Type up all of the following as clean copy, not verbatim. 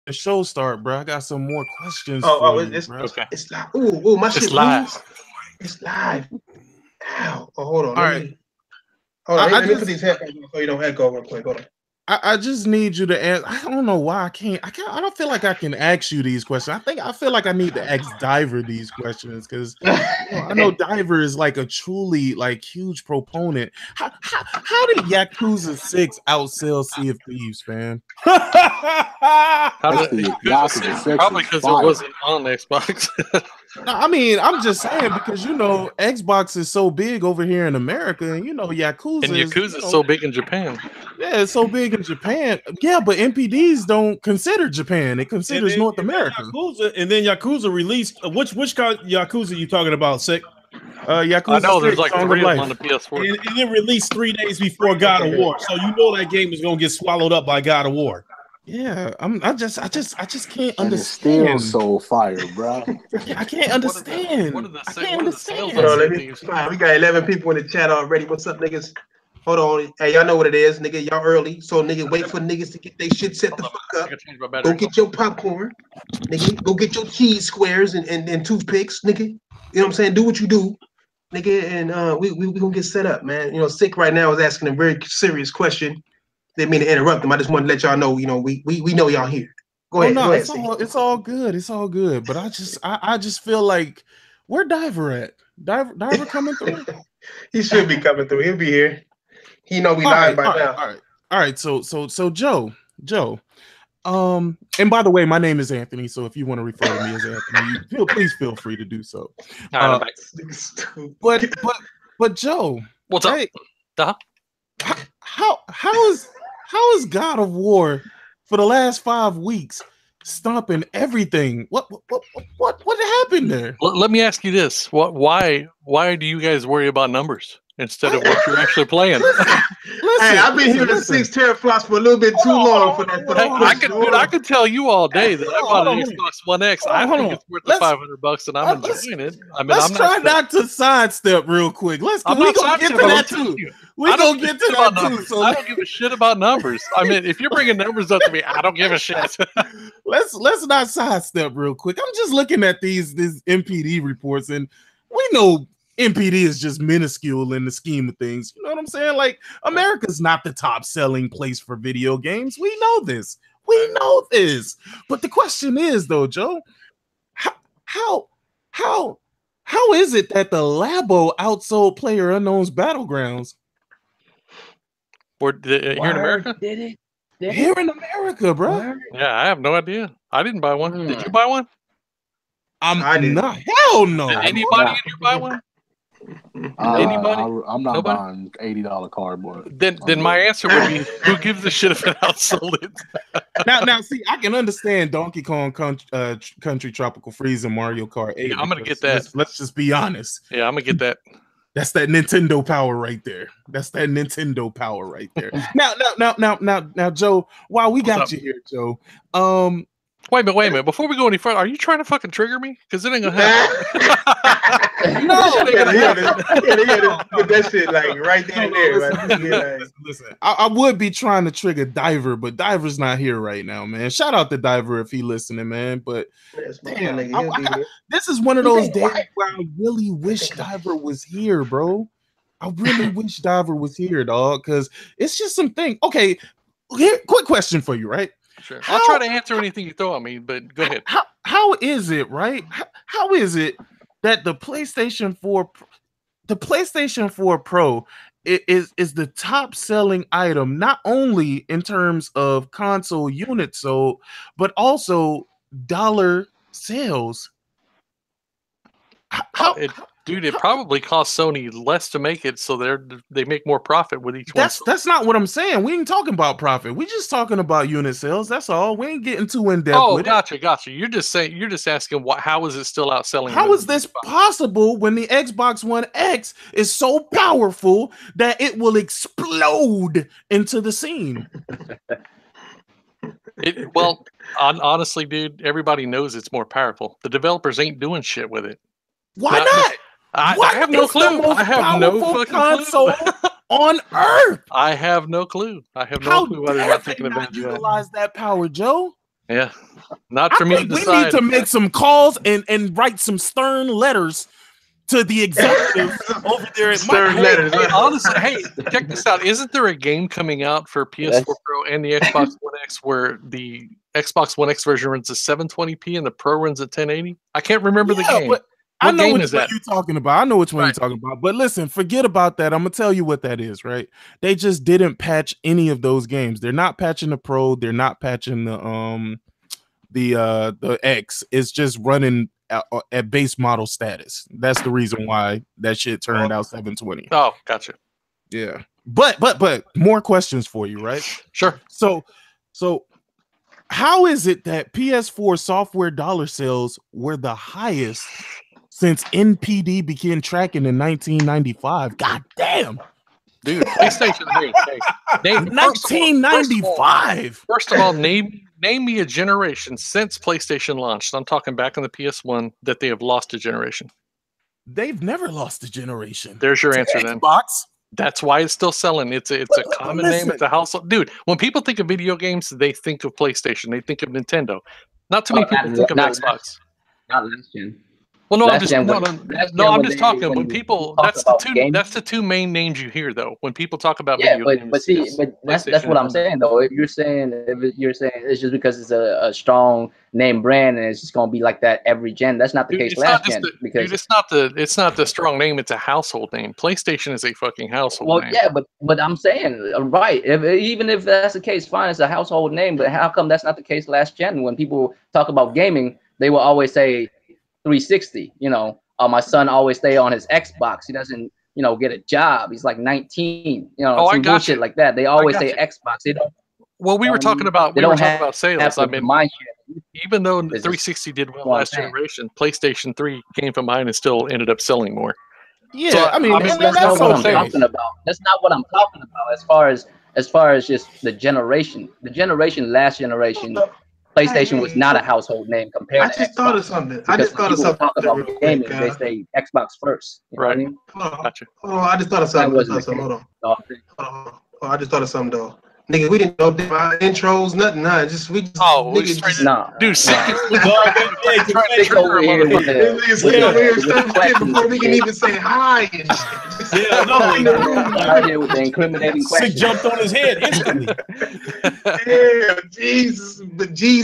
the show start, bro. I got some more questions Oh, for oh, you, it's bro. Okay. it's live. Ooh, my It's shit live. moves. It's live. Ow. Oh, hold on. All Let right. me hold on. I Let me put just these headphones on so you don't echo real quick. Hold on. I just need you to answer. I don't know why I can't. I don't feel like I can ask you these questions. I feel like I need to ask Diver these questions because I know Diver is like a truly like huge proponent. How did Yakuza 6 outsell Sea of Thieves, fam? How did The it? Yakuza 6 Probably is because it fire. wasn't on Xbox. No, I mean, I'm just saying because Xbox is so big over here in America, and Yakuza And is Yakuza's so big in Japan. yeah, it's so big in Japan. Yeah, but NPDs don't consider Japan; it considers North America. Yakuza released which kind of Yakuza you talking about, Sick? Yakuza I know there's 6, like Song of 3 of them Life. on the PS4. And it released 3 days before God of War, so you know that game is gonna get swallowed up by God of War. Yeah, I just can't And it's still understand. so fire, bro. I can't understand. What are the I sales can't of understand. Hold on, Sea let of me. Thieves? Fine, we got 11 people in the chat already. What's up, niggas? Hold on. Hey, y'all know what it is, nigga. Y'all early, so nigga, wait for niggas to get their shit set the fuck I up. can change my Go battery. get your popcorn, nigga. Go get your cheese squares and toothpicks, nigga. You know what I'm saying? Do what you do, nigga. And we gonna get set up, man. You know, Sick right now is asking a very serious question. Didn't mean to interrupt him. I just wanted to let y'all know. You know, we know y'all here. Go ahead. No, Go ahead, it's Sick. all good. It's all good. But I just feel like where Diver at? Diver coming through? He should be coming through. He'll be here. He know we All live right, by now. all right. So Joe. And by the way, my name is Anthony. So if you want to refer to me as Anthony, please feel free to do so. All right, I'm back. But Joe, What's up? hey, Duh. how is God of War for the last 5 weeks stomping everything? What happened there? Let me ask you this: why do you guys worry about numbers instead of what you're actually playing? Hey, I've been hearing 6 teraflops for a little bit too long for that. I could tell you all day that I bought an Xbox One X. I think it's worth the $500, and I'm enjoying it. I mean, let's try not to sidestep real quick. We gonna get to that too. We gonna get to that too. So I don't give a shit about numbers. I mean, if you're bringing numbers up to me, I don't give a shit. let's not sidestep real quick. I'm just looking at these MPD reports, and we know MPD is just minuscule in the scheme of things. You know what I'm saying? Like, America's not the top selling place for video games. We know this. But the question is, though, Joe, how is it that the Labo outsold PlayerUnknown's Battlegrounds? Here in America? Did it? Here in America, bro. Yeah, I have no idea. I didn't buy one. Did you buy one? I didn't. Not. Hell no. Did anybody in here buy one? Anybody? I'm not Nobody? buying $80 cardboard. Then my answer would be, who gives a shit if it outsold it? now, see, I can understand Donkey Kong Country Tropical Freeze and Mario Kart 8. Yeah, I'm gonna get that. Let's just be honest. Yeah, I'm gonna get that. That's that Nintendo power right there. Now, Joe, while we got you here, Joe, Wait a minute. Before we go any further, are you trying to fucking trigger me? Because it ain't gonna happen. No, that shit like right there. Listen, I would be trying to trigger Diver, but Diver's not here right now, man. Shout out to Diver if he listening, man. But damn, this is one of those days where I really wish Diver was here, bro. I really wish Diver was here, dog, because it's just something. Okay, here, quick question for you, right? Sure. I'll try to answer anything you throw at me, but go ahead. How is it, right? How is it that the PlayStation 4 Pro is the top selling item, not only in terms of console units sold, but also dollar sales? It probably costs Sony less to make it, so they make more profit with each one. That's not what I'm saying. We ain't talking about profit. We just talking about unit sales. That's all. We ain't getting too in depth. Oh, gotcha. You're just asking how is it still outselling? How is this possible when the Xbox One X is so powerful that it will explode into the scene? Honestly, dude, everybody knows it's more powerful. The developers ain't doing shit with it. Why not? I have no clue. I have no fucking console clue. on Earth. I have no clue. I have no clue why they're not taking advantage of that. Utilize that power, Joe. Yeah, not for me to decide. We need to make some calls and write some stern letters to the executives over there at Stern letters. Hey, honestly, hey, check this out. Isn't there a game coming out for PS4 Pro and the Xbox One X where the Xbox One X version runs at 720p and the Pro runs at 1080? I can't remember the game. I know which one you're talking about. I know which one you're talking about. But listen, forget about that. I'm gonna tell you what that is, right? They just didn't patch any of those games. They're not patching the Pro. They're not patching the X. It's just running at base model status. That's the reason why that shit turned out 720. Oh, gotcha. Yeah. But more questions for you, right? Sure. So how is it that PS4 software dollar sales were the highest since NPD began tracking in 1995? God damn. Dude, PlayStation. Hey, 1995. First of all, name me a generation since PlayStation launched. I'm talking back on the PS1 that they have lost a generation. They've never lost a generation. There's your answer then. Xbox. That's why it's still selling. It's a common name. It's a household. Dude, when people think of video games, they think of PlayStation. They think of Nintendo. Not too many people think of Xbox. Not last gen. Well, no, I'm just talking. When people, that's the two main names you hear though. When people talk about video games, but that's what I'm saying though. If you're saying it's just because it's a strong name brand and it's just gonna be like that every gen. That's not the case last gen. Because it's not the strong name. It's a household name. PlayStation is a fucking household name. Yeah, but I'm saying right. Even if that's the case, fine. It's a household name. But how come that's not the case last gen? When people talk about gaming, they will always say 360, my son always stay on his Xbox. He doesn't, get a job. He's like 19, I got shit like that. They always say Xbox. They don't. Well, we were talking about sales. I mean, even though 360 did well last generation, PlayStation 3 came from behind and still ended up selling more. Yeah, so, I mean that's not what I'm talking about. That's not what I'm talking about. As far as just the generation, last generation. PlayStation was not a household name compared to Xbox. I just thought of something. Talk about gaming, they say Xbox first. Right. Gotcha. Oh, I just thought of something. Hold on. I just thought of something though. Nigga, we didn't update our intros, nothing. Nah, we just dude, before we can even say hi. Yeah, no, with the incriminating question. Sick jumped on his head instantly. Yeah, Jesus,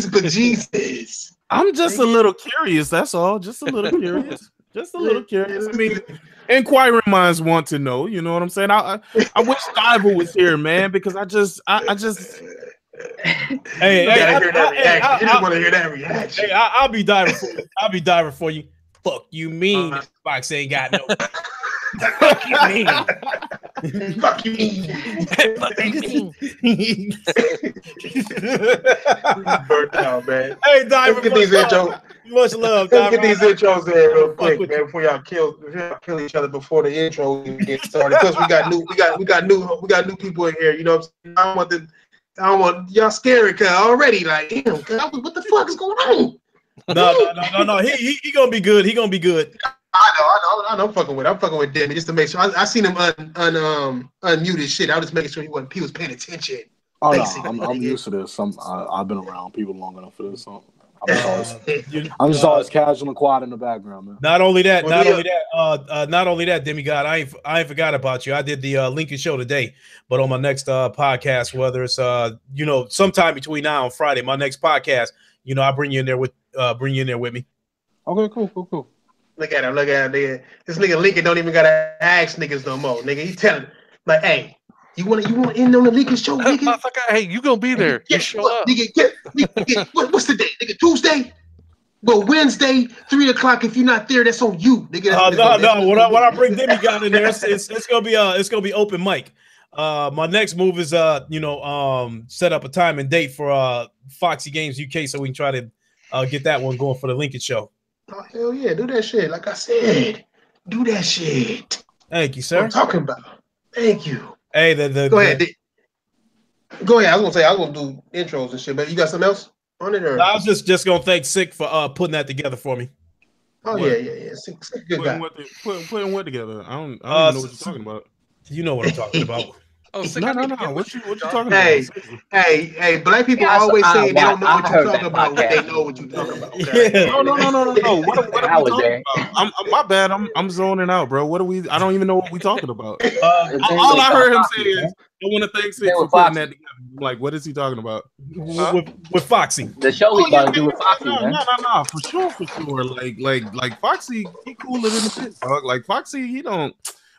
but Jesus. I'm just a little curious. That's all. Just a little curious. Just a little curious. I mean, inquiring minds want to know. You know what I'm saying? I wish Diver was here, man, because I just. Hey, you gotta hear that reaction. You just want to hear that reaction. Hey, I'll be diving for you. I'll be diving for you. Fuck you mean Xbox ain't got no. Fuck you mean. Fuck you mean. Burnt out, man. Hey, Diver, get these intros. Much love. Let's get these intros in real quick, man, before y'all kill each other before the intro even gets started. Because we got new people in here. You know what I'm saying? I don't want y'all scary already. Like, damn, what the fuck is going on? No. He gonna be good. He gonna be good. I know. I'm fucking with Demi just to make sure. I seen him unmute his shit. I was just making sure he was paying attention. Oh no, I'm used to this. I've been around people long enough for this. So I'm just always casual and quiet in the background, man. Not only that, Demigod, I ain't forgot about you. I did the Lincoln show today, but on my next podcast, whether it's sometime between now and Friday, my next podcast, I'll bring you in there with me. Okay, cool. Look at him, nigga. This nigga Lincoln don't even gotta ask niggas no more, nigga. He telling like, hey, you want in on the Lincoln show, nigga? Hey, you gonna be there? Yeah, show up, nigga. What's the day, nigga? Tuesday? Well, Wednesday, 3 o'clock. If you're not there, that's on you, nigga. No. When I bring Demigod in there, it's gonna be open mic. My next move is set up a time and date for Foxy Games UK so we can try to get that one going for the Lincoln show. Oh, hell yeah, do that shit. Like I said, do that shit. Thank you, sir. What I'm talking about. Thank you. Hey, go ahead. Go ahead. I was gonna do intros and shit, but you got something else on it? Or? I was just gonna thank Sick for putting that together for me. Oh yeah. Sick, good guy. Putting what together? I don't know what you're talking about. You know what I'm talking about. Oh, No. What you talking Hey, about? hey, black people Yeah, always say they don't know I what you're heard talking that about when they podcast. know what you're talking about. Okay? Yeah. No. What are I we was talking there. about? My bad. I'm zoning out, bro. What are we? I don't even know what we talking about. The thing All with I heard him Foxy, say is, man. "I want to thank Thing Sick for with putting Foxy. that together." I'm like, what is he talking about? Huh? With Foxy. The show we Oh yeah, about to do with Foxy, man. no, for sure. Like Foxy, he cooler than shit, dog. Like Foxy, he don't.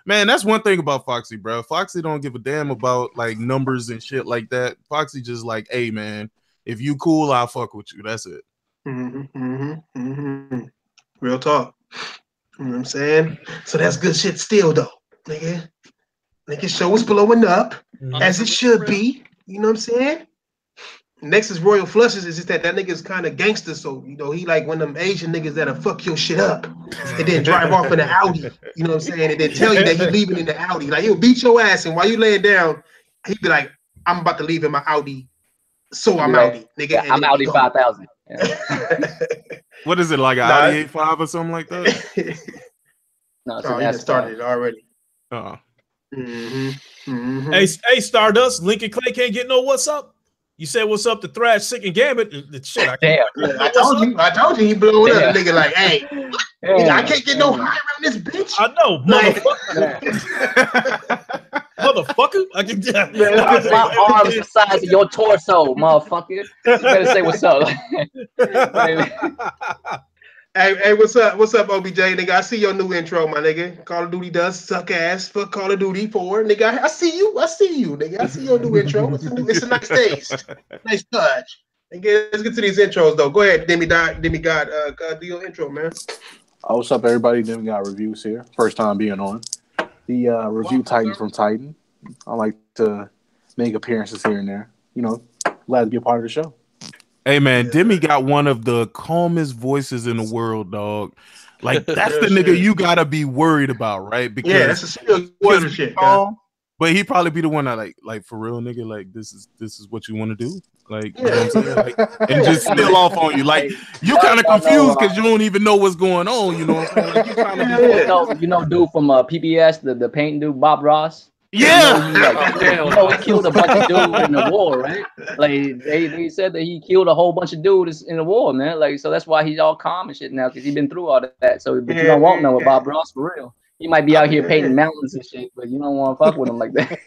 Man, that's one thing about Foxy, bro. Foxy don't give a damn about like numbers and shit like that. Foxy just like, hey man, if you cool, I'll fuck with you. That's it. Real talk. You know what I'm saying? So that's good shit still, though, nigga. Nigga, show is blowing up as it should be. You know what I'm saying? Next is Royal Flushes. Is just that nigga's kind of gangster, so you know he like one of them Asian niggas that'll fuck your shit up and then drive off in an Audi. You know what I'm saying? And then tell you that he leaving in the Audi. Like he'll beat your ass, and while you laying down, he'd be like, "I'm about to leave in my Audi, so I'm Like, Audi, nigga." yeah, I'm Audi 5000. Yeah. What is it, like an Audi A5 or something like that? No, it's Oh, an you S5. just started it already. Hey, Stardust, Lincoln Clay can't get no what's up. You said what's up to Thrash, Sick, and Gambit. Shit, I Damn. I told you he blew it up. The nigga like, hey, nigga, I can't get no higher on this bitch. I know, motherfucker. Motherfucker. I can My arms the size of your torso, motherfucker. You better say what's up. Hey, what's up? What's up, OBJ, nigga? I see your new intro, my nigga. Call of Duty does suck ass. Fuck Call of Duty 4, nigga. I see you, nigga. I see your new intro. It's a nice taste, nice touch. Nigga, let's get to these intros though. Go ahead, Demigod. Do your intro, man. What's up, everybody? Demigod Reviews here. First time being on the review Titan from Titan. I like to make appearances here and there. You know, glad to be a part of the show. Hey man, Demi got one of the calmest voices in the world, dog. Like that's the nigga you gotta be worried about, right? Because that's a serious shit. Calm, but he probably be the one that like for real, nigga. Like this is what you want to do, like you know what I'm saying, like, and just still off on you. Like you kind of confused because you don't even know what's going on. You know what I'm saying? Like, you trying to be you know, dude from PBS, the paint dude, Bob Ross. Yeah, he killed a bunch of dudes in the war, right? Like they said that he killed a whole bunch of dudes in the war, man. Like so that's why he's all calm and shit now because he's been through all that. So but you don't want no with Bob Ross for real. He might be out here painting mountains and shit, but you don't want to fuck with him like that.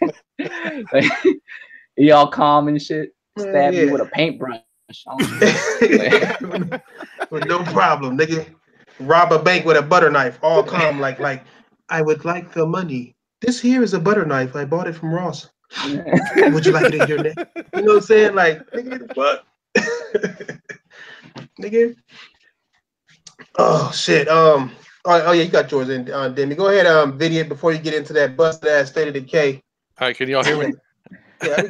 Like, he all calm and shit. Stab you with a paintbrush. No problem, nigga. Rob a bank with a butter knife, all calm, like I would like the money. This here is a butter knife. I bought it from Ross. Would you like it in your neck? You know what I'm saying? Like, nigga, what? Nigga. Oh shit. Oh yeah, you got yours in, Demi. Go ahead, Video before you get into that busted ass State of Decay. All right, can y'all hear me? Yeah.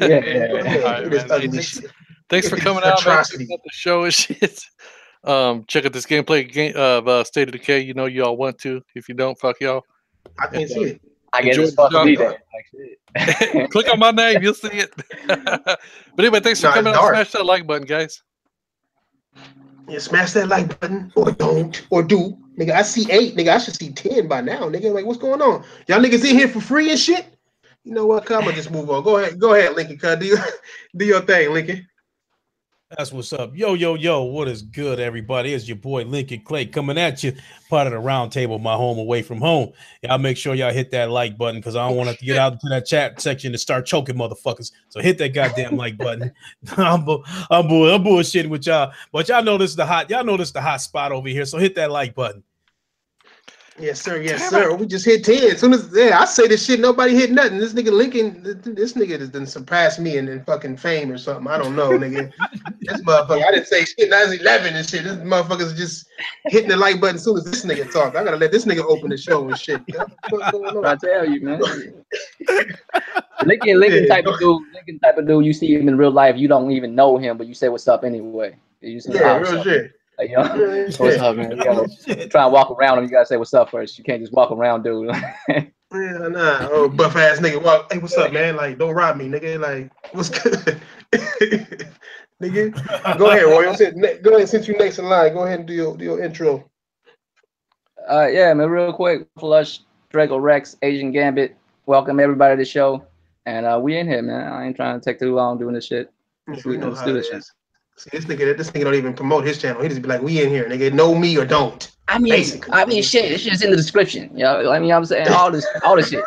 Thanks for coming out, man. Checking out the show and shit. Check out this gameplay of State of Decay. You know y'all want to. If you don't, fuck y'all. I can't see it. I guess it's supposed to be that. Click on my name, you'll see it. But anyway, thanks for coming out. Smash that like button, guys. Yeah, smash that like button or don't or do. Nigga, I see 8. Nigga, I should see 10 by now. Nigga, like what's going on? Y'all niggas in here for free and shit? You know what? Come on, just move on. Go ahead, Lincoln. Cuz do your thing, Lincoln. That's what's up. Yo, what is good, everybody? It's your boy Lincoln Clay coming at you, part of the round table, my home away from home. Y'all make sure y'all hit that like button because I don't want to get out into that chat section and start choking motherfuckers. So hit that goddamn like button. I'm bullshitting with y'all, but y'all know this is the hot spot over here. So hit that like button. Yes, sir. Yes, sir. We just hit 10. As soon as I say this shit, nobody hit nothing. This nigga Lincoln, this nigga has done surpassed me in fucking fame or something. I don't know, nigga. This motherfucker, I didn't say shit. Now it's 11 and shit. This motherfucker's just hitting the like button as soon as this nigga talk. I gotta let this nigga open the show and shit. I tell you, man. Lincoln type of dude. You see him in real life, you don't even know him, but you say what's up anyway. You say, real shit. Like, what's up, man? You gotta try and walk around him. You gotta say what's up first. You can't just walk around, dude. Yeah, nah. Oh, buff ass nigga. Walk. Hey, what's up, man? Like, don't rob me, nigga. Like, what's good, nigga? Go ahead, Roy. Go ahead. Since you next in line, go ahead and do your intro. Yeah, man. Real quick, Flush, Draco Rex, Asian Gambit. Welcome everybody to the show. And we in here, man. I ain't trying to take too long doing this shit. Yeah, we know how it is. See, this nigga don't even promote his channel. He just be like, "We in here, nigga. Know me or don't." I mean, shit. This shit's in the description. You know, I mean, I'm saying all this shit.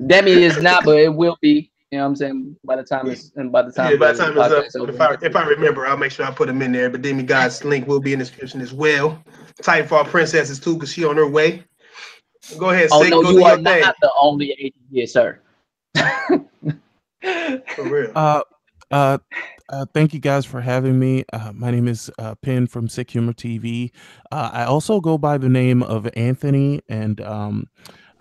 Demi is not, but it will be. You know what I'm saying? By the time it's up. If I remember, I'll make sure I put them in there. But Demigod's link will be in the description as well. Titanfall Princesses too, because she on her way. Go ahead, Sick. No, you are not the only agent here, sir. For real. Thank you guys for having me. My name is Penn from Sick Humor TV. I also go by the name of Anthony, and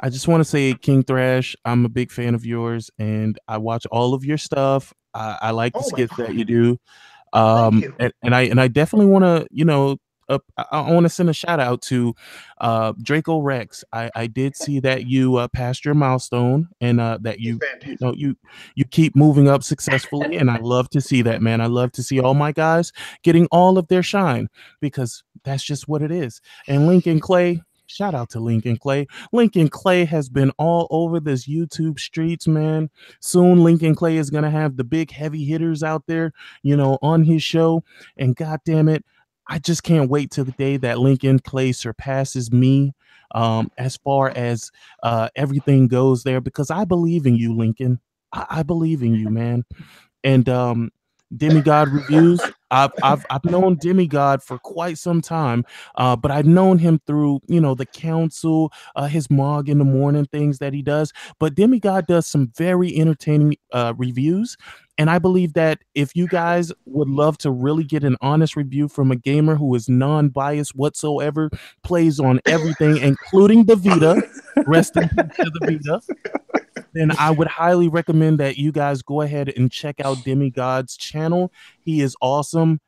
I just want to say, King Thrash, I'm a big fan of yours, and I watch all of your stuff. I like the skits that you do. And I definitely want to, I want to send a shout out to Draco Rex. I did see that you passed your milestone, and that you keep moving up successfully, and I love to see that, man. I love to see all my guys getting all of their shine, because that's just what it is. And Lincoln Clay, shout out to Lincoln Clay. Lincoln Clay has been all over this YouTube streets, man. Soon Lincoln Clay is gonna have the big heavy hitters out there, on his show, and god damn it, I just can't wait till the day that Lincoln Clay surpasses me as far as everything goes there, because I believe in you, Lincoln. I believe in you, man. And Demigod Reviews, I've known Demigod for quite some time, but I've known him through, the council, his Mog in the Morning things that he does. But Demigod does some very entertaining reviews. And I believe that if you guys would love to really get an honest review from a gamer who is non-biased whatsoever, plays on everything, including the Vita, rest in peace to the Vita, then I would highly recommend that you guys go ahead and check out Demigod's channel. He is awesome.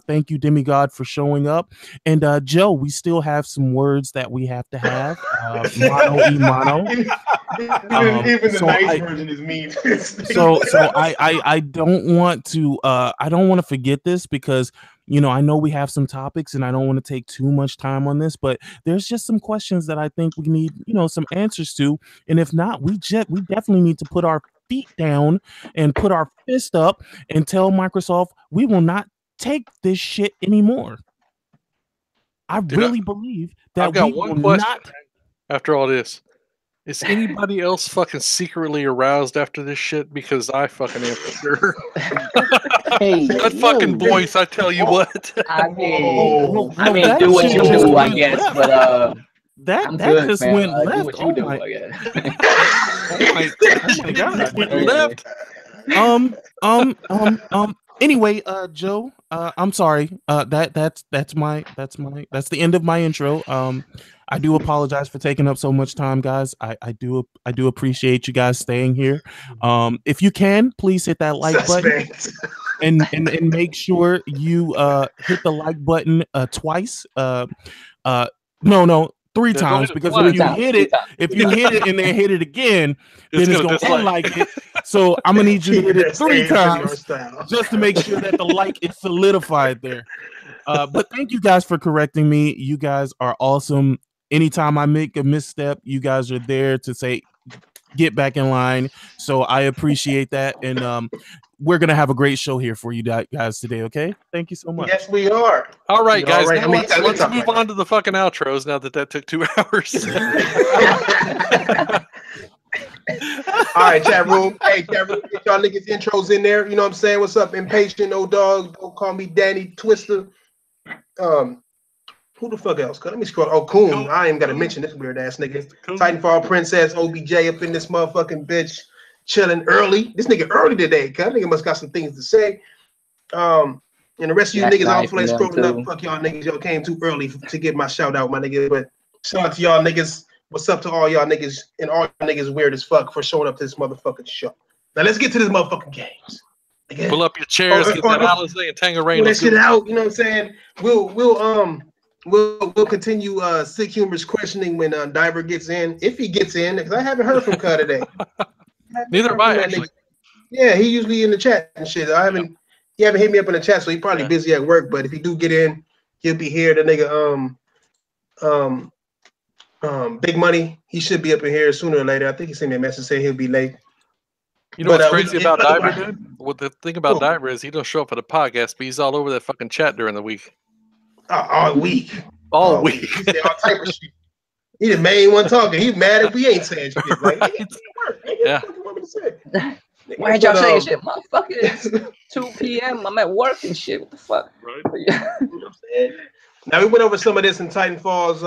Thank you, Demigod, for showing up. And Joe, we still have some words that we have to have. Mono e mono. Even the nice version is mean. so I don't want to forget this, because I know we have some topics and I don't want to take too much time on this, but there's just some questions that I think we need, some answers to. And if not, we definitely need to put our feet down and put our fist up and tell Microsoft we will not take this shit anymore. I really believe that I've got we one will question not. after all this. Is anybody else fucking secretly aroused after this shit? Because I fucking am for sure. Hey, that fucking voice, I tell you what. I mean, do what you do, I guess. But that good, just man. went left. Do what you do, I guess. Oh my god, went left. Anyway, Joe, I'm sorry. That's the end of my intro. I do apologize for taking up so much time, guys. I do appreciate you guys staying here. If you can, please hit that like button and make sure you hit the like button twice. No, 3 times, because if you hit it and then hit it again, then it's gonna unlike it. So I'm gonna need you to hit it 3 times just to make sure that the like is solidified there. But thank you guys for correcting me. You guys are awesome. Anytime I make a misstep, you guys are there to say, get back in line. So I appreciate that. And we're going to have a great show here for you guys today. Okay. Thank you so much. Yes, we are. All right, guys. Now let's move on to the fucking outros now that took 2 hours. All right, chat room. Hey, chat room, get y'all niggas intros in there. You know what I'm saying? What's up, Impatient, No Dog? Don't call me Danny Twister. Who the fuck else? Let me scroll. Oh, Coon. I ain't got to mention this weird ass nigga. Titanfall Princess, OBJ up in this motherfucking bitch, chilling early. This nigga early today, cuz nigga must got some things to say. And the rest of you niggas all play scrolling up. Fuck y'all niggas. Y'all came too early to get my shout out, my nigga. But shout out to y'all niggas. What's up to all y'all niggas, and all y'all niggas weird as fuck for showing up to this motherfucking show. Now let's get to this motherfucking games. Again. Pull up your chairs, get that Alizé and Tangerine. Pull that shit out. You know what I'm saying? We'll continue Sick Humor's questioning when Diver gets in, if he gets in, because I haven't heard from Cud today. Neither have I, actually. Yeah, he usually in the chat and shit. He haven't hit me up in the chat, so he's probably busy at work. But if he do get in, he'll be here. The nigga Big Money, he should be up in here sooner or later. I think he sent me a message saying he'll be late. You know But, what's we crazy can get about other Diver, questions. dude? What the thing about Cool. Diver is he don't show up for the podcast, but he's all over that fucking chat during the week. All week. All week. He said all type of shit. He the main one talking. He's mad if we ain't saying shit. Like, Right. Yeah. What you want me to say? Why ain't y'all saying shit? Motherfucker, it's 2 p.m. I'm at work and shit. What the fuck? Right. You know what I'm saying? Now, we went over some of this in Titanfall's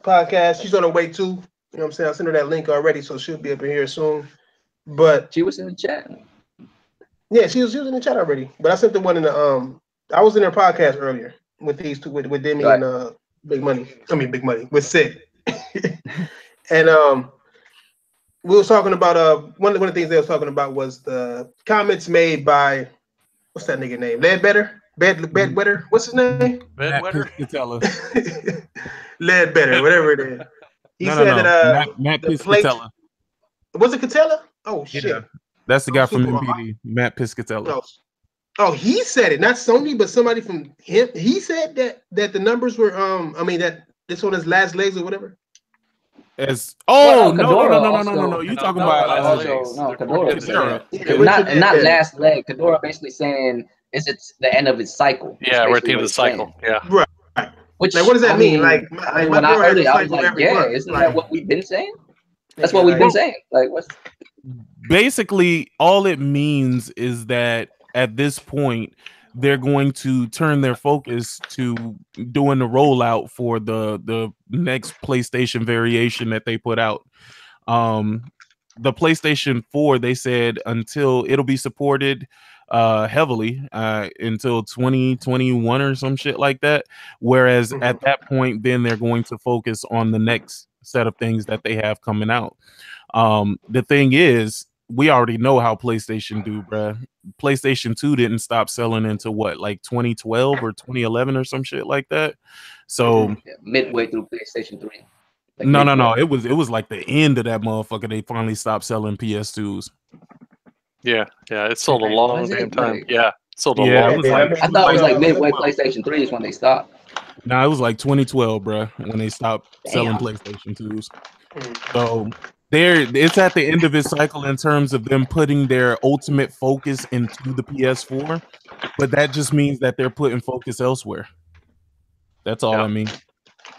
podcast. She's on her way too. You know what I'm saying? I sent her that link already, so she'll be up in here soon. But she was in the chat. Yeah, she was in the chat already. But I sent the one in the I was in her podcast earlier with these two with Demi Right. and Big Money. I mean Big Money with Sid. And we was talking about one of the things they was talking about was the comments made by what's that nigga name? Bedwetter? What's his name? Bedwetter? Ledbetter, whatever it is. He said that Matt the plate Piscatella. was it Catella? Oh shit. Yeah. That's the guy from Super MPD, Matt Piscatella. Oh, he said it, not Sony, but somebody from him. He said that the numbers were that this on his last legs or whatever. As Well, no. You talking about Kadora not last leg. Kadora basically saying is it the end of his cycle? Yeah, we're at the end of the cycle. Yeah. Right. Which like, what does that mean? Like when I heard it, I was like, yeah, isn't that what we've been saying? That's what we've been saying. Like what's basically all it means is that at this point they're going to turn their focus to doing the rollout for the next PlayStation variation that they put out. The PlayStation 4, they said until it'll be supported heavily until 2021 or some shit like that. Whereas at that point, then they're going to focus on the next set of things that they have coming out. The thing is, we already know how PlayStation do, bruh. PlayStation 2 didn't stop selling until what, like 2012 or 2011 or some shit like that. So midway through PlayStation 3. Like no. It was like the end of that motherfucker. They finally stopped selling PS2s. Yeah. It sold a long damn time. Yeah. Sold a long time. I thought it was like midway PlayStation 3 is when they stopped. No, it was like 2012, bruh, when they stopped selling PlayStation 2s. So it's at the end of its cycle in terms of them putting their ultimate focus into the PS4, but that just means that they're putting focus elsewhere. That's all I mean.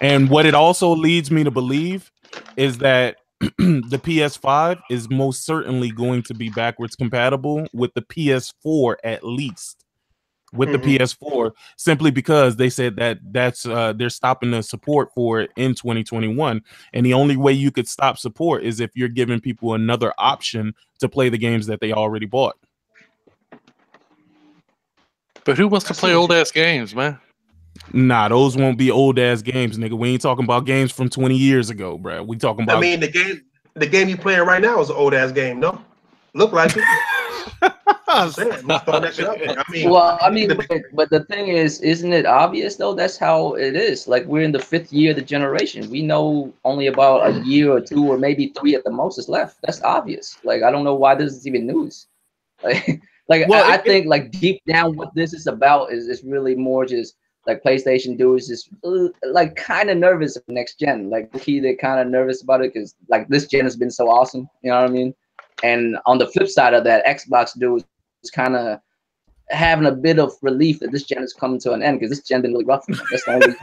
And what it also leads me to believe is that the PS5 is most certainly going to be backwards compatible with the PS4, at least with the PS4, simply because they said that's they're stopping the support for it in 2021, and the only way you could stop support is if you're giving people another option to play the games that they already bought. But who wants to play old ass games, man? Nah, those won't be old ass games, nigga. We ain't talking about games from 20 years ago, bro. We talking about. I mean, the game you playing right now is an old ass game, no? Look like it. But the thing is, isn't it obvious though? That's how it is. Like we're in the 5th year of the generation. We know only about a year or 2 or maybe 3 at the most is left. That's obvious. Like I don't know why this is even news. I think like deep down what this is about is really more just like PlayStation dudes just like kind of nervous of next gen. Like they're kind of nervous about it because like this gen has been so awesome. You know what I mean? And on the flip side of that, Xbox dudes is kind of having a bit of relief that this gen is coming to an end because this gen been really rough. That's the only reason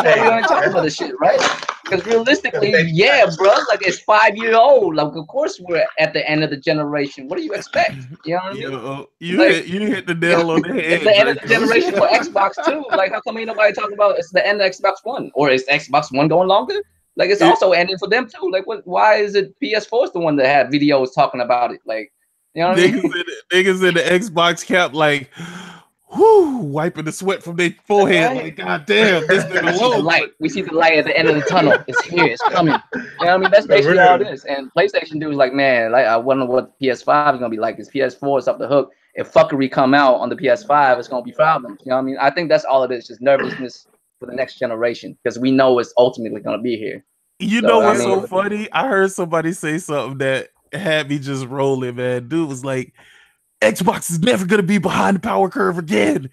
why we don't talk about this shit, right? Because realistically, yeah, bro, like it's 5-year old. Like, of course, we're at the end of the generation. What do you expect? You know what I mean? You hit the nail on the head. It's the end of the generation for Xbox too. Like, how come ain't nobody talking about it's the end of Xbox One, or is Xbox One going longer? Like, it's also ending for them too. Like, why is it PS4 is the one that had videos talking about it? Like, you know what I mean? Niggas in the Xbox cap, like, whoo, wiping the sweat from their forehead. Like, God damn, this nigga low. We see the light at the end of the tunnel. It's here. It's coming. You know what I mean? That's basically all it is. And PlayStation dudes like, man, like I wonder what PS5 is gonna be like. Because PS4 is up the hook. If fuckery come out on the PS5, it's gonna be problems. You know what I mean? I think that's all it is. Just nervousness for the next generation because we know it's ultimately gonna be here. You know what's so funny? I heard somebody say something that had me just rolling, man. Dude was like, Xbox is never gonna be behind the power curve again.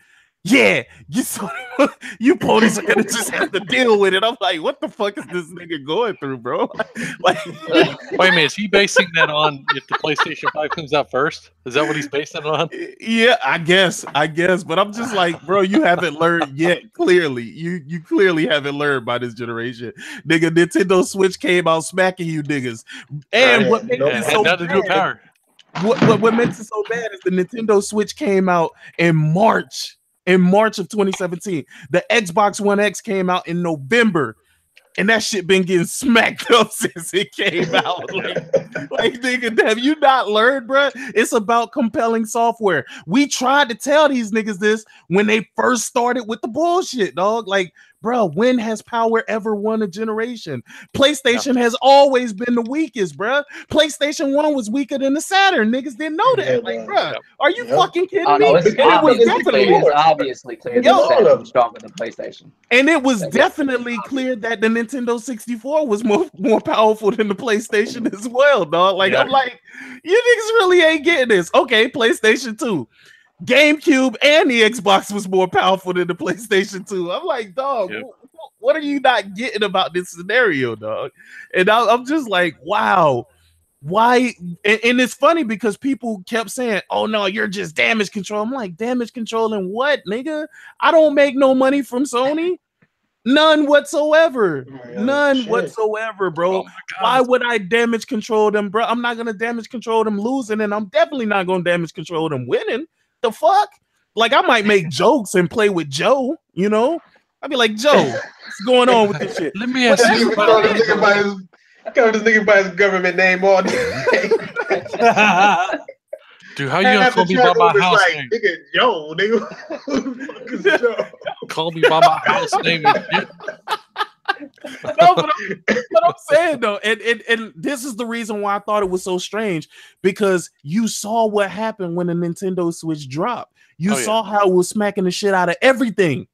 yeah, you ponies are gonna just have to deal with it. I'm like, what the fuck is this nigga going through, bro? Like, wait a minute, is he basing that on if the PlayStation 5 comes out first? Is that what he's basing it on? yeah, I guess, but I'm just like, bro, you haven't learned yet. Clearly, you clearly haven't learned by this generation, nigga. Nintendo Switch came out smacking you niggas, and what makes it so nothing to do with bad? power. What makes it so bad is the Nintendo Switch came out in March. In March of 2017, the Xbox One X came out in November, and that shit been getting smacked up since it came out. Like nigga, have you not learned, bro? It's about compelling software. We tried to tell these niggas this when they first started with the bullshit, dog. Like, bro, when has power ever won a generation? PlayStation has always been the weakest, bro. PlayStation 1 was weaker than the Saturn. Niggas didn't know that. Like, bro, are you fucking kidding me? No, it's It obviously clear that the Saturn was stronger than PlayStation. And it was definitely clear that the Nintendo 64 was more powerful than the PlayStation as well, dog. Like, I'm like, you niggas really ain't getting this. Okay, PlayStation 2. GameCube and the Xbox was more powerful than the PlayStation 2. I'm like, dog, what are you not getting about this scenario, dog? And I'm just like, wow. Why? And it's funny because people kept saying, oh no, you're just damage control. I'm like, damage controlling what, nigga? I don't make no money from Sony. None whatsoever. None whatsoever, bro. Why would I damage control them, bro? I'm not gonna damage control them losing, and I'm definitely not gonna damage control them winning. The fuck? Like, I might make jokes and play with Joe, you know? I'd be like, Joe, what's going on with this shit? Let me ask you. I cover this nigga by his government name all day. Dude, how you gonna call me by my house name? Nigga, Joe, nigga. Who the fuck is Joe? Call me by my house name. No, but I'm saying though, and this is the reason why I thought it was so strange, because you saw what happened when the Nintendo Switch dropped. You saw how it was smacking the shit out of everything.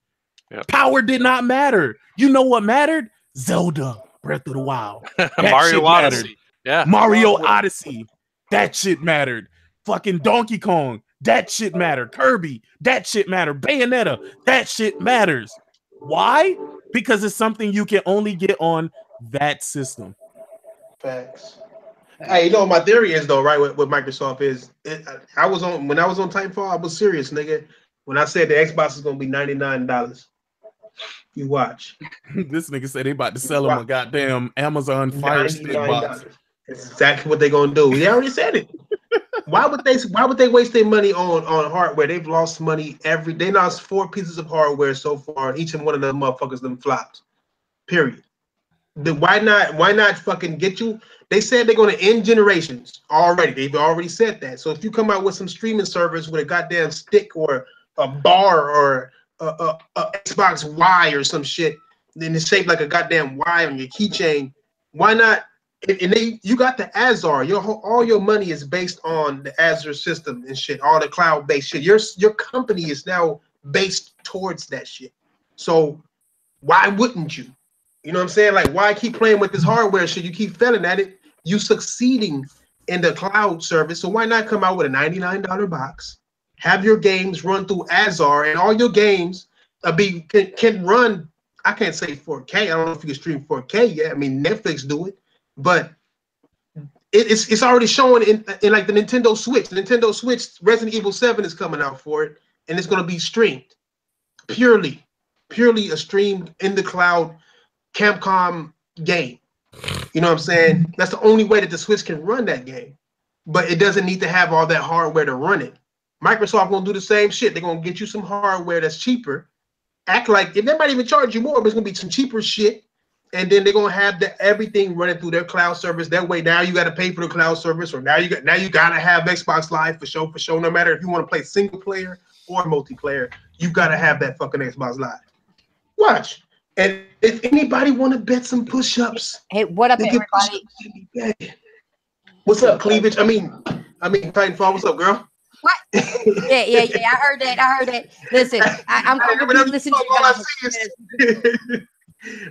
Yep. Power did not matter. You know what mattered? Zelda Breath of the Wild. Mario Odyssey. Yeah. Mario Odyssey. That shit mattered. Fucking Donkey Kong. That shit mattered. Kirby. That shit mattered. Bayonetta. That shit matters. Why? Because it's something you can only get on that system. Facts. Hey, you know what my theory is though, right? What Microsoft is. When I was on Titanfall, I was serious, nigga. When I said the Xbox is gonna be $99. You watch. This nigga said they about to sell him a goddamn Amazon Fire Stick box. That's exactly what they're gonna do. They already said it. Why would they waste their money on hardware? They've lost money they lost 4 pieces of hardware so far, and each and one of them motherfuckers them flopped. Period. Why not fucking get you? They said they're gonna end generations already. They've already said that. So if you come out with some streaming service with a goddamn stick or a bar or a Xbox Y or some shit, then it's shaped like a goddamn Y on your keychain, why not? And you got the Azure. All your money is based on the Azure system and shit. All the cloud-based shit. Your company is now based towards that shit. So why wouldn't you? You know what I'm saying? Like, why keep playing with this hardware shit? You keep failing at it. You succeeding in the cloud service. So why not come out with a $99 box? Have your games run through Azure, and all your games can run. I can't say 4K. I don't know if you can stream 4K yet. I mean, Netflix do it. But it's already showing in like the Nintendo Switch. The Nintendo Switch, Resident Evil 7 is coming out for it, and it's going to be streamed. Purely a streamed in the cloud Capcom game. You know what I'm saying? That's the only way that the Switch can run that game. But it doesn't need to have all that hardware to run it. Microsoft going to do the same shit. They're going to get you some hardware that's cheaper. Act like, if they might even charge you more, but it's going to be some cheaper shit. And then they're gonna have everything running through their cloud service. That way, now you got to pay for the cloud service, or now you gotta have Xbox Live for sure. No matter if you want to play single player or multiplayer, you gotta have that fucking Xbox Live. Watch, and if anybody want to bet some push-ups, hey, what up, everybody? What's up, Cleavage? I mean, Titanfall. What's up, girl? What? Yeah. I heard that. Listen, I'm gonna listen to you guys.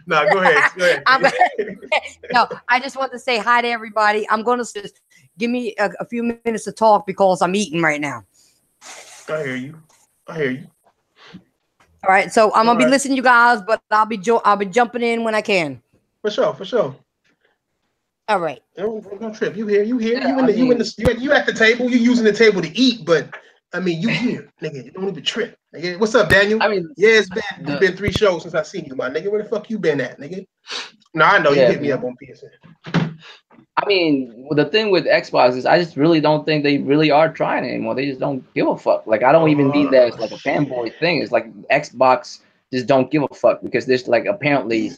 No, go ahead. No, I just want to say hi to everybody. I'm going to just give me a few minutes to talk because I'm eating right now. I hear you. All right, so I'm gonna be listening to you guys, but I'll be jumping in when I can. For sure. All right. Don't trip. You here? You at the table. You using the table to eat, but I mean, you here, nigga. You don't even trip. Nigga. What's up, Daniel? I mean, it's been 3 shows since I seen you, my nigga. Where the fuck you been at, nigga? No, I know you hit me up on PSN. I mean, the thing with Xbox is I just really don't think they really are trying anymore. They just don't give a fuck. Like, I don't even mean that as like a fanboy thing. It's like Xbox just don't give a fuck because there's like apparently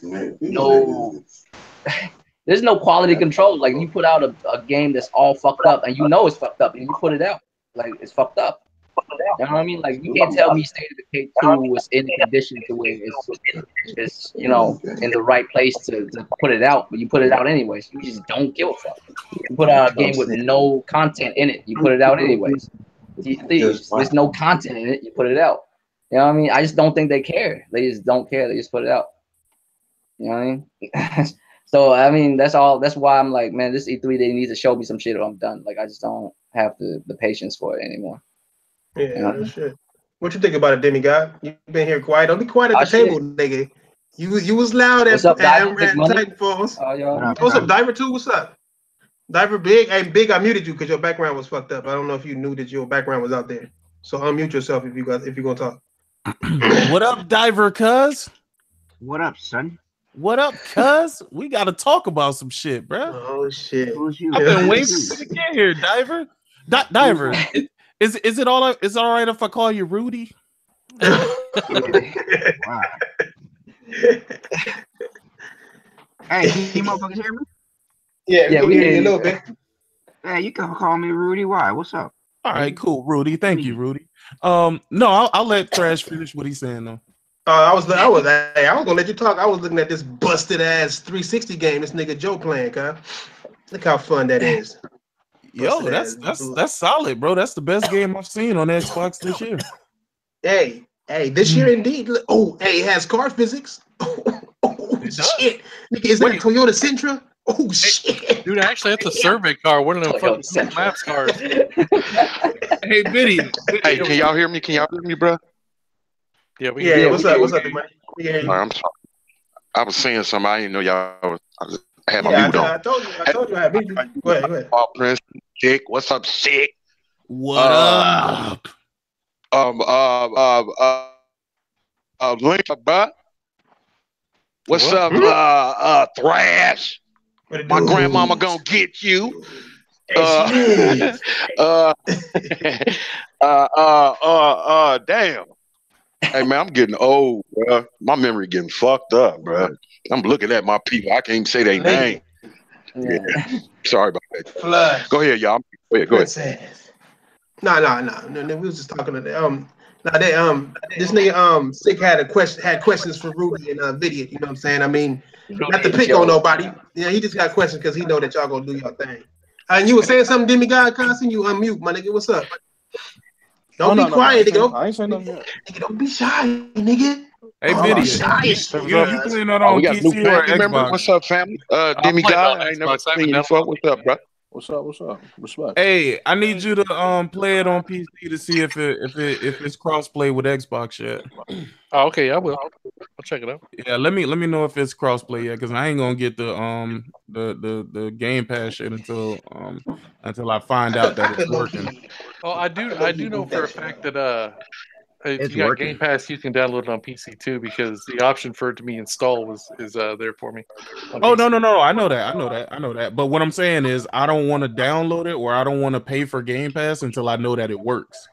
there's no quality control. Like, you put out a game that's all fucked up and you know it's fucked up and you put it out. Like, it's fucked up. You know what I mean? Like, you can't tell me State of Decay 2 was in condition to where it's you know, in the right place to put it out, but you put it out anyways. You just don't give a fuck. You put out a game with no content in it, you put it out anyways. There's no content in it, you put it out. You know what I mean? I just don't think they care. They just don't care. They just put it out. You know what I mean? So, I mean, that's all. That's why I'm like, man, this E3, they need to show me some shit or I'm done. Like, I just don't have the patience for it anymore. Yeah, shit. What you think about it, Demigod? You've been here quiet. Don't be quiet at the table, nigga. You was loud at Titanfalls. What's up, Diver 2? What's up? Diver Big? Hey, Big, I muted you because your background was fucked up. I don't know if you knew that your background was out there. So unmute yourself if you're gonna talk. What up, Diver cuz? What up, son? What up, cuz? We gotta talk about some shit, bro. Oh shit! I've been waiting to get here, Diver. Diver. Is it all right if I call you Rudy? Wow. Hey, can you motherfuckers hear me? Yeah, we hear you a little bit. Hey, you can call me Rudy. Why? What's up? All right, cool, Rudy. Thank you, Rudy. No, I'll let Thrash finish what he's saying though. I was gonna let you talk. I was looking at this busted ass 360 game this nigga Joe playing, huh? Look how fun that is. Yo, that's solid, bro. That's the best game I've seen on Xbox this year. Hey, this year indeed. Oh, hey, it has car physics. Oh shit, nigga, is that a Toyota Sentra? Oh shit, dude! Actually, that's a survey car. One of them fucking maps cars. Hey, Biddy. Hey, can y'all hear me? Can y'all hear me, bro? Yeah, what's up? What's up, man? I'm sorry. I was saying something. I didn't know y'all. I had my mute on. I told you I had mute. Go ahead. Prince, Dick, what's up, Sick? What up? Link, bro. What's up, Thrash? My grandmama gonna get you. Damn. Hey man, I'm getting old, bro. My memory getting fucked up, bro. I'm looking at my people. I can't even say their name. Yeah. Sorry about that. Flush. Go ahead, y'all. Go ahead. No. We was just talking to them. This nigga Sick had questions for Rudy and Vidya. You know what I'm saying? I mean, not to pick on nobody. Yeah, he just got questions because he know that y'all gonna do your thing. And you were saying something, Demigod, Constant. You unmute, my nigga. What's up? Don't be quiet, nigga. I ain't saying nothing yet. Nigga, don't be shy, nigga. Hey, Vidya. You playing that on PC or Xbox? What's up, family? Demigod, I ain't never seen you before. What's up, bro? What's up? Respect. Hey, I need you to play it on PC to see if it's crossplay with Xbox yet. Oh, okay, I will. I'll check it out. Yeah, let me know if it's crossplay yet, because I ain't gonna get the Game Pass shit until I find out that it's working. Oh, I do know for a fact that if you got Game Pass, you can download it on PC too, because the option for it to be installed is there for me. Oh no! I know that. But what I'm saying is, I don't want to download it, or I don't want to pay for Game Pass until I know that it works.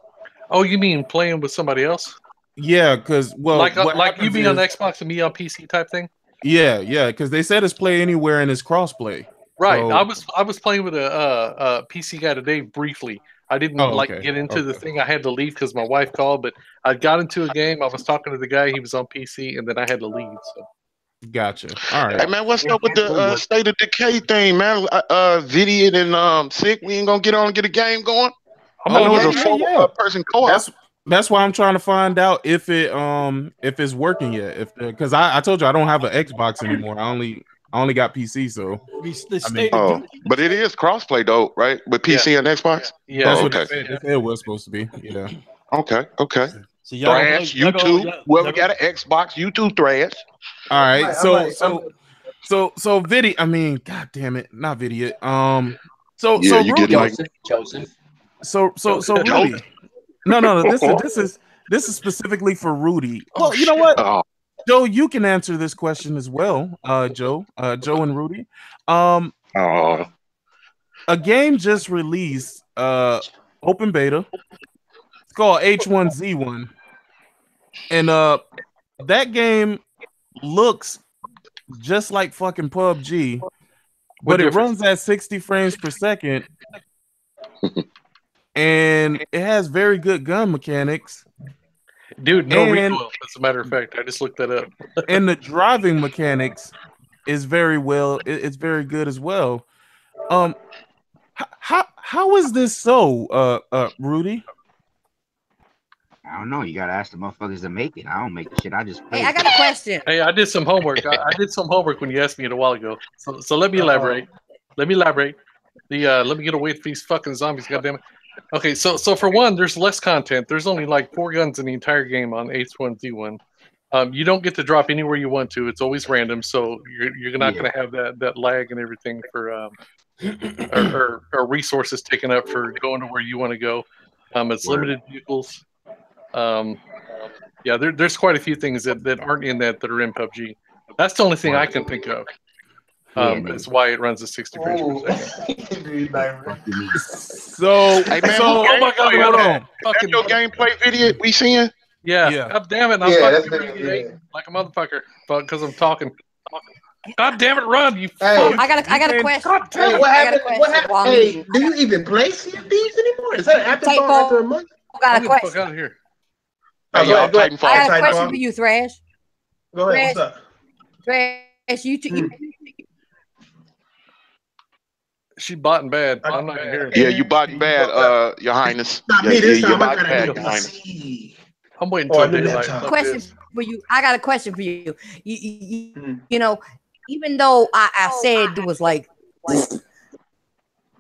Oh, you mean playing with somebody else? Yeah, because like you being on Xbox and me on PC type thing. Yeah, because they said it's play anywhere and it's crossplay. Right. So, I was playing with a PC guy today briefly. I didn't get into the thing. I had to leave because my wife called, but I got into a game. I was talking to the guy. He was on PC, and then I had to leave. So, gotcha. All right. Hey man, what's up with the State of Decay thing, man? Vidiot and Sick, we ain't gonna get on and get a game going. Person co-op. That's why I'm trying to find out if it's working yet. Because I told you I don't have an Xbox anymore. I only got PC, so but it is crossplay though, right? With PC and Xbox. Yeah, that's what they said it was supposed to be. Yeah. Okay. So y'all Trash. YouTube. Whoever got an Xbox, YouTube trash. All right. So video. I mean, god damn it, not video. So Yeah, you Rudy. get Joseph. So Rudy. No. This is specifically for Rudy. Well, you know what? Oh. Joe, you can answer this question as well. Joe and Rudy. A game just released, open beta. It's called H1Z1, and that game looks just like fucking PUBG, but it runs at 60 frames per second, and it has very good gun mechanics. Dude, no recoil. As a matter of fact, I just looked that up. And the driving mechanics is very well. It's very good as well. How is this so, Rudy? I don't know. You gotta ask the motherfuckers that make it. I don't make the shit. I just play. Hey, I got a question. Hey, I did some homework. I did some homework when you asked me it a while ago. So let me elaborate. Let me elaborate. Let me get away from these fucking zombies. Goddamn it. Okay, so for one, there's less content. There's only like 4 guns in the entire game on H1Z1. You don't get to drop anywhere you want to. It's always random, so you're not going to have that lag and everything for or resources taken up for going to where you want to go. It's limited vehicles. Yeah, there's quite a few things that aren't in that are in PUBG. That's the only thing I can think of. That's why it runs at 60 frames per second. So, hey man, oh my god, hold on. That's your gameplay video we seeing? Yeah. God damn it, I'm fucking like a motherfucker, because I'm talking. God damn it, run, you fuck. I got a question. What happened? What happened? Hey, do you even play CFDs anymore? Is that an afterthought after a month? I got a Get the fuck question. out of here. Hey, I got a question for you, Thrash. Go ahead. What's up? Thrash, you She bought and bad. I'm not gonna hear it. Yeah, you bought and bad, Your Highness. Not me this time. bought bad, Your Highness. I'm waiting until daylight. Question for you. I got a question for you. You know, even though I said it was like,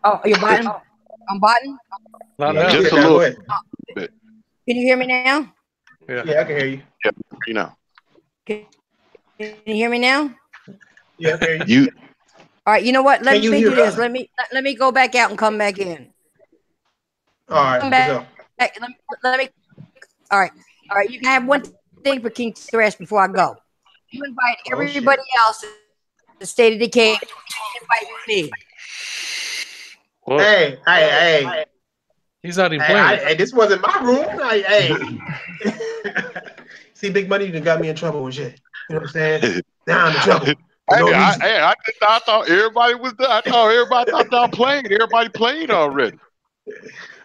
oh, you're botting? I'm botting? Not now. Just a little bit. Can you hear me now? Yeah, I can hear you. Yeah, you know. Can you hear me now? Yeah, I can hear you. All right, you know what? Let Can me you do hear this. us? Let me go back out and come back in. All right, Come let's back. go. Let me. All right. You can have one thing for King Thrash before I go. You invite everybody else to the State of Decay. Invite me. Whoa. Hey. He's not even playing. Hey, this wasn't my room. Hey. See, Big Money done got me in trouble and shit. You know what I'm saying? Now I'm in trouble. I thought everybody was there. I thought everybody thought y'all playing. Everybody played already.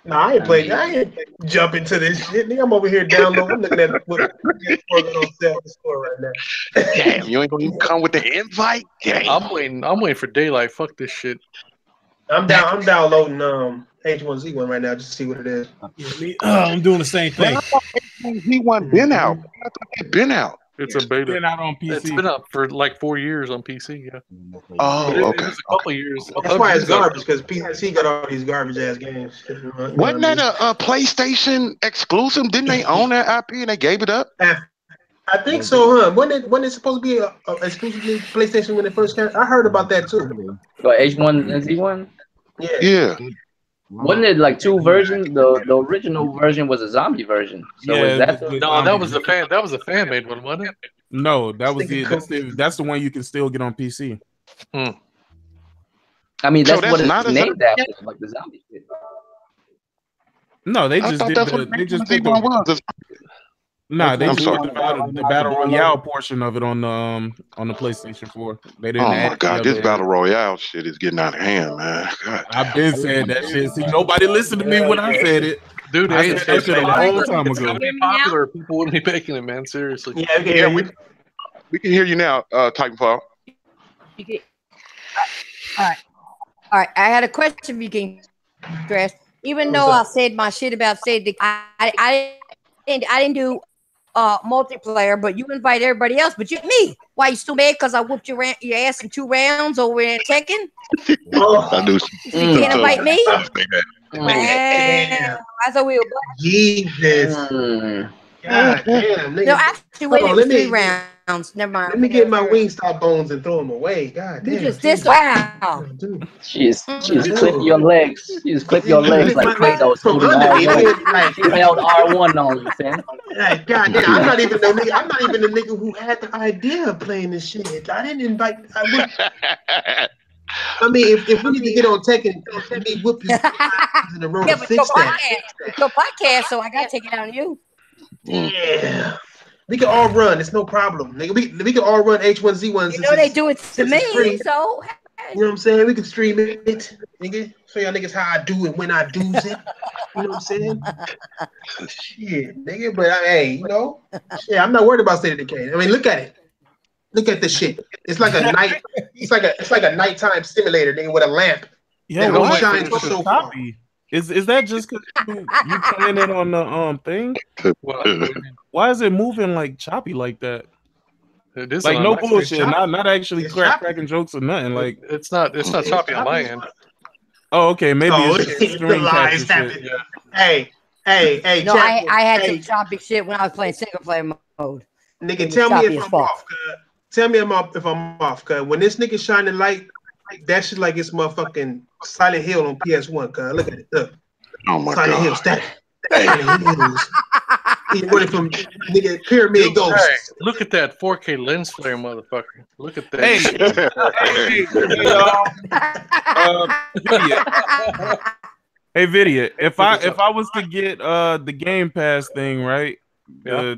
No, I ain't playing. I ain't jumping to this shit. Nigga, I'm over here downloading. I'm looking at what's on sale in the store right now. Damn, you ain't gonna even come with the invite? Damn. I'm waiting for daylight. Fuck this shit. I'm downloading H1Z1 right now just to see what it is. I'm doing the same thing. H1Z1 been out. I thought it been out. It's a beta. Been out on PC. It's been out for like 4 years on PC. Yeah. Oh, It okay. was a couple of years. That's why it's garbage, because PC got all these garbage ass games. Wasn't that a PlayStation exclusive? Didn't they own that IP and they gave it up? I think so, huh? Wasn't it supposed to be exclusively PlayStation when it first came? I heard about that too. But H1Z1? Yeah. Wasn't it like 2 versions? The original version was a zombie version. So Yeah, that that was the fan. That was a fan made one, wasn't it? No, that was that's the one you can still get on PC. I mean, So that's what not it's a named zombie after, like the zombie shit. No, they I just thought did that's what they just H1Z1 did was. No, they I'm just sorry. did the battle royale portion of it on the PlayStation 4. They didn't. Oh add my God, the this other- battle royale shit is getting out of hand, man. God. I've been saying that shit. See, nobody listened to me when I said it. Dude, I said that shit a long time it's ago. gonna be popular. People wouldn't be making it, man. Seriously. Yeah, we can hear you. We can hear you now, Titanfall. All right. I had a question for you, King Thrash. Even though I said my shit about State, I didn't do multiplayer, but you invite everybody else, but you me. Why you still mad? Because I whooped your ass in 2 rounds over in Tekken? I knew. You can't invite me? Damn. I thought we were. Jesus. God damn, nigga. No, actually, wait, it was 3 rounds. Never mind. Let me get my Wingstop bones and throw them away. God damn. You just this wow. She's clip your legs. She's clip your legs like Kratos from holding under me. R1. Like, She held R1 on you, Sam. Like, God damn, I'm not even the nigga who had the idea of playing this shit. I didn't invite. I mean, if we need to get on Tekken, let me whoop you in the road to fix that. It's your podcast, so I gotta take it out on you. Yeah. We can all run. It's no problem, nigga. We can all run H1Z1s. You know they do it to me, so you know what I'm saying? We can stream it, nigga. Show y'all niggas how I do and when I do it. You know what I'm saying? Shit, nigga. But hey, you know, shit, I'm not worried about State of Decay. I mean, look at it. Look at this shit. It's like a night. It's like a nighttime simulator, nigga, with a lamp. Yeah, that only shines for so far. Is that just because you playing it on the thing? Why is it moving like choppy like that? It is like no bullshit, not actually cracking jokes or nothing. Like it's not choppy on my end. Oh, okay, maybe it's the lies happen. Yeah. Hey. No, I had some choppy shit when I was playing single player mode. Nigga, tell me if I'm off, cuz. Tell me if I'm off, cuz. When this nigga shining light, that shit like it's motherfucking Silent Hill on PS1, cuz. Look at it. Look. Oh my Silent God. Hill static. Silent Hills. He's running from nigga Pyramid Ghost. Hey, look at that 4K lens flare, motherfucker. Look at that. Hey, Vidya, if I was to get the Game Pass thing, right? Yeah.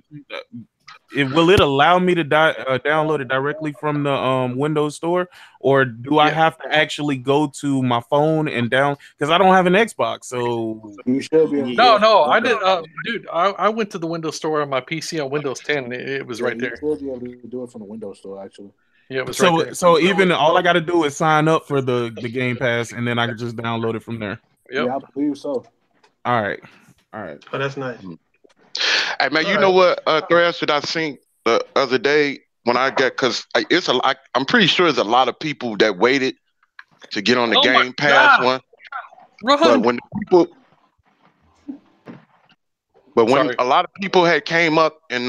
Will it allow me to download it directly from the Windows Store, or do I have to actually go to my phone and because I don't have an Xbox, so you should be. No, I did, dude. I went to the Windows Store on my PC on Windows 10. And it was right there. You should be able to do it from the Windows Store, actually. Yeah, it was right there. So even all I got to do is sign up for the Game Pass, and then I can just download it from there. Yep. Yeah, I believe so. All right. Oh, that's nice. Hey man, you know what threads that I seen the other day when I got I'm pretty sure there's a lot of people that waited to get on the Game Pass one. But when a lot of people had came up and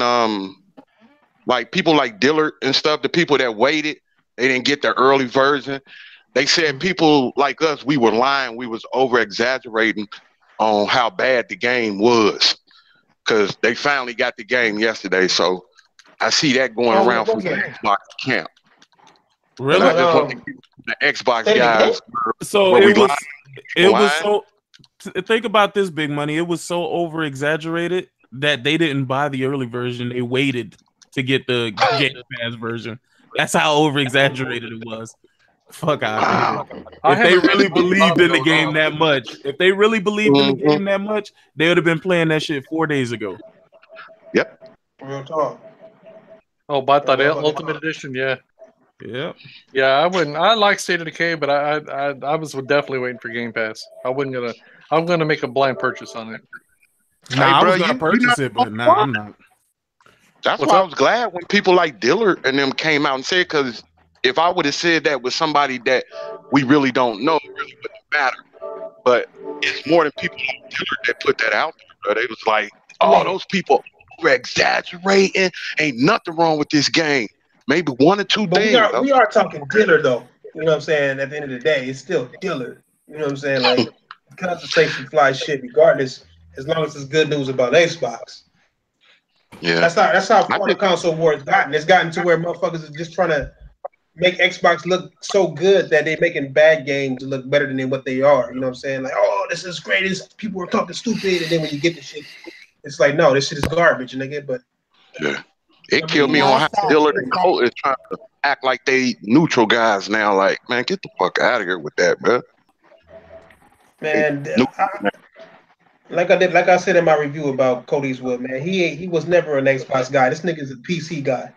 like people like Dillard and stuff, the people that waited, they didn't get the early version. They said people like us, we were lying, we was over exaggerating on how bad the game was. Because they finally got the game yesterday, so I see that going around from the Xbox camp. Really? The Xbox guys. So it was so. Think about this, Big Money. It was so over exaggerated that they didn't buy the early version. They waited to get the Game Pass version. That's how over exaggerated it was. Fuck out of here. If they really believed in the game that much, they would have been playing that shit 4 days ago. Yep. Real talk. Oh, but the Ultimate Edition, yeah. Yeah. Yeah, I wouldn't. I like State of Decay, but I was definitely waiting for Game Pass. I'm gonna make a blind purchase on it. Nah, I was gonna purchase it, but nah, I'm not. That's why I was glad when people like Dillard and them came out and said, because if I would have said that with somebody that we really don't know, it really wouldn't matter. But it's more than people like Dillard that put that out there. They was like, oh, those people over exaggerating. Ain't nothing wrong with this game. Maybe one or two things. We are talking Dillard though. You know what I'm saying? At the end of the day, it's still Dillard. You know what I'm saying? Like, conversation fly shit regardless, as long as it's good news about Xbox. Yeah. That's how far the console war has gotten. It's gotten to where motherfuckers are just trying to make Xbox look so good that they're making bad games look better than what they are. You know what I'm saying? Like, oh, this is great. People are talking stupid, and then when you get the shit, it's like, no, this shit is garbage, nigga. But yeah, it killed me on how Dillard and Cole is trying to act like they neutral guys now. Like, man, get the fuck out of here with that, man. Man, like I said in my review about Cody's Wood, man, he was never an Xbox guy. This nigga's a PC guy.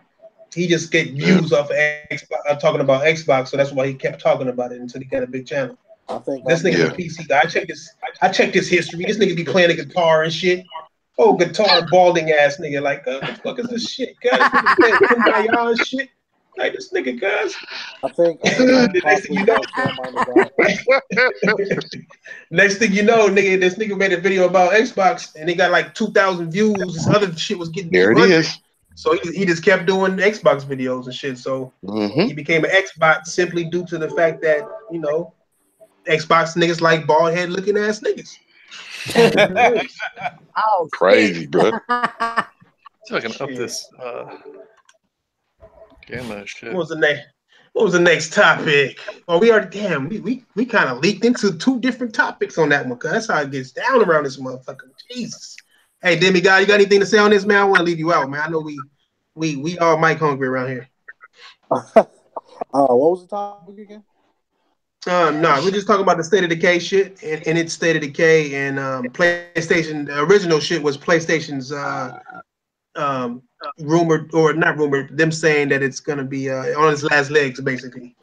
He just get views off of Xbox, talking about Xbox, so that's why he kept talking about it until he got a big channel. This nigga's a PC guy. I checked his history. This nigga be playing a guitar and shit. Oh, guitar balding ass nigga. Like, what the fuck is this shit? God, this nigga playing Kumbaya and shit. Like this nigga, cuz. I think The next thing you know, next thing you know, nigga, this nigga made a video about Xbox and he got like 2,000 views. This other shit was getting There it 200. is. So he just kept doing Xbox videos and shit. So he became an Xbox simply due to the fact that, you know, Xbox niggas like bald head looking ass niggas. Oh, Crazy, bro. So I can up this gamma shit. What was the next? What was the next topic? Oh, we already we kind of leaked into 2 different topics on that one. Cause that's how it gets down around this motherfucker. Jesus. Hey, Demi guy, you got anything to say on this, man? I want to leave you out, man. I know we all mic hungry around here. What was the topic again? No, we're just talking about the State of Decay shit and its State of Decay and PlayStation. The original shit was PlayStation's rumored or not rumored, them saying that it's gonna be on its last legs, basically.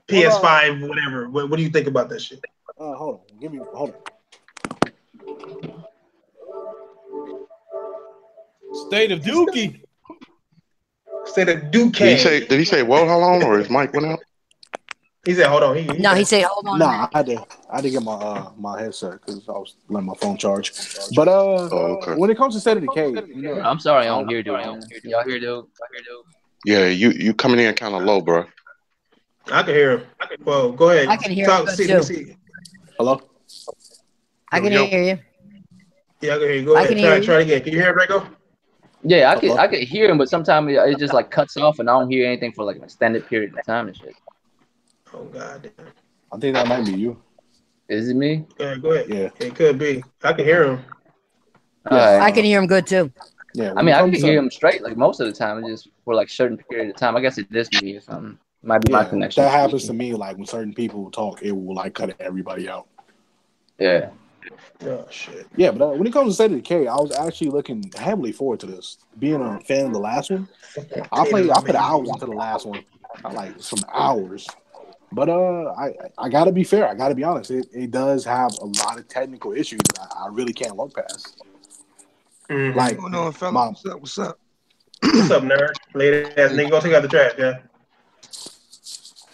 PS5, whatever. What do you think about that shit? Hold on. Hold on. State of Dookie. State of Decay. Did he say whoa, how long, or his mic went out? He said, hold on. He said, hold on. Nah, I had to get my headset because I was letting my phone charge. But when it comes to State of Decay, you know, I'm sorry, I don't hear dude. Y'all hear dude? Yeah, you coming in kind of low, bro. I can hear him. Well, go ahead. I can hear Talk, him see. too. Hello? I can hear you. Yeah, I can hear you. Go ahead. Try it again. Can you hear it, Draco? Yeah, I could hear him, but sometimes it just like cuts off and I don't hear anything for like an extended period of time and shit. Oh god. I think that might be you. Is it me? Yeah, go ahead. Yeah. It could be. I can hear him. I can hear him good too. Yeah. I mean, I can hear him straight like most of the time. It's just for like certain period of time. I guess it is me or something. Might be my connection. That happens to me. Like when certain people talk, it will like cut everybody out. Yeah. Oh shit. Yeah, but when it comes to State of Decay, I was actually looking heavily forward to this. Being a fan of the last one, I put hours into the last one. I like some hours. But I gotta be fair. I gotta be honest. It does have a lot of technical issues that I really can't look past. Mm-hmm. Like, what's up, fella? What's up? What's up, nerd? Lady ass nigga, go take out the trash, yeah.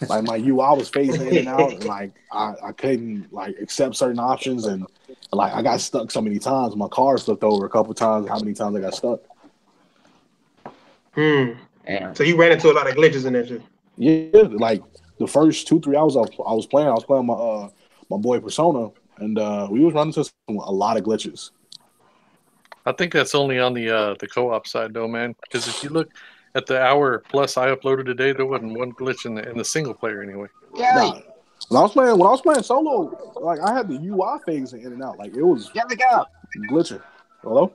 Like my UI was phasing in and out, and like I couldn't like accept certain options, and like I got stuck so many times. My car flipped over a couple times. How many times I got stuck? So you ran into a lot of glitches in that shit. Yeah, like the first 2-3 hours I was playing my boy Persona, and we was running into a lot of glitches. I think that's only on the co-op side though, man. Because if you look at the hour plus I uploaded today, there wasn't one glitch in the single player anyway. Nah. When I was playing solo, like I had the UI phasing in and out. Like it was glitching. Hello?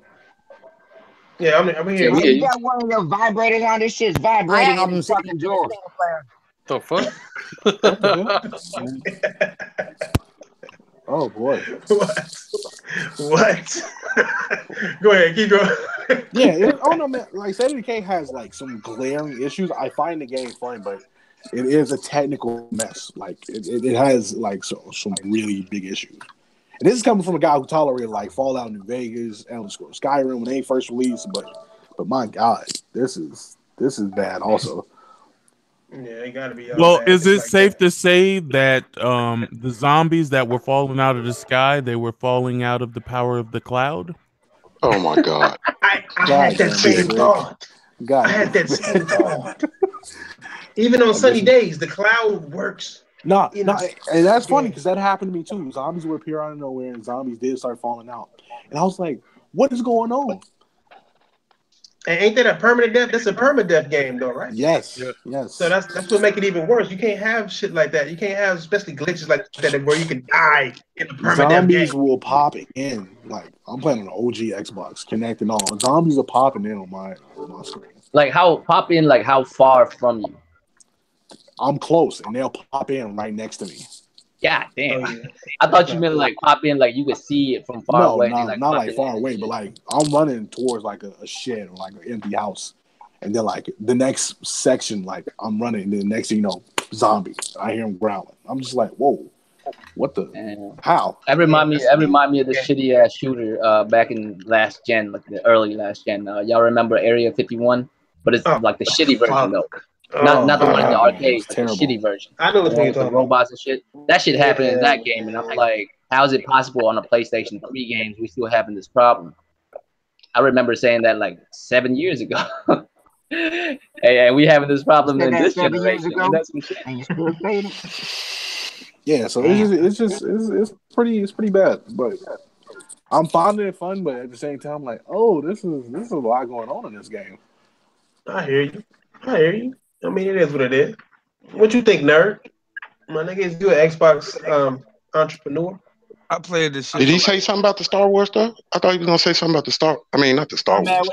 Yeah, I'm here. You got one of your vibrators on. This shit's vibrating on the fucking door. The fuck? Oh boy. What? Go ahead, keep going. Yeah, I don't know, man. Like State of Decay has like some glaring issues. I find the game fun, but it is a technical mess. Like it has like some really big issues. And this is coming from a guy who tolerated like Fallout New Vegas, Elder Scrolls Skyrim when they first released, but my God, this is bad also. Yeah, it gotta be. Well, is it safe to say that the zombies that were falling out of the sky, they were falling out of the power of the cloud? Oh my God! I had that same thought. I had that same thought. Even on sunny days, the cloud works. No, and that's funny because that happened to me too. Zombies would appear out of nowhere, and zombies did start falling out, and I was like, "What is going on?" And ain't that a permanent death? That's a permadeath game, though, right? Yes. So that's what make it even worse. You can't have shit like that. You can't have especially glitches like that where you can die in a permadeath Zombies game. will pop in. Like I'm playing on an OG Xbox, connecting all. Zombies are popping in on my screen. Like how far from you? I'm close, and they'll pop in right next to me. God damn! I thought you meant like pop in, like you could see it from far away. No, not like far away, but like I'm running towards like a shed or like an empty house, and then like the next section, like I'm running, and then the next thing you know, zombie. I hear him growling. I'm just like, whoa, what the? How? That remind me of the shitty ass shooter back in last gen, like the early last gen. Y'all remember Area 51? but it's like the shitty version though. Not the one in the arcade, but the shitty version. I know what you're talking about. Robots and shit. That shit happened in that game, and I'm like, how is it possible on a PlayStation 3 games we still having this problem? I remember saying that like 7 years ago. And we having this problem in this generation. That's some shit. And you still saying it? Yeah, so it's pretty bad. But I'm finding it fun, but at the same time, like, oh, this is a lot going on in this game. I hear you. I mean, it is what it is. What you think, nerd? My nigga, is you an Xbox entrepreneur? I played this shit. Did he say something about the Star Wars stuff? I thought he was gonna say something about not the Star Wars.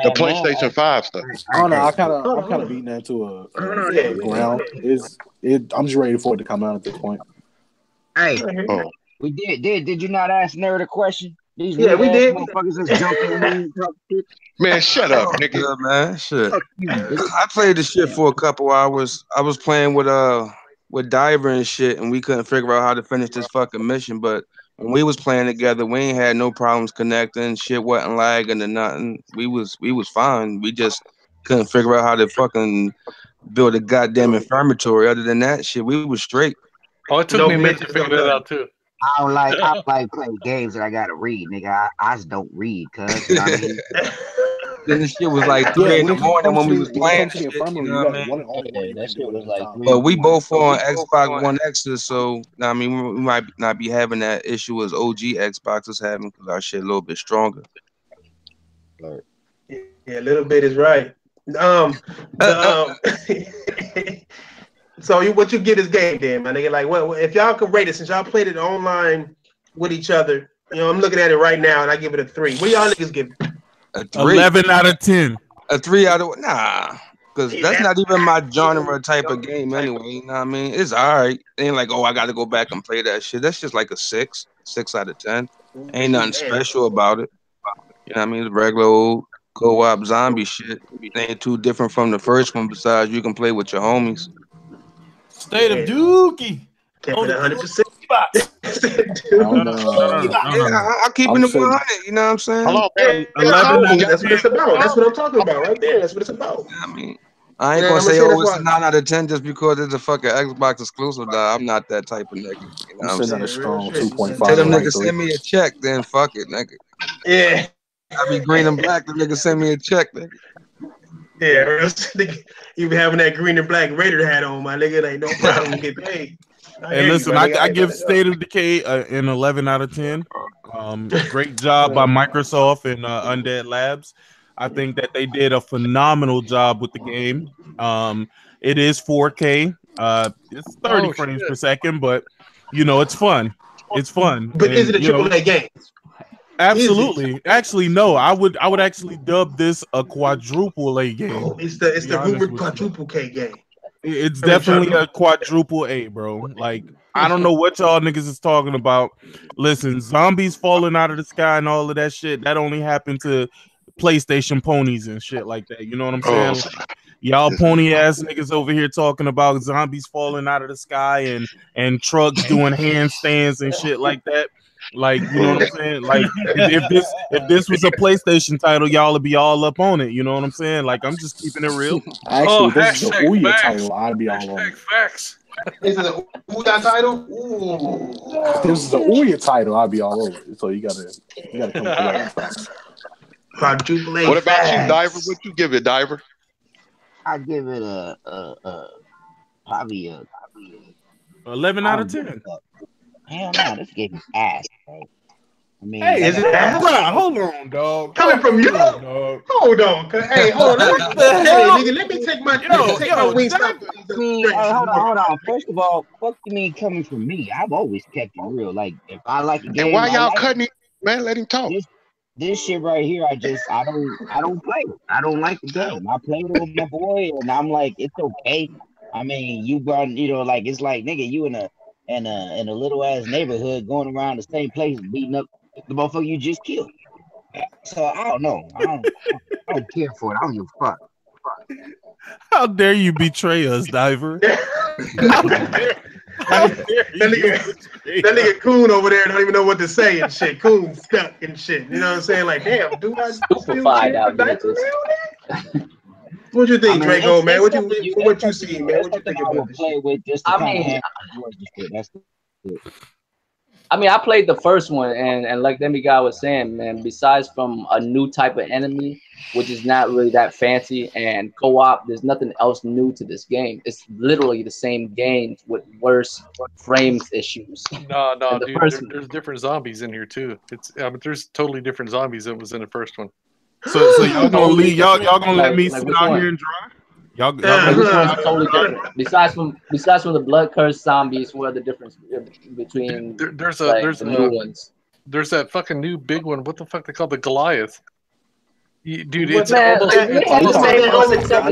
The PlayStation 5 stuff. I don't know. I'm kind of beating that to a ground. I'm just ready for it to come out at this point. Hey, we did you not ask Nerd a question? These we did. Motherfuckers just jumping in. Man, shut up, nigga. Yeah, man, shit. I played this shit for a couple hours. I was playing with Diver and shit, and we couldn't figure out how to finish this fucking mission. But when we was playing together, we ain't had no problems connecting. Shit wasn't lagging or nothing. We was fine. We just couldn't figure out how to fucking build a goddamn infirmatory. Other than that, shit, we was straight. Oh, it took me a minute to figure that out too. I don't like playing games that I gotta read, nigga. I just don't read, cuz. You know what I mean? Then the shit was like 3 in the morning when we was playing. Shit, you know what I mean? That shit was like. But we both on Xbox One X's, so I mean, we might not be having that issue as OG Xbox is having because our shit a little bit stronger. Yeah, a little bit is right. So what you get is game, then, my nigga. Like, well, if y'all could rate it, since y'all played it online with each other, you know, I'm looking at it right now, and I give it a 3. What y'all niggas give it? A 3. 11 out of 10. A 3 out of because that's not even my genre type of game anyway. You know what I mean? It's all right. It ain't like, oh, I got to go back and play that shit. That's just like a 6 out of 10. Ain't nothing special about it. You know what I mean? It's regular old co-op zombie shit. It ain't too different from the first one. Besides, you can play with your homies. State of Dookie. Kept it 100%. I'm keeping it 100. You know what I'm saying? Hello, that's what it's about. That's what I'm talking about right there. That's what it's about. I mean, I ain't gonna say it's a 9 out of 10 just because it's a fucking Xbox exclusive. Nah, I'm not that type of nigga. You know what I'm saying? A strong 2.5. Tell them niggas send me a check, then fuck it, nigga. Yeah. I be green and black. The nigga send me a check, nigga. Yeah, you be having that green and black Raider hat on, my nigga. Ain't no problem. Get paid. Hey, listen, I give State of Decay an 11 out of 10. Great job by Microsoft and Undead Labs. I think that they did a phenomenal job with the game. It is 4K. It's 30 frames per second, but you know it's fun. It's fun. But is it a AAA game? Absolutely. Actually, no. I would actually dub this a quadruple A game. Oh, it's the rumored quadruple K game. It's definitely a quadruple A, bro. Like, I don't know what y'all niggas is talking about. Listen, zombies falling out of the sky and all of that shit, that only happened to PlayStation ponies and shit like that. You know what I'm saying? Like, y'all pony ass niggas over here talking about zombies falling out of the sky and trucks doing handstands and shit like that. Like, you know what I'm saying? Like, if this was a PlayStation title, y'all would be all up on it. You know what I'm saying? Like, I'm just keeping it real. Actually, this is the Ouya title. I'd be all on it. Facts. This is the Ouya title. Ooh. This is the Ouya title. I'd be all over it. So you gotta come correct. Quadruple A. What about you, Diver? What you give it, Diver? I give it probably a 11 out of 10. Hell no, this game is ass, bro. I mean, hey, is it ass? Bro, hold on, dog. Coming from you? Hold on. Hey, hold on. Hey, nigga, let me take my wings off. Hold on. First of all, fuck you mean coming from me? I've always kept it real. Like, if I like a game, and why y'all cutting him, man? Let him talk. This shit right here, I don't play it. I don't like the game. I played it with my boy, and I'm like, it's okay. I mean, you brought, like, it's like, nigga, you in a little ass neighborhood going around the same place beating up the motherfucker you just killed. So I don't know. I don't care for it. I don't give a fuck. How dare you betray us, Diver? That nigga Coon over there don't even know what to say and shit. Coon stuck and shit. You know what I'm saying? Like, damn, dude, I stupefied out there. What you think, Draco, man? What you see, see, man? What you think about this? Play with just to kind of have the shit. That's it. I mean, I played the first one, and like Demigod was saying, man, besides from a new type of enemy, which is not really that fancy, and co-op, there's nothing else new to this game. It's literally the same game with worse frames issues. No, dude, there's different zombies in here too. There's totally different zombies that was in the first one. So y'all gonna leave? Y'all gonna let me sit out here and dry? Y'all totally different. Besides from the blood cursed zombies, what are the difference between there's the new ones? There's that fucking new big one. What the fuck they call the Goliath? Dude, it's almost. Hey man,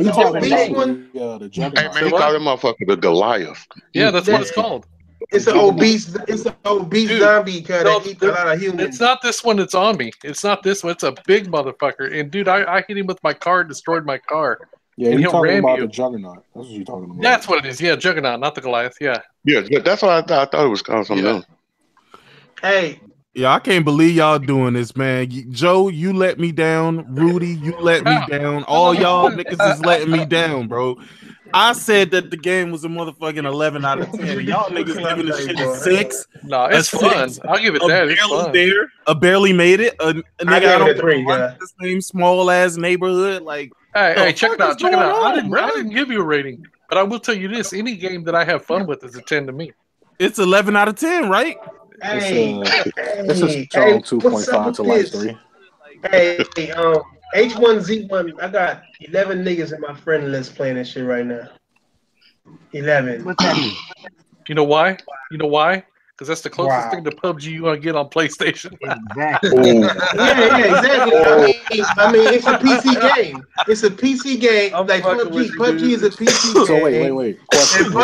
he called that motherfucker the Goliath. Yeah, that's what it's called. It's an obese zombie kind of eat a lot of humans. It's not this one that's on me. It's not this one. It's a big motherfucker. And dude, I hit him with my car, destroyed my car. Yeah, you're talking about the Juggernaut. That's what you're talking about. That's what it is. Yeah, Juggernaut, not the Goliath. Yeah. Yeah, that's what I thought it was called something else. Hey. Yeah, I can't believe y'all doing this, man. Joe, you let me down. Rudy, you let me down. All y'all niggas is letting me down, bro. I said that the game was a motherfucking 11 out of 10. Y'all niggas giving this shit a 6. No, it's fun. I'll give it that. It's fun. I barely made it. A nigga I don't agree, the same small ass neighborhood. Like, hey, check it out. I didn't give you a rating, but I will tell you this: any game that I have fun with is a 10 to me. It's 11 out of 10, right? This is 2.5 to like 3. Hey, H1Z1. I got 11 niggas in my friend list playing this shit right now. 11. What's that mean? You know why? Because that's the closest thing to PUBG you want to get on PlayStation. Exactly. Yeah, exactly. I mean, it's a PC game. It's a PC game. Like PUBG is a PC game. So wait. Question. And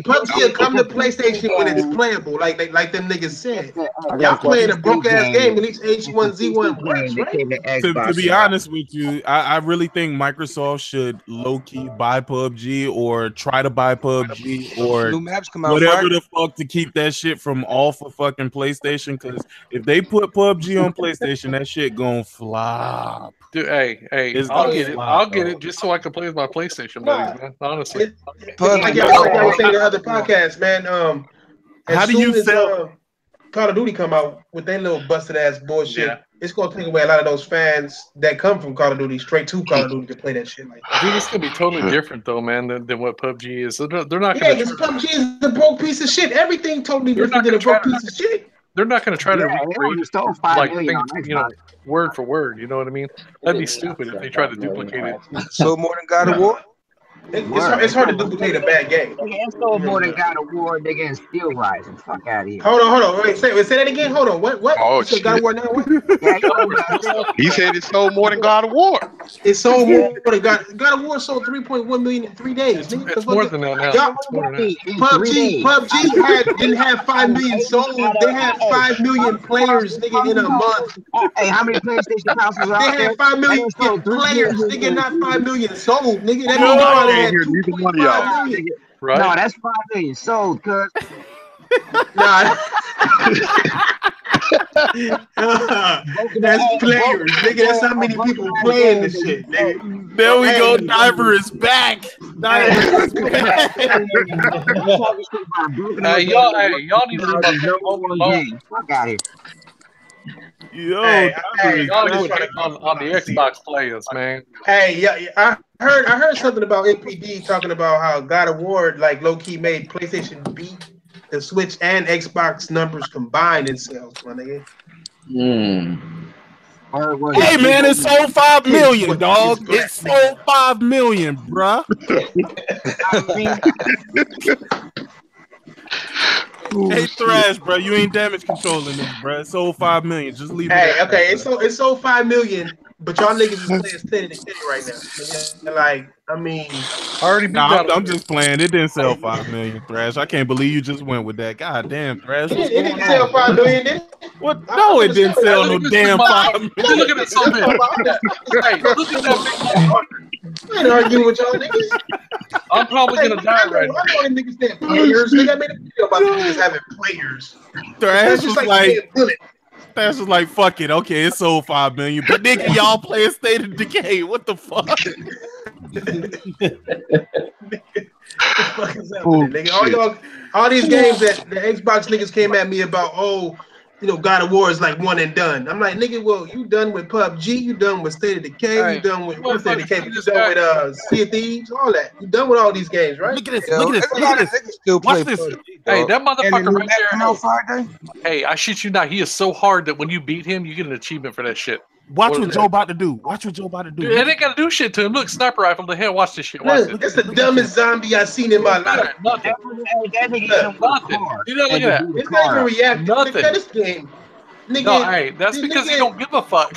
PUBG will come to PlayStation when it's playable, like them niggas said. Y'all playing a broke ass game, at least H1Z1 works, right? To be honest with you, I really think Microsoft should low key buy PUBG or try to buy PUBG or new maps come out, whatever the fuck to keep that shit from off of fucking PlayStation. Because if they put PUBG on PlayStation, that shit gonna flop. Dude, hey, I'll get it just so I can play with my PlayStation buddies, man. Honestly, like I was saying in the other podcast, man. How do you feel? Call of Duty come out with their little busted ass bullshit. It's gonna take away a lot of those fans that come from Call of Duty straight to Call of Duty to play that shit. Like, dude, it's gonna be totally different though, man, than what PUBG is. They're not gonna. Yeah, because PUBG is a broke piece of shit. Everything totally different than a broke piece of shit. They're not gonna try to recreate like things, word for word. You know what I mean? That'd be stupid if they try to duplicate it. So more than God of War. It's hard to duplicate a bad game. It's no more than God of War, nigga, and Steel Rising. Fuck out of here. Hold on. Wait, say that again. Hold on. What? Oh, shit. God of War now? What? He said it sold more than God of War. It sold more than God of War sold 3.1 million in 3 days. It's more than that now. PUBG didn't have 5 million sold. They had 5 million players, nigga, in a month. Hey, how many PlayStation consoles are out there? They had 5 million players, nigga, not 5 million sold, nigga. That means I hear neither one of y'all. Right? No, that's 5 million sold, cuz. Nah. That's players, nigga. That's how many people playing this shit, nigga. There we go. Diver is back. Y'all need to leave fuck out here. Yo, y'all need to on the Xbox players, man. Hey, yeah, I heard something about NPD talking about how God of War, like, low key made PlayStation beat the Switch and Xbox numbers combined in sales, my nigga. Hey man, it sold 5 million, dog. It sold 5 million, bruh. Hey Thrash, bro, you ain't damage controlling this, bro. It sold 5 million. Just leave it. Hey, okay, it sold 5 million, but y'all niggas is playing steady to steady right now. Like, I mean, I'm just playing. It didn't sell 5 million, Thrash. I can't believe you just went with that. God damn, Thrash. It didn't sell 5 million, did it? What? No, it didn't sell no damn 5 million. Look at it so big. Hey, look at that big. I ain't arguing with y'all niggas. I'm probably gonna die right now. I know them niggas that players. Nigga, I made a video about them niggas having players. Thrash was like, fuck it. Okay, it sold 5 million. But nigga, y'all playing State of Decay. What the fuck? fuck is happening, nigga? All these games that the Xbox niggas came at me about, God of War is like one and done. I'm like, nigga, well, you done with PUBG, you done with State of Decay, you done with State of Decay, but you done with Sea of Thieves, all that. You done with all these games, right? Look at this, look at this. Watch this. Hey, that motherfucker right there. Hey, I shit you not. He is so hard that when you beat him, you get an achievement for that shit. Watch what Joe about to do. Watch what Joe about to do. Dude, it ain't gotta do shit to him. Look, sniper rifle to hell. Watch this shit. Watch Look, that's the dumbest zombie I've seen in my life. Nothing. Nothing. You don't look at that. It's not even reactive. Nothing. Look at this game. Nigga, no, hey, that's because he don't give a fuck.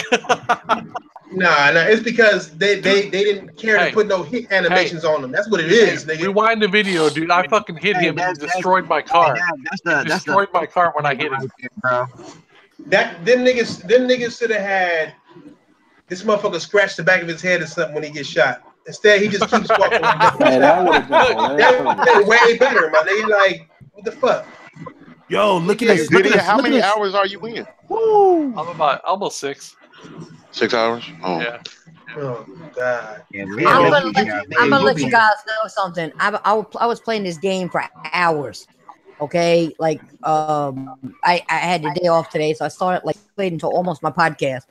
Nah, it's because they didn't care to put no hit animations on them. That's what it is, nigga. Rewind the video, dude. I fucking hit him and destroyed my car. Destroyed my car when I hit him. Bro. Them niggas should have had this motherfucker scratch the back of his head or something when he gets shot. Instead, he just keeps walking. That would have been way better, my nigga. Like, what the fuck? Yo, look at this. Diddy, how many hours are you in? Woo. I'm about almost 6. 6 hours? Oh. Yeah. Oh God. I'm gonna let you guys know something. I was playing this game for hours. Okay, like I had the day off today, so I started like playing until almost my podcast.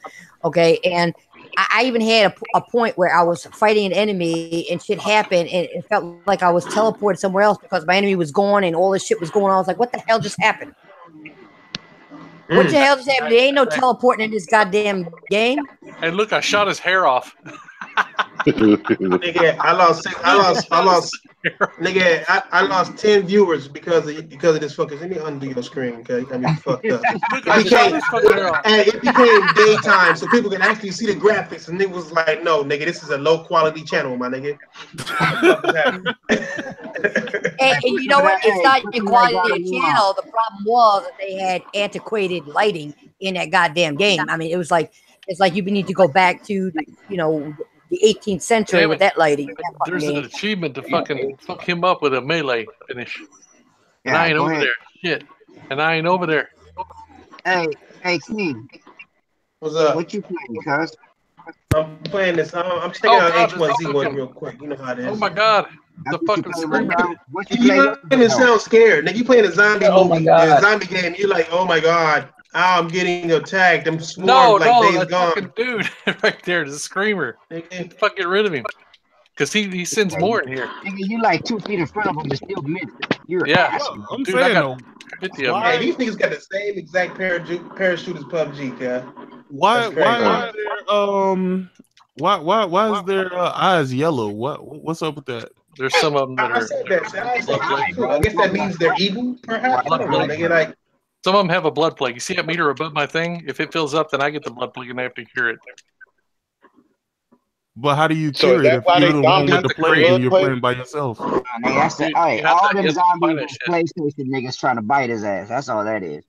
Okay, and I even had a point where I was fighting an enemy and shit happened, and it felt like I was teleported somewhere else because my enemy was gone and all this shit was going on. I was like, what the hell just happened? What the hell just happened? There ain't no teleporting in this goddamn game. Hey, look, I shot his hair off. Nigga, I lost. Nigga, I lost 10 viewers because of this fucking. Let me undo your screen, okay? I mean, fucked up. It became daytime, so people can actually see the graphics, and it was like, no, nigga, this is a low quality channel, my nigga. and you know what? It's not the quality of the channel. The problem was that they had antiquated lighting in that goddamn game. I mean, it's like you need to go back to the 18th century with that lighting. There's an achievement to fucking fuck him up with a melee finish. And I ain't over there. Shit. And I ain't over there. Hey, King. What's up? What you playing, cuz? I'm playing this. I'm checking out H1Z1 real quick. You know how it is. Oh my god. The fucking screamer. You don't even sound scared. Nigga, you playing a zombie movie, a zombie game. You're like, oh my god. I'm getting attacked. I'm swarmed Days Gone. Fucking dude right there, the screamer. Fuck, get rid of him. Because he sends more in here. Nigga, you like 2 feet in front of him and still missed. You're I'm saying, I got 50 of them. Hey, these niggas got the same exact parachute as PUBG, yeah. Why is their eyes yellow? What's up with that? There's some of them that I said that. I guess that means they're evil, perhaps. I don't know. They get like. Some of them have a blood plague. You see that meter above my thing? If it fills up, then I get the blood plague and I have to cure it. But how do you cure it if you're the one with the plague and you're playing by yourself? All them zombie PlayStation niggas trying to bite his ass. That's all that is.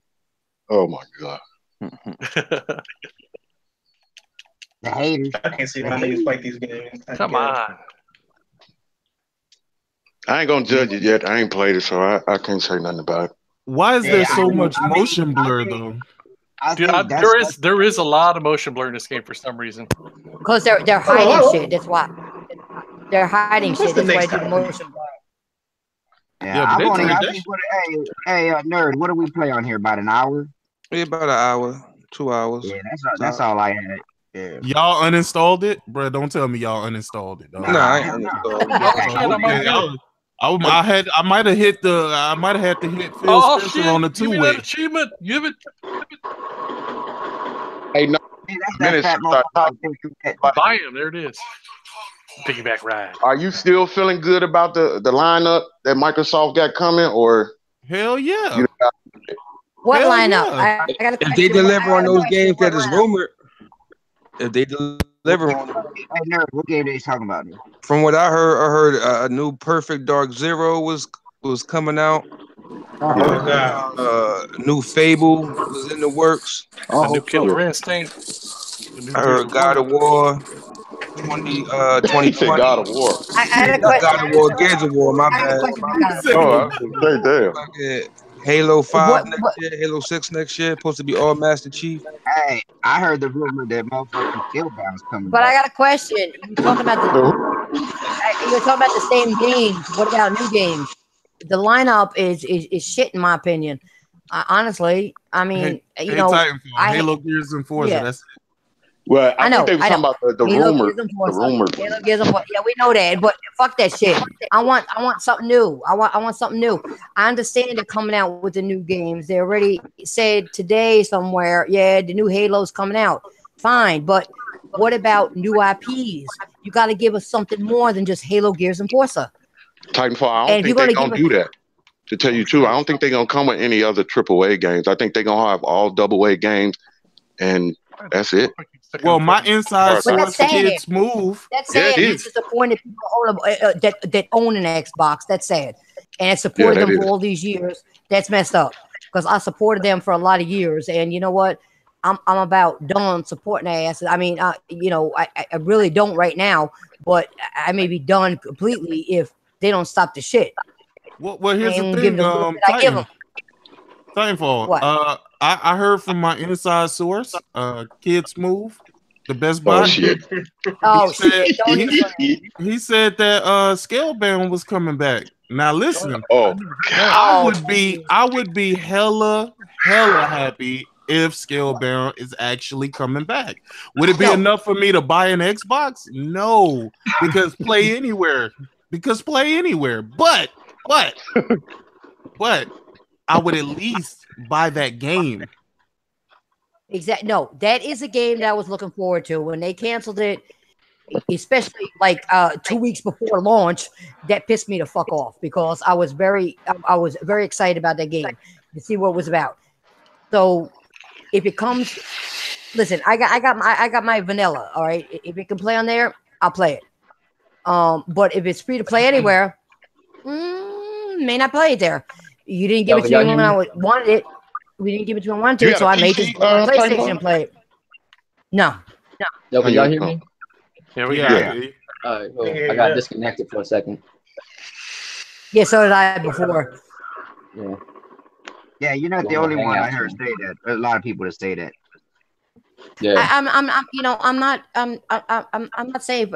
Oh my god. The haters. I can't see my niggas fight these games. Come on. I ain't gonna judge it yet. I ain't played it, so I can't say nothing about it. Why is there so much motion blur though? Dude, there is a lot of motion blur in this game for some reason. Because they're hiding shit. That's why. They're hiding shit. That's why they do the motion blur. Yeah, hey, nerd, what do we play on here? About an hour? Yeah, about an hour, 2 hours. Yeah, that's all I had. Yeah. Y'all uninstalled it, bro. Don't tell me y'all uninstalled it. Nah, I ain't uninstalled it. I might have had to hit Phil Spencer on the 2-way. Give me that achievement. Give it. Hey, no. Buy him. There it is. Piggyback ride. Are you still feeling good about the lineup that Microsoft got coming, or? Hell yeah. What Hell lineup? Yeah. If they deliver on those games that is rumored, if they deliver on them. Hey, nerd, what game are they talking about? From what I heard a new Perfect Dark Zero was coming out. New Fable was in the works. A new Killer Instinct. I heard God of War 2020. God of War. I had a question. God of War, Gears of War, my bad. Halo 5 next year, Halo 6 next year, supposed to be all Master Chief. Hey, I heard the rumor that motherfucking Killbound's coming. But I got a question. You talking about You're talking about the same games. What about new games? The lineup is shit in my opinion. Honestly, I mean, you know, Titanfall, Halo, Gears, and Forza. Yeah. That's it. Well, I I know. think they were talking about the Halo, rumor. Gears, and The Forza. rumor. Halo, Gears, and Forza. Yeah, we know that, but fuck that shit. I want something new. I want something new. I understand they're coming out with the new games. They already said today somewhere, yeah, the new Halo's coming out. Fine, but what about new IPs? You got to give us something more than just Halo, Gears, and Forza. Titanfall, I don't think they're gonna do that. To tell you the truth, I don't think they're gonna come with any other AAA games. I think they're gonna have all AA games, and that's it. Well, my inside source, Kids Move. That's sad. It's disappointed people that own an Xbox. That's sad, and I supported them for all these years. That's messed up because I supported them for a lot of years, and you know what? I'm about done supporting their asses. I mean, you know, I really don't right now, but I may be done completely if they don't stop the shit. Well, here's the thing, Titanfall. What? I heard from my inside source, Kids Move, the Best Buy. He said that Scalebound was coming back. Now listen, I would be hella happy if Scalebound is actually coming back. Would it be enough for me to buy an Xbox? No, because play anywhere. But I would at least buy that game. Exactly. No, that is a game that I was looking forward to. When they canceled it, especially like 2 weeks before launch, that pissed me the fuck off because I was very excited about that game to see what it was about. So if it comes, listen, I got my vanilla. All right, if it can play on there, I'll play it. But if it's free to play anywhere, may not play it there. You didn't give it to me when I wanted it. We didn't give it to me when I wanted it, so I made this PlayStation play it. No. Yo, can y'all hear me? Yeah, we got it. All right, well, I got disconnected for a second. Yeah, so did I before. Yeah. Yeah, you're not the only one I heard say that. There's a lot of people that say that. Yeah. I'm not saying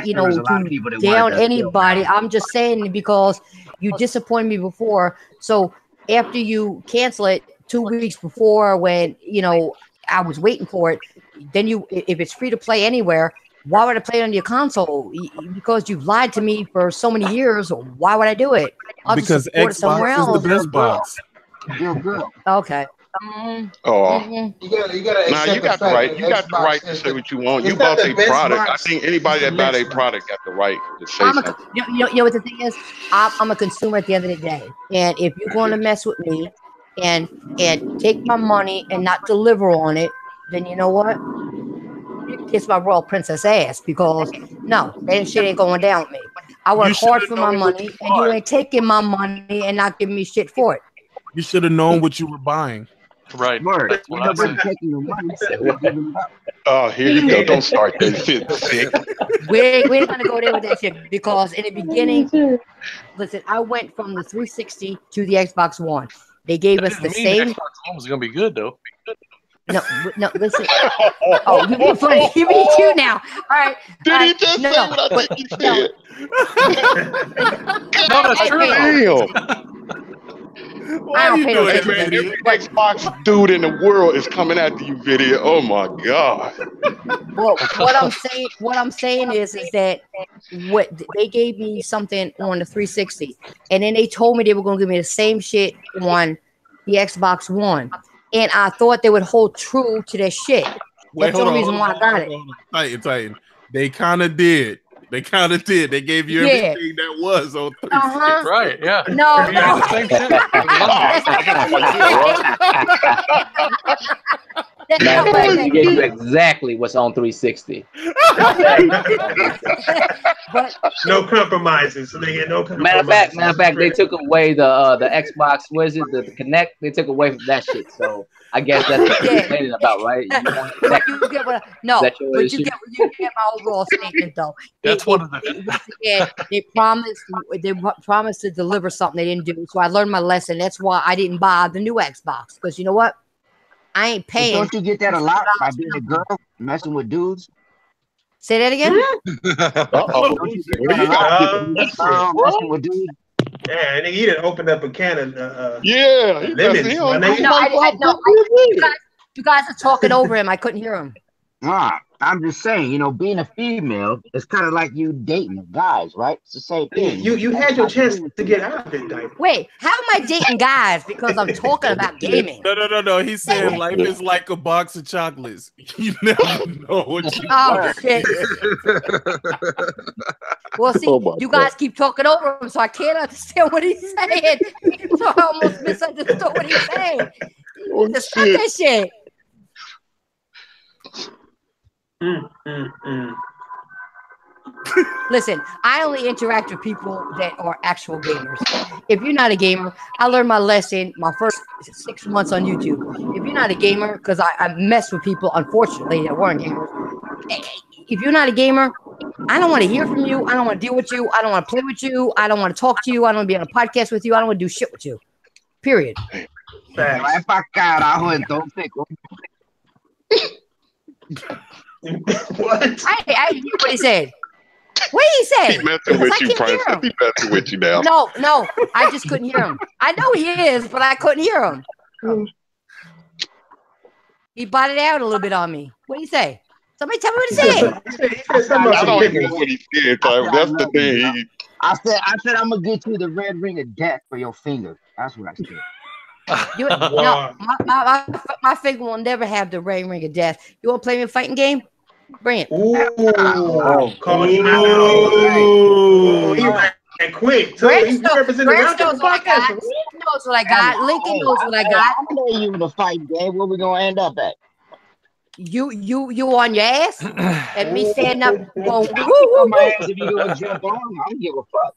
you know to down anybody. I'm just saying because you disappointed me before. So after you cancel it 2 weeks before, when you know I was waiting for it, then if it's free to play anywhere, why would I play it on your console? Because you've lied to me for so many years. Why would I do it? I'll because just support it somewhere Xbox else. is the best box. Okay. You got the right to say what you want. You bought a product. I think anybody that bought a product got the right to say something. You know what the thing is? I'm a consumer at the end of the day, and if you're going to mess with me and take my money and not deliver on it, then you know what? You can kiss my royal princess ass because no, that shit ain't going down with me. I work hard for my money, and you ain't taking my money and not giving me shit for it. You should have known what you were buying. Right. Oh, here you go. Don't start that shit. We're not gonna go there with that shit because in the beginning, listen, I went from the 360 to the Xbox One. They gave us the same. Xbox One was gonna be good though. No, listen. Oh, you be funny. You be cute now. All right. Did he just say what I think he said? No, that's true. I don't pay no man. Every Xbox dude in the world is coming after you, video. Oh my god. Well, what I'm saying is that what they gave me something on the 360, and then they told me they were going to give me the same shit on the Xbox One, and I thought they would hold true to their shit. That's the reason why I got it. Titan. They kind of did. They gave you everything that was on 360. Right, yeah. No. They gave you exactly what's on 360. But no compromises. They get no compromises. Matter of fact, they took away the Xbox. What is it? The Kinect. They took away from that shit. So I guess that's what you're complaining about, right? You get what? No, but you get my overall statement though. That's one of the. They promised to deliver something they didn't do. So I learned my lesson. That's why I didn't buy the new Xbox because you know what? I ain't paying. Don't you get that a lot by being a girl messing with dudes? Say that again. Yeah, nigga, you done opened up a can of lemons. No, you guys are talking over him. I couldn't hear him. Nah, I'm just saying, you know, being a female, it's kind of like you dating guys, right? It's the same thing. You had your chance to get out of it, Diaper. Wait, how am I dating guys? Because I'm talking about gaming. No. He's saying life is like a box of chocolates. You never know what you shit. Well, see, you guys keep talking over him, so I can't understand what he's saying. So I almost misunderstood what he's saying. Just stop that shit. Listen, I only interact with people that are actual gamers. If you're not a gamer, I learned my lesson my first 6 months on YouTube. If you're not a gamer, because I mess with people, unfortunately, that weren't gamers. If you're not a gamer, I don't want to hear from you. I don't want to deal with you. I don't want to play with you. I don't want to talk to you. I don't want to be on a podcast with you. I don't want to do shit with you. Period. Vai pra caralho, então ficou. What? I didn't hear what he said. What did he say? He messing with you, Prince. He messing with you now. No, I just couldn't hear him. I know he is, but I couldn't hear him. He botted out a little bit on me. What did he say? Somebody tell me what he said. I don't even know what he said. That's the thing. I said I'm gonna get you the red ring of death for your finger. That's what I said. No, my finger will never have the ring of death. You want to play me a fighting game? Bring it. Call him out. He ran quick. Gramps knows what I got. Knows what I got. Lincoln knows what I got. I know you in a fighting game. Where we gonna end up at? You on your ass and me standing up going on my ass if you gonna jump on. I don't give a fuck.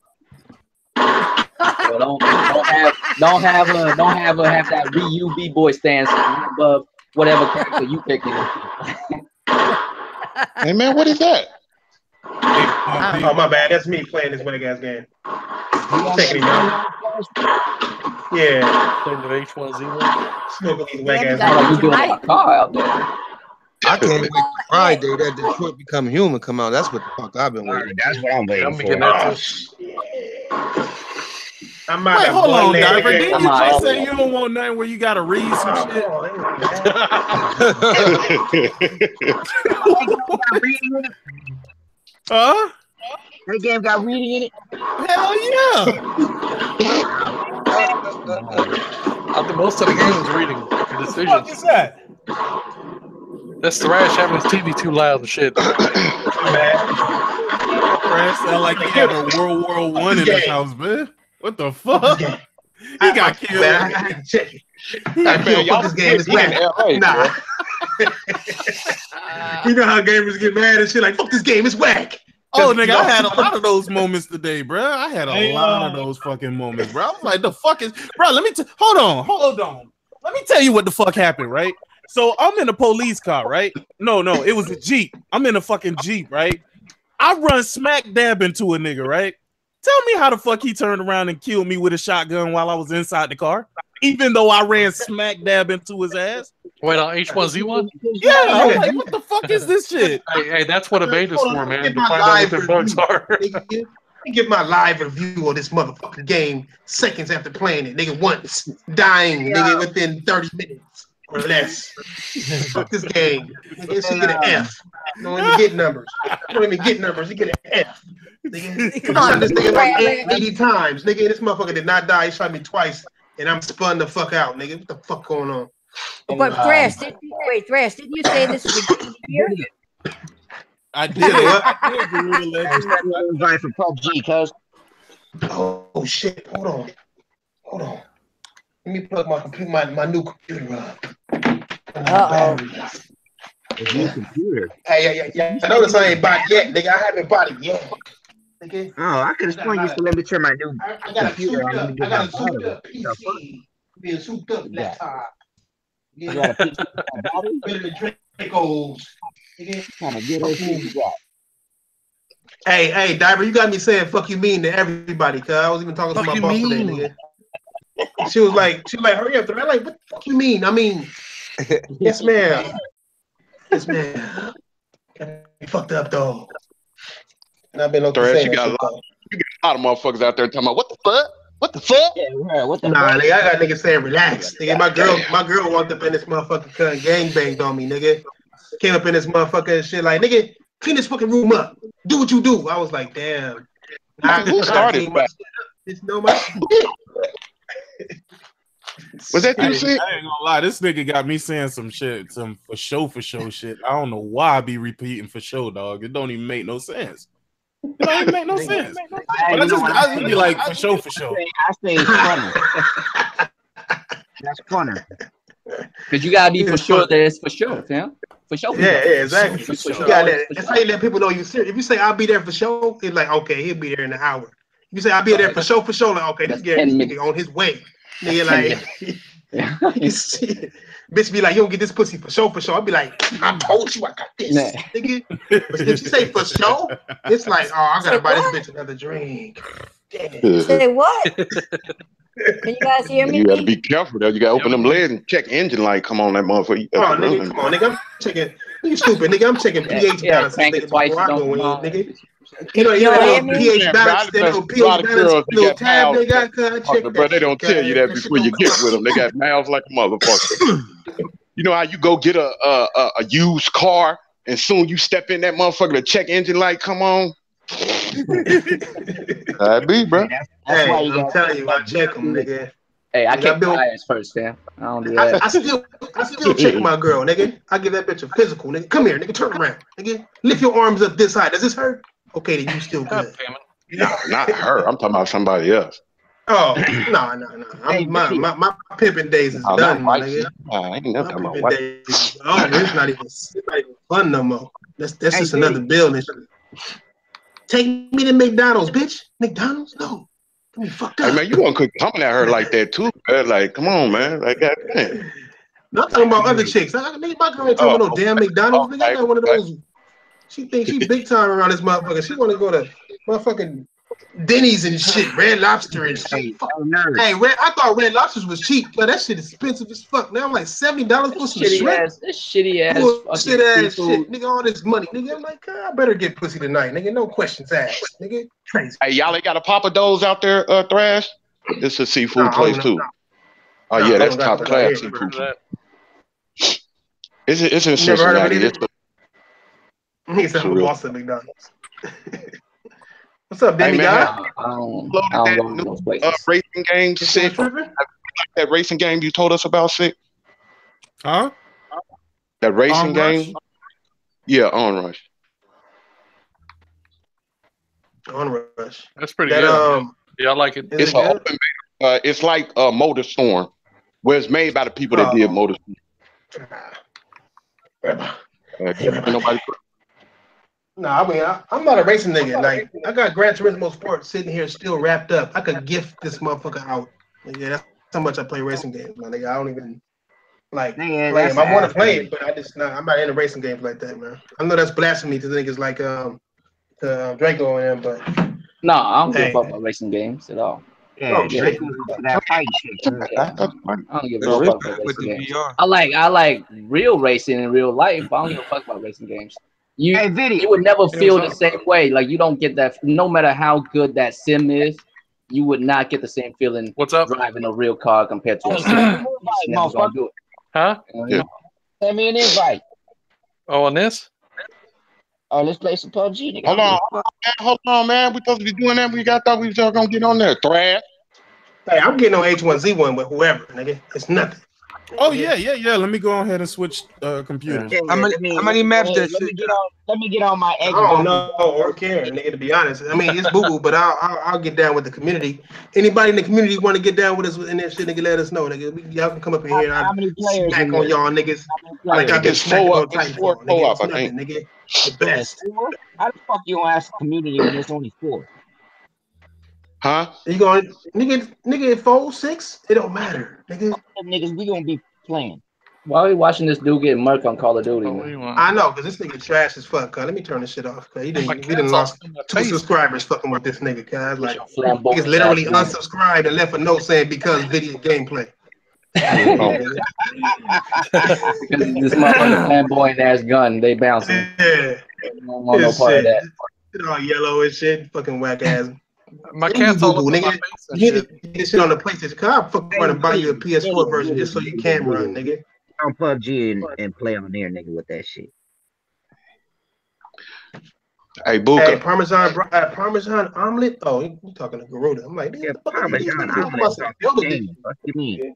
Well, don't have that Ryu B-boy stance above whatever character you pick. Hey man, what is that? Oh my bad, that's me playing this wig ass game. Checking him out. Yeah. Playing the H1Z1. Smoking these wig ass. You doing a car out there? I can't wait till Friday that Detroit Become Human come out. That's what the fuck I've been waiting. That's what I'm waiting for. Wait, hold on, Diver. Didn't you just say you don't want nothing where you gotta read some shit? Huh? That game got reading in it? Hell yeah! I think most of the game is reading. What the fuck is that? That's Thrash having his TV too loud and shit. Thrash sound like he had a World War I in his house, man. What the fuck? He got killed. Man, I had to check it. Fuck this game is whack. Nah. You know how gamers get mad and shit like, fuck this game is whack. Oh, nigga, I had a lot of those moments today, bro. I had a lot of those fucking moments, bro. I was like, the fuck is, bro, let me hold on. Let me tell you what the fuck happened, right? So I'm in a police car, right? No, it was a Jeep. I'm in a fucking Jeep, right? I run smack dab into a nigga, right? Tell me how the fuck he turned around and killed me with a shotgun while I was inside the car, even though I ran smack dab into his ass. Wait, on H1Z1? Yeah, I'm like, what the fuck is this shit? Hey, that's what a beta's for, man. To find out what the bugs are. Let me give my live review of this motherfucking game seconds after playing it. Nigga once, dying, nigga, within 30 minutes or less. Fuck this game. Nigga, she get an F. You don't even get numbers. You don't even get numbers. You get an F. Nigga, come on, this nigga like 80 times. Nigga, this motherfucker did not die. He shot me twice, and I'm spun the fuck out, nigga. What the fuck going on? But Thrash, didn't you say this was a game of the year? I did. I did. For PUBG, cuz. Oh shit! Hold on. Let me plug my new computer up. New computer. Hey, yeah. I notice I ain't bought yet, nigga. I haven't bought it yet. Okay. Oh, I could have sworn you said let me turn my new computer on. I got a souped up PC. Being souped up laptop. You got a PC battery? Better than Dracos. Kind of good old shit you got. Hey, Diver, you got me saying "fuck you" mean to everybody. Cause I was even talking to my boss today, nigga. She was like, hurry up. I'm like, what the fuck you mean? I mean, yes, ma'am. Yes, ma'am. You fucked up though. And I've been looking Thresh, saying you that got shit a lot of motherfuckers out there talking about what the fuck? What the fuck? Yeah, right. What the Nah, fuck? nigga, I got niggas saying relax. Nigga, my girl walked up in this motherfucker cutting gangbanged on me, nigga. Came up in this motherfucker and shit like, nigga, clean this fucking room up. Do what you do. I was like, damn. Who started that? It's no my shit. Was that you, I Sid? ain't gonna lie, this nigga got me saying some shit, some for show shit. I don't know why I be repeating for show, dog. It don't even make no sense. It don't even make no sense. But I just be like for show. I say funner. That's funner. Because you gotta be for sure that it's for sure, fam. For sure. Yeah, exactly. For sure. You got that. That's how you let people know you serious. If you say I'll be there for show, it's like okay, he'll be there in an hour. You say I'll be there for show, like okay, this nigga on his way. Nigga like bitch be like, you don't get this pussy for show. I'll be like, I told you I got this, nigga. But if you say for show, it's like, oh, I gotta buy this bitch another drink. Damn. Say what? Can you guys hear me? You gotta be careful though. You gotta open them legs and check engine light. Come on, that motherfucker. Oh, nigga, come on, nigga. I'm checking. You stupid, nigga. I'm checking pH balance, nigga, before I go in, nigga. You know, pH balance, pH balance, little tab they got. Bro, they don't tell you that before you get with them. They got mouths like a motherfucker. You know how you go get a used car and soon you step in that motherfucker to check engine light. Come on. I be, bro. That's why I'm telling you, I check them, nigga. Hey, I can't bias first, fam. I don't do that. I still check my girl, nigga. I give that bitch a physical, nigga. Come here, nigga. Turn around, nigga. Lift your arms up this high. Does this hurt? Okay, then you still good. No, not her. I'm talking about somebody else. Oh, no. My pimping days is done, my nigga. I ain't never talking about white. It's not even fun no more. That's just another bill and shit. Take me to McDonald's, bitch. McDonald's? No. Get me fucked up. Hey, man, you want to coming at her like that, too, man. Like, come on, man. Like, goddamn. No, I'm talking about other chicks. My girl ain't talking about no damn McDonald's. Nigga, I got one of those. She thinks she big time around this motherfucker. She want to go to motherfucking Denny's and shit. Red Lobster and shit. Hey, I thought Red Lobsters was cheap, but that shit is expensive as fuck. Now I'm like $70 for some shrimp. This shitty ass shit. Nigga, all this money. Nigga, I'm like, God, I better get pussy tonight. Nigga, no questions asked. Nigga, crazy. Hey, y'all ain't got a Papa Do's out there, Thrash? It's a seafood place, too. Oh, yeah, that's top class seafood. It's in Cincinnati. He said, "Who lost at McDonald's?" What's up, Danny guy? Racing game, Sick. That racing game you told us about, Sick. Huh? That racing game. Yeah, Onrush. Onrush. That's pretty good. Yeah, I like it. It's an open. It's like Motor Storm, where it's made by the people that did Motor Storm. Nobody. No, I mean, I'm not a racing nigga. Like, I got Gran Turismo Sport sitting here still wrapped up. I could gift this motherfucker out. Yeah, that's how much I play racing games, my nigga. I don't even like play them. I want to play it, but I'm not into racing games like that, man. I know that's blasphemy to niggas like Draco and them, but no, I don't give a fuck about racing games at all. Yeah, that fight shit. I don't give a fuck about racing games. I like real racing in real life, but I don't give a fuck about racing games. You would never feel the same way. Like, you don't get that. No matter how good that sim is, you would not get the same feeling. What's up? Driving a real car compared to a sim. Never gonna do it. Huh? Yeah. Send me an invite. Oh, on this? Oh, let's play some PUBG. Hold on, man. We supposed to be doing that. Thought we was all gonna get on there. Thrash. Hey, I'm getting on H1Z1 with whoever, nigga. It's nothing. Oh yeah. Let me go ahead and switch computers. How many maps that shit? Let me get on my Xbox. I don't know or care, nigga. To be honest, I mean it's boo-boo, but I'll get down with the community. Anybody in the community want to get down with us in that shit, nigga? Let us know, nigga. Y'all can come up in here. How many players? Smack on y'all niggas. Like I get smacked on Titanfall, nigga. It's nothing, nigga. The best. How the fuck you gonna ask the community when there's only 4? Huh? You going, nigga, 4, 6? It don't matter, nigga. Niggas, we gonna be playing. Why are we watching this dude get murked on Call of Duty? I know, because this nigga trash as fuck. Let me turn this shit off. We didn't lost 2 subscribers fucking with this nigga, cuz. Like, niggas literally unsubscribed and left a note saying because video gameplay. This motherfucker fanboy ass gun, they bouncing. Yeah. don't want no part of that. Shit all yellow and shit. Fucking whack ass. My cat's all over my face and You shit. get this shit on the PlayStation. Cause I'll fucking run and buy you a PS4 version just so you can run, nigga. On PUBG and play on there, nigga, with that shit. Hey, Booker. Hey, Parmesan omelet. Oh, you talking to Garuda? I'm like, Yeah, Parmesan omelet. What you mean?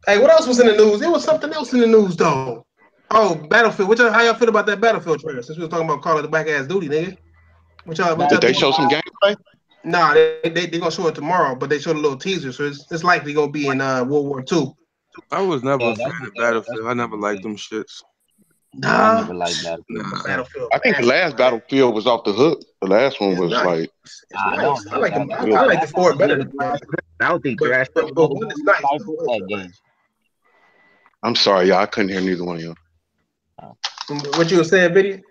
Hey, what else was in the news? There was something else in the news though. Oh, Battlefield. How y'all feel about that Battlefield trailer? Since we were talking about Call of the Black Ass Duty, nigga. Did they show some gameplay? Nah, they gonna show it tomorrow, but they showed a little teaser, so it's likely gonna be in World War II. I was never a fan of Battlefield. I never liked them shits. Nah, I never liked Battlefield. I think the last Battlefield was off the hook. The last one was like. Nice. I like the 4 better. I don't think Crash. But one is nice. I'm sorry, y'all. I couldn't hear neither one of you. What you were saying, Biddy?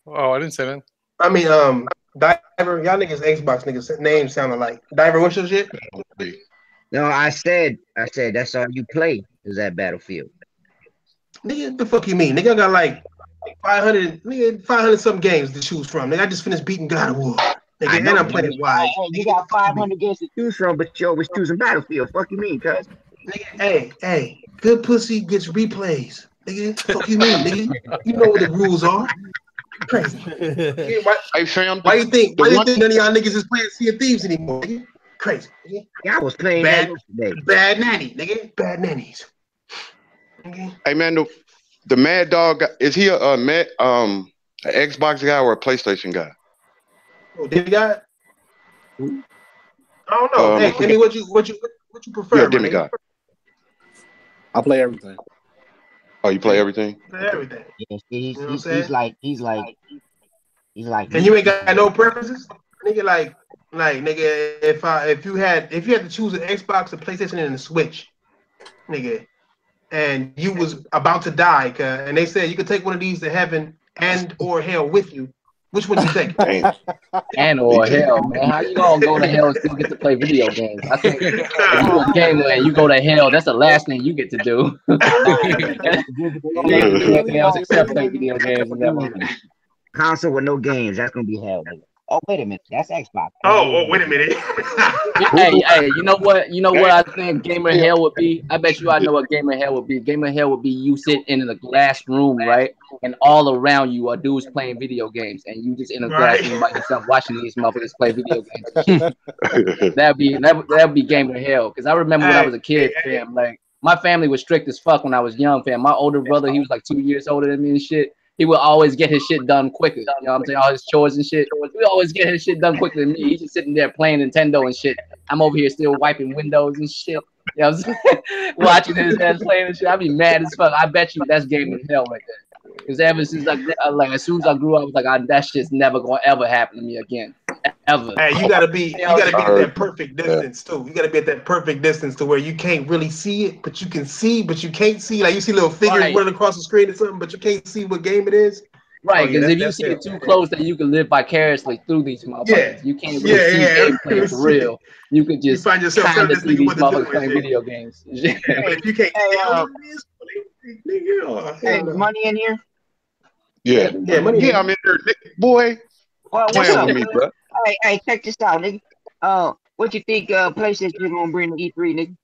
Oh, I didn't say that. I mean, Diver, y'all niggas Xbox niggas names sound alike. Diver, what's your shit? No, I said that's all you play is that Battlefield. Nigga, the fuck you mean? Nigga, I got like 500 some games to choose from. Nigga, I just finished beating God of War. Nigga, and I'm playing Wise. You got 500 games to choose from, but you always choosing Battlefield. Fuck you mean, cuz? Nigga, hey, good pussy gets replays. Nigga, fuck you mean, nigga? You know what the rules are. Crazy. Hey, fam, why you think none of y'all niggas is playing Sea of Thieves anymore, nigga? Crazy. Nigga. Yeah, I was playing bad nanny, nigga. Bad nannies. Okay. Hey man, the Mad Dog, is he an Xbox guy or a PlayStation guy? Oh, did he got? I don't know. Hey, tell me what you prefer. Yeah, Demigod. I play everything. Oh, you play everything? Play everything. Yeah, he's like. And you ain't got no preferences, nigga. Like nigga, if you had to choose an Xbox, a PlayStation, and a Switch, nigga, and you was about to die, and they said you could take one of these to heaven and or hell with you, which one you take? And or hell, man. How you gonna go to hell and still get to play video games? I think if you a gamer and you go to hell, that's the last thing you get to do. Except play video games and that one. Console with no games, that's gonna be hell, nigga. Oh, wait a minute, that's Xbox. Oh, wait a minute. hey, you know what? You know what I think gamer hell would be? I bet you I know what gamer hell would be. Gamer hell would be you sitting in a glass room, right? And all around you are dudes playing video games, and you just in a glass room by yourself watching these motherfuckers play video games. That'd be gamer hell. Because I remember when I was a kid, fam, like my family was strict as fuck when I was young, fam. My older brother, he was like 2 years older than me and shit. He would always get his shit done quicker. You know what I'm saying? All his chores and shit. We always get his shit done quicker than me. He's just sitting there playing Nintendo and shit. I'm over here still wiping windows and shit. You know what I'm saying? Watching his ass playing and shit. I'd be mad as fuck. I bet you that's gaming hell right there. Because ever since as soon as I grew up, I was like, that shit's never gonna ever happen to me again. Ever. Hey, you gotta be at that perfect distance too. You gotta be at that perfect distance to where you can't really see it, but you can see, but you can't see. Like you see little figures running across the screen or something, but you can't see what game it is. Right, because if you see it too close, then you can live vicariously through these motherfuckers. Yeah. You can't really see gameplay for real. You could just find yourself kind of see these motherfuckers playing video games. If you can't hey, money in here? Yeah, money. Yeah, I'm in there, boy. Playing with me, bro. Hey, check this out, nigga. What you think PlayStation is gonna bring to E3, nigga?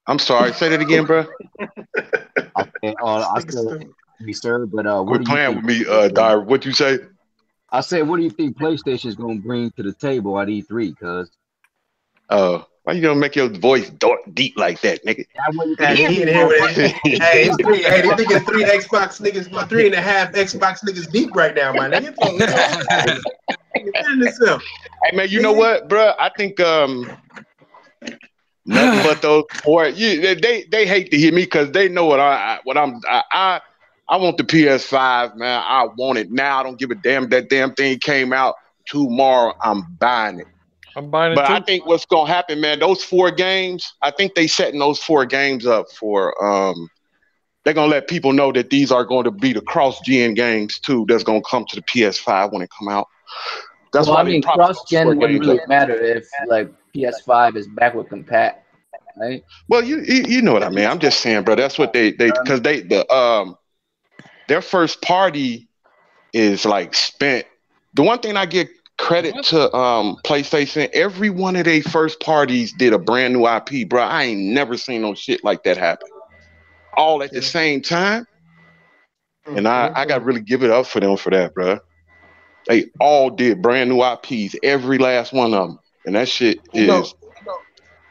I'm sorry, say that again, bro. Okay, I still be served, but quit playing with me, Diver. What you say? I said, what do you think PlayStation is gonna bring to the table at E3? Cause why you gonna make your voice dark, deep like that, nigga? Hey, they think it's 3 Xbox niggas, 3.5 Xbox niggas deep right now, my nigga. Hey man, you know what, bro? I think nothing but those boy. They hate to hear me because they know what I want the PS5, man. I want it now. I don't give a damn that damn thing came out tomorrow. I'm buying it. I'm buying it but too. I think what's gonna happen, man, those 4 games, I think they setting those 4 games up for they're gonna let people know that these are going to be the cross-gen games too that's gonna come to the PS5 when it come out. That's well, why I mean cross-gen wouldn't really matter if like PS5 is backward compat, right? Well, you know what I mean. I'm just saying, bro, that's what they because the their first party is like spent. The one thing I give credit to PlayStation, every one of their first parties did a brand new IP, bro. I ain't never seen no shit like that happen. All at the same time. And I got to really give it up for them for that, bro. They all did brand new IPs, every last one of them. And that shit is...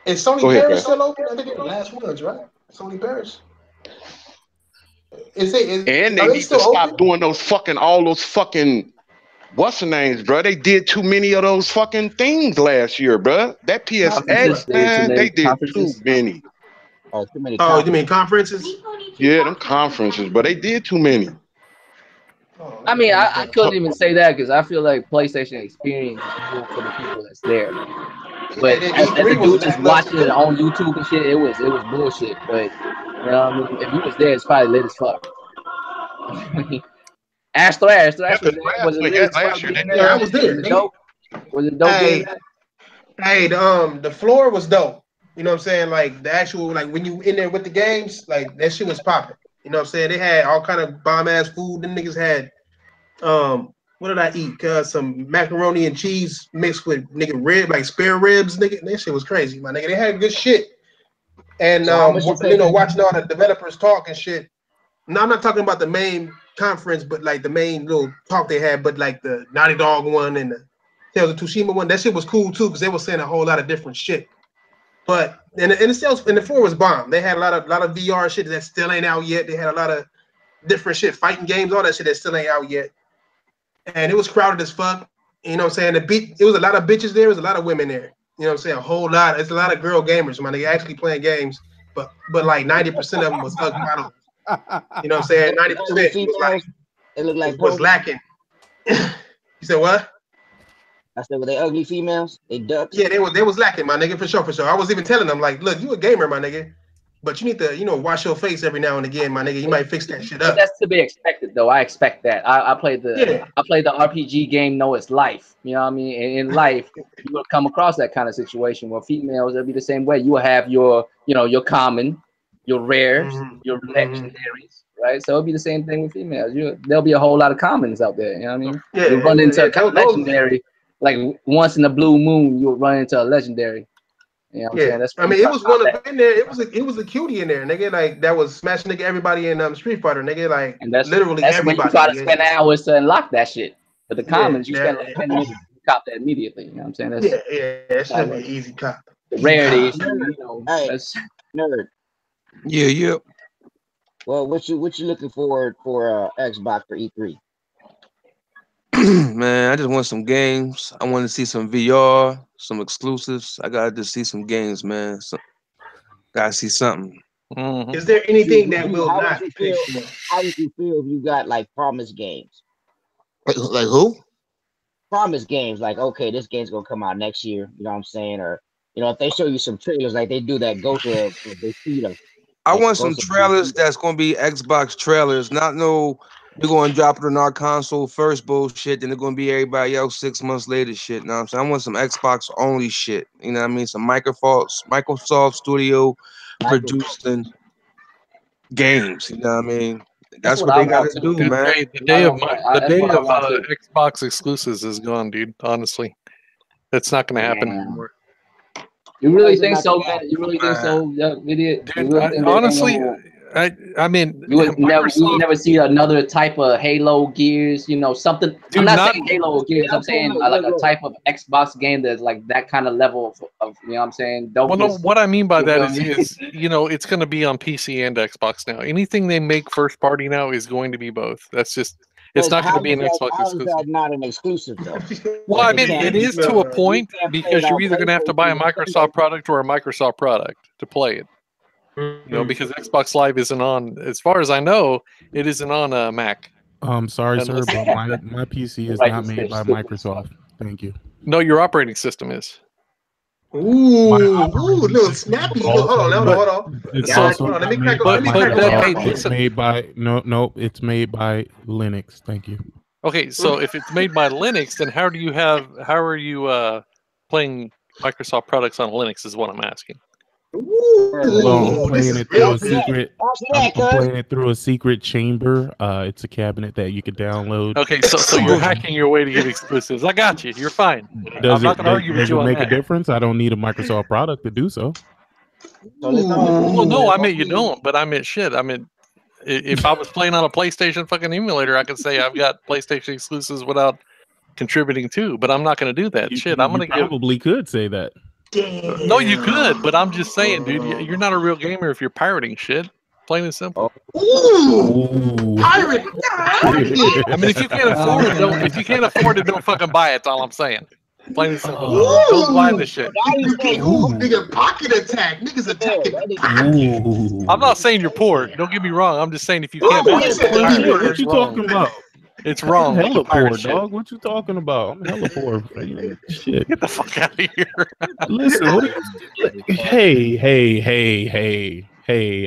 Is Sony Paris still open? I think they're the last ones, right? Sony Paris. And they need to stop doing those fucking, all those fucking, what's the names, bro? They did too many of those fucking things last year, bro. That PSX, man, they did too many. Oh, too many. Oh, you mean conferences? Yeah, them conferences, but they did too many. I mean, I couldn't even say that because I feel like PlayStation Experience is more for the people that's there. But as a dude just watching it on YouTube and shit, it was bullshit. But you know, what I mean, if you was there, it's probably lit as fuck. Ash Thrash was there. Was it lit as fuck? Yeah, I was there. Was it dope? Was it dope? Hey, the floor was dope. You know what I'm saying? Like the actual, like when you in there with the games, like that shit was popping. You know what I'm saying? They had all kind of bomb ass food. Them niggas had what did I eat? Some macaroni and cheese mixed with nigga rib, like spare ribs, nigga. That shit was crazy, my nigga. They had good shit. And watching all the developers talk and shit. No, I'm not talking about the main conference, but like the main little talk they had, but like the Naughty Dog one and the Tales of Tsushima one. That shit was cool too, because they were saying a whole lot of different shit. But and the floor was bomb. They had a lot of VR shit that still ain't out yet. They had a lot of different shit, fighting games, all that shit that still ain't out yet. And it was crowded as fuck. You know what I'm saying? It was a lot of bitches there. There was a lot of women there. You know what I'm saying? A whole lot. It's a lot of girl gamers, man. They actually playing games, but like 90% of them was ugly models. You know what I'm saying? 90% was lacking. You said what? I said, were they ugly females? They ducks? Yeah, they was lacking, my nigga, for sure. I was even telling them, like, look, you a gamer, my nigga, but you need to, wash your face every now and again, my nigga. You might fix that shit up. But that's to be expected, though. I expect that. I played the RPG game, Know It's Life. You know what I mean? And in life, you will come across that kind of situation where females, it'll be the same way. You will have your common, your rares, your legendaries, right? So it'll be the same thing with females. There'll be a whole lot of commons out there. You know what I mean? Yeah, you run into a legendary. Like once in a blue moon, you'll run into a legendary. You know what I'm saying? That's it was one of in there. It was a cutie in there, nigga. Like that was smashing nigga everybody in Street Fighter, nigga. Like and that's literally everybody. When you try to spend hours to unlock that shit. But the commons, you spend like 10 minutes, you cop that immediately. You know what I'm saying? That's that should be an easy cop. The rarity, that's nerd. Yeah. Well, what you looking for Xbox for E3? Man, I just want some games. I want to see some VR, some exclusives. I gotta just see some games, man. Gotta see something. Mm-hmm. Is there anything that will not? How would you feel if you got like promise games? Like who? Promise games, like okay, this game's gonna come out next year. You know what I'm saying? Or if they show you some trailers, like they do that Ghost of Bethesda. I want some trailers that's gonna be Xbox trailers, not no. We're going to drop it on our console first bullshit, then they're going to be everybody else 6 months later shit. You know what I'm saying? I want some Xbox only shit. You know what I mean? Some Microsoft Studio producing games. You know what I mean? That's what they got to do, man. Hey, the day of Xbox exclusives is gone, dude. Honestly, it's not going to happen anymore. You really think so, man? You really think so, idiot? Dude, honestly, I mean, you would never see another type of Halo Gears, something. Dude, I'm not saying Halo Gears. I'm saying like a type of Xbox game that's like that kind of level of you know what I'm saying? Well, no, what I mean by that is it's going to be on PC and Xbox now. Anything they make first party now is going to be both. That's just. It's not going to be an Xbox exclusive. How is that not an exclusive though? Well, I mean, it is to a point because you're either going to have to buy a Microsoft product or a Microsoft product to play it. Because Xbox Live isn't on, as far as I know, it isn't on Mac. Sorry, sir, but my PC is not made by Microsoft. Thank you. No, your operating system is. Ooh, little snappy. Hold on. It's let me crack open. It's made by it's made by Linux. Thank you. Okay, so if it's made by Linux, then how are you playing Microsoft products on Linux? Is what I'm asking. Well, I'm playing it through a secret. I'm cuz. playing it through a secret chamber. It's a cabinet that you could download. Okay, so you're hacking your way to get exclusives. I got you. You're fine. Does I'm not going to argue with does you it on make a that. difference? I don't need a Microsoft product to do so. Well, no, I meant you don't, but I meant shit. I mean, if I was playing on a PlayStation fucking emulator, I could say I've got PlayStation exclusives without contributing to, but I'm not going to do that. Shit, I'm going to probably could say that. No, you could, but I'm just saying, dude, you're not a real gamer if you're pirating shit. Plain and simple. Pirate. I mean, if you can't afford it, don't fucking buy it. That's all I'm saying. Plain and simple. Don't buy this shit. Nigga, pocket attack. Niggas attacking the pocket. I'm not saying you're poor. Don't get me wrong. I'm just saying if you can't buy it, what you talking about? It's wrong. I'm hella poor, dog. What you talking about? I'm hella poor. Shit. Get the fuck out of here. Listen, hey.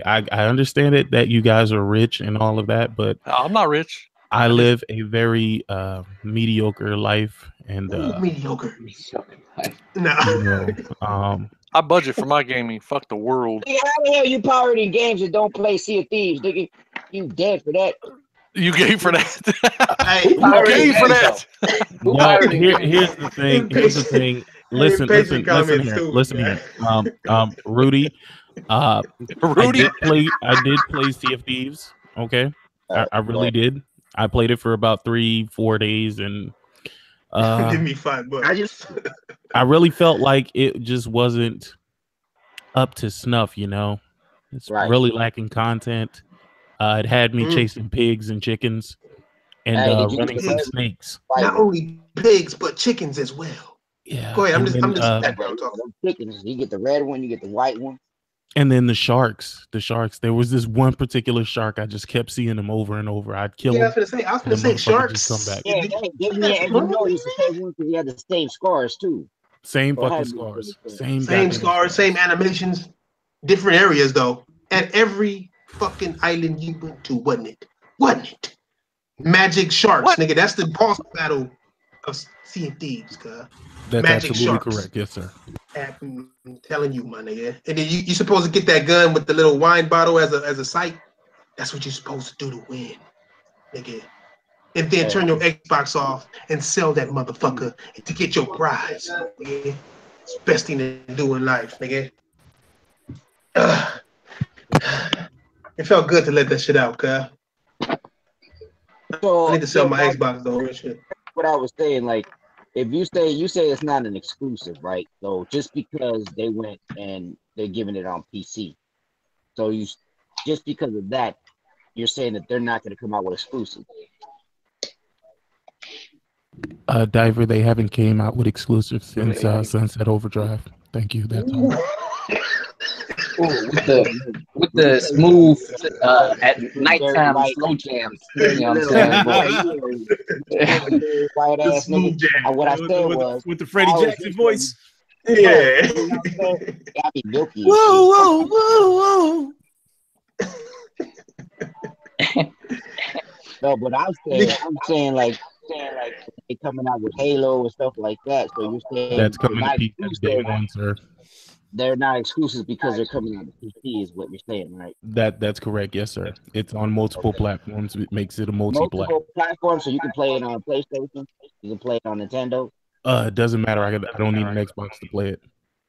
I understand it that you guys are rich and all of that, but I'm not rich. I live a very mediocre life, and mediocre. No. I budget for my gaming. Fuck the world. Nigga, how the hell you pirating games that don't play Sea of Thieves, nigga? You dead for that. You gave for that. Hey, you gave for that. Well, here's the thing. Listen here. Rudy. I did play Sea of Thieves. Okay, I really did. I played it for about 3-4 days, and give me $5. I really felt like it just wasn't up to snuff. You know, it's really lacking content. It had me chasing pigs and chickens, and running from snakes. Not only pigs, but chickens as well. Yeah. Go ahead. I'm just chickens. You get the red one, you get the white one. And then the sharks. There was this one particular shark. I just kept seeing them over and over. I'd kill him. I was gonna say sharks. Come back. Yeah, you know he's the same one because he had the same scars too. Same fucking scars. Same scars, same animations, different areas though. At every fucking island you went to, wasn't it? Magic sharks, nigga. That's the boss battle of Sea of Thieves, cuz. That's Magic absolutely sharks. correct. Yes, sir. I'm telling you, my nigga. And then you supposed to get that gun with the little wine bottle as a sight. That's what you're supposed to do to win, nigga. And then turn your Xbox off and sell that motherfucker to get your prize, nigga. It's the best thing to do in life, nigga. It felt good to let that shit out, cuz. So, I need to sell my Xbox though. And shit. What I was saying, like, if you say it's not an exclusive, right? So just because they went and they're giving it on PC, so just because of that, you're saying that they're not going to come out with exclusives. Diver, they haven't came out with exclusives since Sunset Overdrive. Thank you. That's all. with the smooth at nighttime slow jams. You know what I'm saying? What I said was with the Freddie Jackson voice. Yeah. Whoa. No, but I'm saying like they coming out with Halo and stuff like that. So you're saying that's coming to day one, sir. They're not exclusive because they're coming out of PC, is what you're saying, right? That's correct, yes, sir. It's on multiple platforms. It makes it a multi-platform. Multiple platforms, so you can play it on PlayStation, you can play it on Nintendo. It doesn't matter. I don't need an Xbox to play it.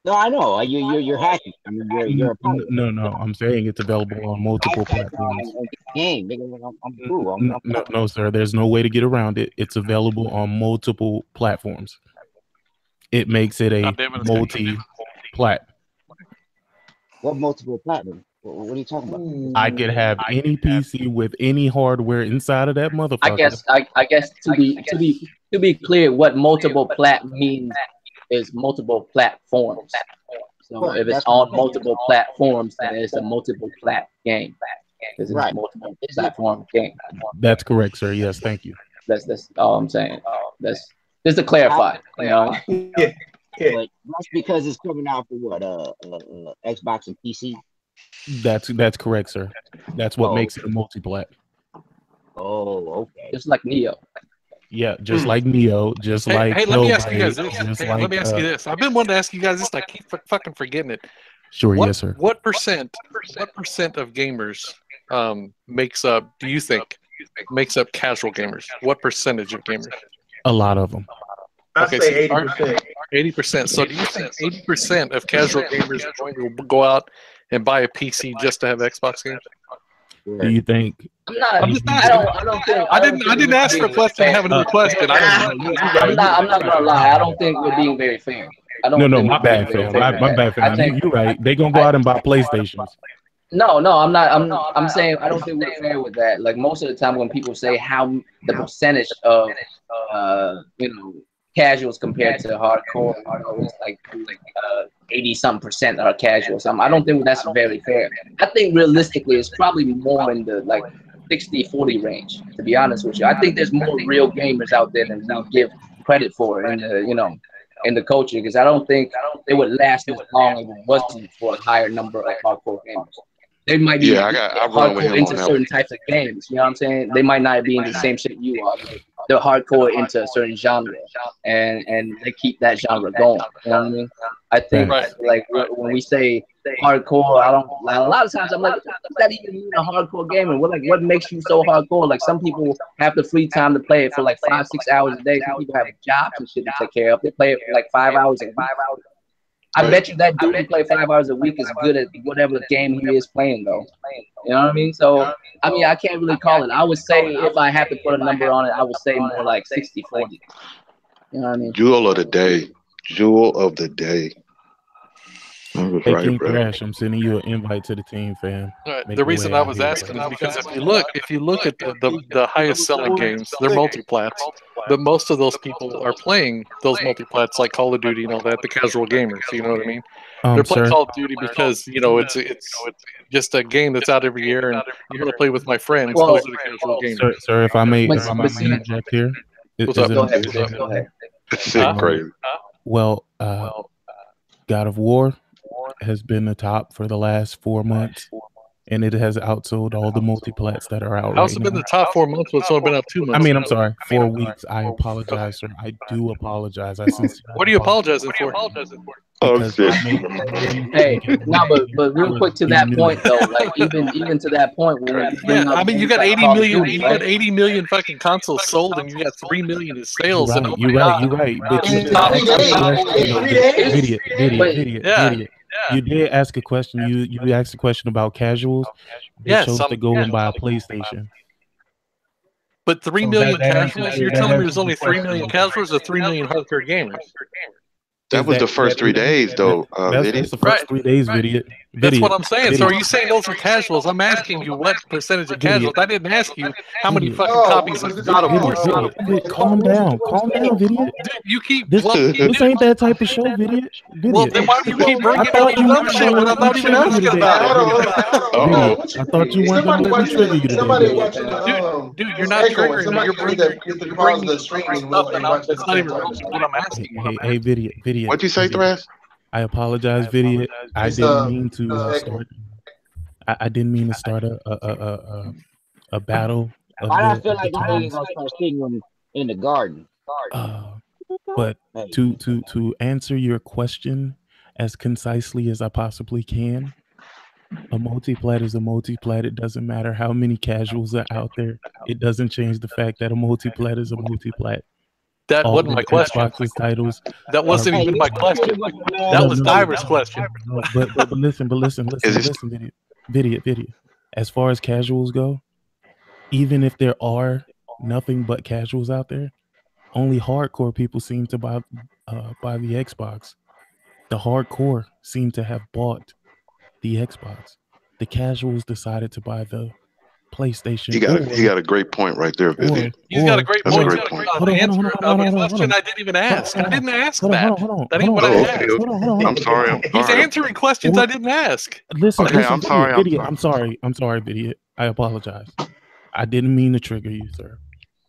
No, I know. You're hacking. I mean, you're a pirate. No. I'm saying it's available on multiple platforms. Game, I'm cool. No, sir. There's no way to get around it. It's available on multiple platforms. It makes it a multi-plat. What multiple platinum? What are you talking about? I could have any PC with any hardware inside of that motherfucker. I guess to be clear, what multiple plat means is multiple platforms. So if it's on multiple platforms, then it's a multiple plat game. It's a multiple platform game. That's correct, sir. Yes, thank you. That's all I'm saying. That's just to clarify. You know. Yeah. But that's because it's coming out for what Xbox and PC. That's correct, sir. That's what makes it a multi-plat. Oh, okay. Just like Neo. Yeah, just like Neo, just like hey, let me ask you guys Hellblade, this. just Hey, like let me ask you this. I've been wanting to ask you guys this, and I keep fucking forgetting it. Sure, yes, sir. What percent of gamers makes up? Do you think makes up casual gamers? What percentage of gamers? A lot of them. I say 80%. 80%. So do you think 80% of casual gamers are going to go out and buy a PC just to have Xbox games? Do you think? I'm just asking. I don't think. I didn't ask for a question. I have another question. I'm not gonna lie. I don't think we're being very fair. No, my bad, fam. My bad, fam. You're right. They gonna go out and buy PlayStations. No, I'm not. I'm saying I don't think we're fair with that. Like most of the time when people say how the percentage of casuals compared to hardcore, it's like 80-something% are casuals. I don't think that's very fair. I think realistically it's probably more in the like 60-40 range, to be honest with you. I think there's more real gamers out there than we give credit for in the in the culture, because I don't think it would last as long if it wasn't for a higher number of hardcore gamers. They might be hardcore into certain types of games. You know what I'm saying? They might not be in the same shit you are. Like, they're hardcore into a certain genre, and they keep that genre going. You know what I mean? I think like when we say hardcore, a lot of times I'm like, what's that even mean, a hardcore gamer? What makes you so hardcore? Like some people have the free time to play it for like 5-6 hours a day. Some people have jobs and shit to take care of. They play it for like 5 hours a week. I bet you that dude who play 5 hours a week is good at whatever game he is playing, though. You know what I mean? So, I mean, I can't really call it. I would say if I have to put a number on it, I would say more like 60-40. You know what I mean? Jewel of the day. Jewel of the day. Hey, King Thrash, I'm sending you an invite to the team, fam. The reason I was asking is because if you look at the highest selling games, they're multiplats. But most of those people are playing those multiplats like Call of Duty and all that, the casual gamers, you know what I mean? They're playing Call of Duty because, it's just a game that's out every year and you want to play with my friends. Those are the casual gamers. Sir, if I may interject here. Go ahead. It's crazy. Well, God of War has been the top for the last 4 months, and it has outsold all the multiplats that are out. How's it been the top 4 months? It's only been up 2 months. I mean, I'm sorry, 4 weeks. I apologize, sir. I do apologize. What are you apologizing for? Oh shit! Hey, no, but real quick to that point though, like even to that point, I mean, you got 80 million, you got 80 million fucking consoles sold, and you got 3 million in sales. You're right. But you idiot. You did ask a question. You asked a question about casuals. They chose to go and buy a PlayStation. But 3 million casuals? You're telling me there's only 3 million casuals or 3 million hardcore gamers? That was the first 3 days, though. That's the first 3 days, video. That's what I'm saying. So are you saying those are casuals? I'm asking you what percentage of casuals. I didn't ask you how many fucking copies of God of War. Calm down, video. You keep this ain't that type of show, video. Well, then why do you keep bringing up dumb shit when I'm not even asking about it? I thought you weren't going to let me trigger you today. Dude, you're not triggering me. You're bringing stuff and that's not even what I'm asking. Hey, video. What'd you say, Thrash? I apologize, video. I didn't mean to start. I didn't mean to start a battle. I feel like I'm gonna start seeing them in the garden. But to answer your question as concisely as I possibly can, a multiplat is a multiplat. It doesn't matter how many casuals are out there. It doesn't change the fact that a multiplat is a multiplat. That wasn't my question. Titles. That wasn't even my question. That was Diver's question. But listen, video. As far as casuals go, even if there are nothing but casuals out there, only hardcore people seem to buy the Xbox. The hardcore seem to have bought the Xbox. The casuals decided to buy the PlayStation. You got a great point right there, Vivian. He's got a great point. That's a great point. Hold on. Question I didn't even ask. I didn't ask that. That ain't what I asked. I'm sorry. He's answering questions I didn't ask. Listen, I'm sorry. I'm sorry, video. I apologize. I didn't mean to trigger you, sir.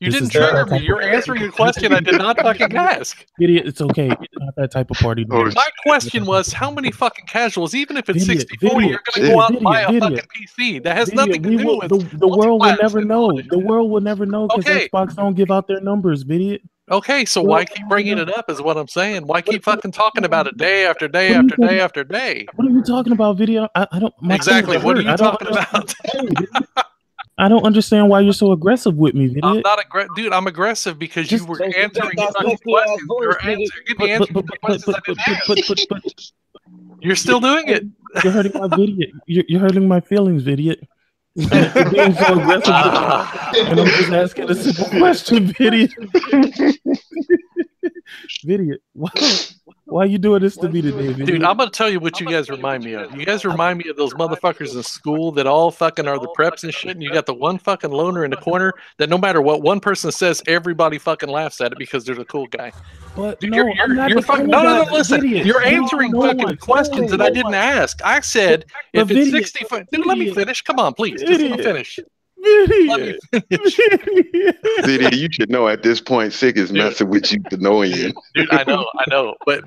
You didn't trigger me. You're answering a question I did not fucking ask. Idiot, it's okay. It's not that type of party. My question was, how many fucking casuals, even if it's 60-40, you're going to go out and buy a fucking PC? That has nothing to do with the world will never know. The world will never know because Xbox don't give out their numbers, idiot. Okay, so why keep bringing it up is what I'm saying. Why keep fucking talking about it day after day after day after day? What are you talking about, video? I don't... Exactly, what are you talking about? I don't understand why you're so aggressive with me, idiot. I'm not aggressive, dude. I'm aggressive because you were answering questions. You're still doing it. You're hurting my video. You're hurting my feelings, idiot. You're being so aggressive, and I'm just asking a simple question, idiot. Idiot. Why are you doing this to me today, idiot? Dude, I'm gonna tell you what you guys remind me of. You guys remind me of those motherfuckers in school that all fucking are the preps and shit, and you got the one fucking loner in the corner that no matter what one person says, everybody fucking laughs at it because they're the cool guy. But dude, no, you're fucking, no, listen. Idiot. You're answering fucking questions that I didn't ask. I said if it's 65. Dude, let me finish. Come on, please. Just let me finish. Video, you should know at this point, Sick is messing with you to know you. Dude, I know. But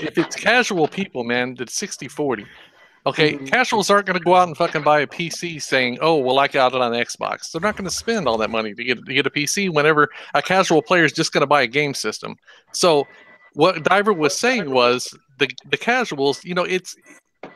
if it's casual people, man, that's 60-40. Okay, casuals aren't going to go out and fucking buy a PC saying, "Oh, well, I got it on Xbox." They're not going to spend all that money to get a PC whenever a casual player is just going to buy a game system. So, what Diver was saying was the casuals, you know, it's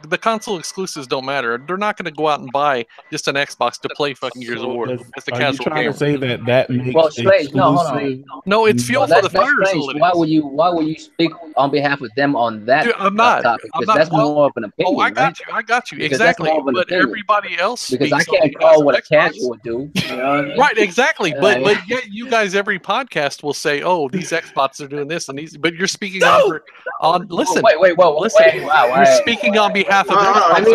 the console exclusives don't matter. They're not going to go out and buy just an Xbox to play fucking Gears of War. That's the casual gamer. Are you trying to say that makes Strange. No, hold on. No, it's fuel for the fire. Why would you speak on behalf of them on that topic? Because that's more of an opinion. Oh, I got you. Exactly. But everybody else, because I can't call what a casual would do. You know what I mean? Right, exactly. But yet you guys every podcast will say, "Oh, these Xbox are doing this and these," but you're speaking on. Listen. Wait. Listen. You're speaking on behalf of Xbox.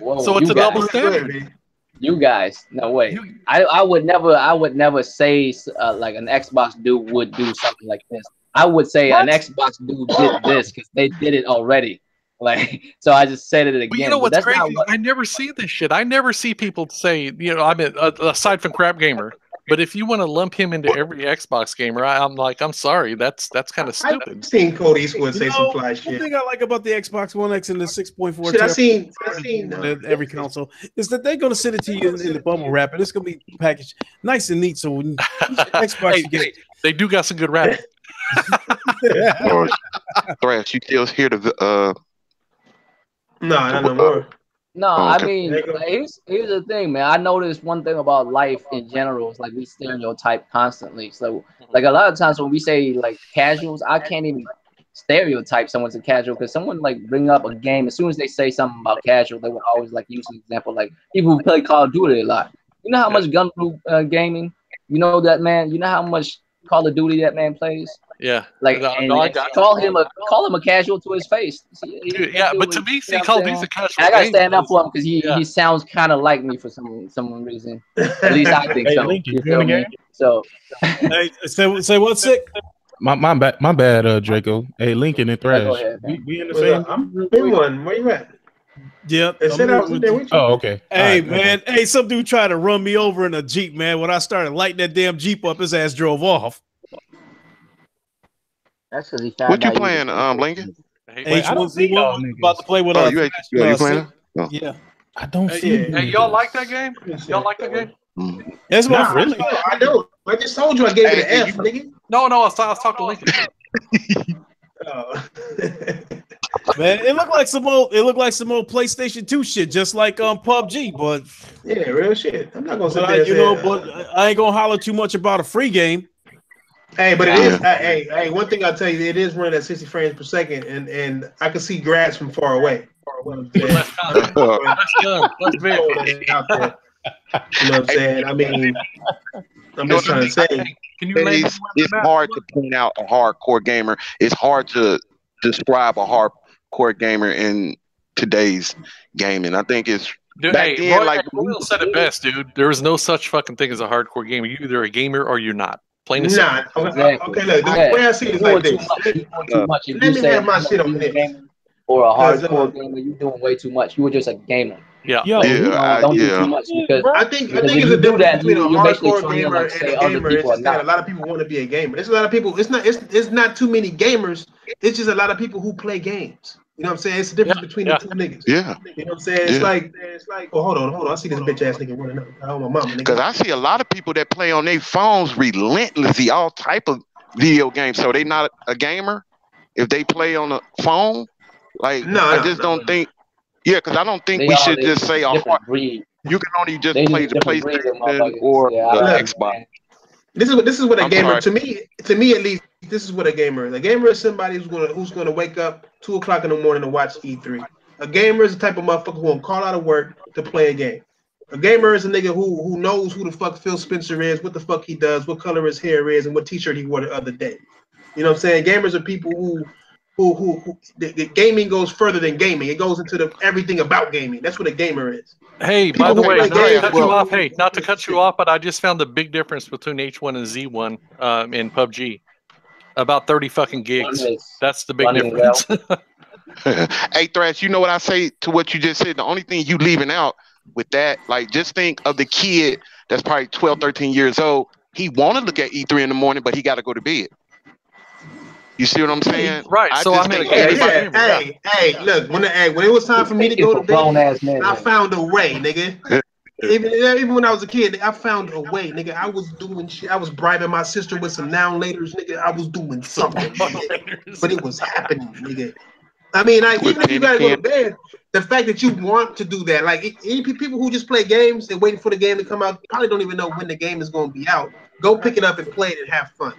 Whoa. So it's a double standard. You guys, no way. I would never say like an Xbox dude would do something like this. I would say an Xbox dude did this because they did it already. Like, so I just said it again. But you know what's crazy? I never see this shit. I never see people say, you know, I mean, aside from Crap Gamer. But if you want to lump him into every Xbox gamer, I'm like, I'm sorry, that's kind of stupid. I've seen Cody Eastwood say some fly shit. One thing I like about the Xbox One X and the 6.4 shit, I seen every console is that they're gonna send it to you in the bubble wrap, and it's gonna be packaged nice and neat. So when Xbox, they do got some good wrapping. Thrash, you still hear the no more. No, I mean, like, here's the thing, man. I noticed one thing about life in general is like we stereotype constantly. So, like a lot of times when we say like casuals, I can't even stereotype someone's a casual because someone like bring up a game as soon as they say something about casual, they would always like use an example like people who play Call of Duty a lot. You know how much gun gaming? You know that man? You know how much Call of Duty that man plays? Yeah, like call him a casual to his face. Dude, yeah, but to me, see, Call of Duty's a casual. I gotta stand up for him because he sounds kind of like me for some reason. At least I think so. You feel me? So, hey, say what's sick? My bad, Draco. Hey, Lincoln and Thrash. We in the same. I'm big one. Where you at? Yep. Oh, okay. Hey, right, man. Hey, some dude tried to run me over in a Jeep, man. When I started lighting that damn Jeep up, his ass drove off. That's because he found what you playing, Lincoln? H1Z1. About to play with us. You playing? Oh. Yeah. I don't see. Hey, y'all like that game? Y'all like that game? That's my friend. I do. I just told you I gave it an F, nigga. No, I was talking to Lincoln. Man, it looked like some old PlayStation 2 shit, just like PUBG, but yeah, real shit. I'm not gonna say but I ain't gonna holler too much about a free game. Hey, but it is. Hey, one thing I'll tell you, it is running at 60 frames per second, and I can see grass from far away. You know what I'm saying? I mean, I'm just trying to say. It's hard to point out a hardcore gamer. It's hard to describe a hardcore gamer in today's gaming. I think it's back then, Royale said it best, dude. There is no such fucking thing as a hardcore gamer. You're either a gamer or you're not. Plain and simple. Okay, look, the way I see it is like this. Let me have my shit on this. or a 'Cause, hardcore gamer, you're doing way too much. You were just a gamer. Yeah. Yo, Like, Yeah, don't do yeah. too much because I think if it's you a do difference that, between a you're basically hardcore trying to gamer like and say a other gamer. It's people are just that a not. lot of people want to be a gamer. There's a lot of people. It's not too many gamers. It's just a lot of people who play games. You know what I'm saying? It's the difference between the two niggas. Yeah. You know what I'm saying? It's like, oh, hold on. I see this bitch ass nigga running up. Oh, my mama, Because nigga. I see a lot of people that play on their phones relentlessly, all type of video games. So they not a gamer if they play on a phone. Like I just don't think. Yeah, because I don't think They we are should they just say a different hard. breed. You can only just They play just the different breed of PlayStation motherfuckers. or Yeah, I the don't Xbox. understand. This is what a I'm gamer sorry. to me at least. This is what a gamer is. A gamer is somebody who's gonna wake up 2 o'clock in the morning to watch E3. A gamer is the type of motherfucker who will call out of work to play a game. A gamer is a nigga who knows who the fuck Phil Spencer is, what the fuck he does, what color his hair is, and what t-shirt he wore the other day. You know what I'm saying? Gamers are people who the gaming goes further than gaming. It goes into the everything about gaming. That's what a gamer is. Hey, People by the who way, play not to games- cut you off. Hey, not to cut you off, but I just found the big difference between H1 and Z1 in PUBG. About 30 fucking gigs. That's the big difference. Hey, Thrash, you know what I say to what you just said? The only thing you leaving out with that, like, just think of the kid that's probably 12, 13 years old. He want to look at E3 in the morning, but he got to go to bed. You see what I'm saying? Right. I So just I'm think Hey, look, when it was time for me to go to bed, I found a way, nigga. Even when I was a kid, I found a way, nigga. I was doing shit. I was bribing my sister with some now and laters, nigga. I was doing something, nigga. But it was happening, nigga. I mean, like, even if you gotta go to bed, the fact that you want to do that, like, any people who just play games and waiting for the game to come out probably don't even know when the game is going to be out. Go pick it up and play it and have fun.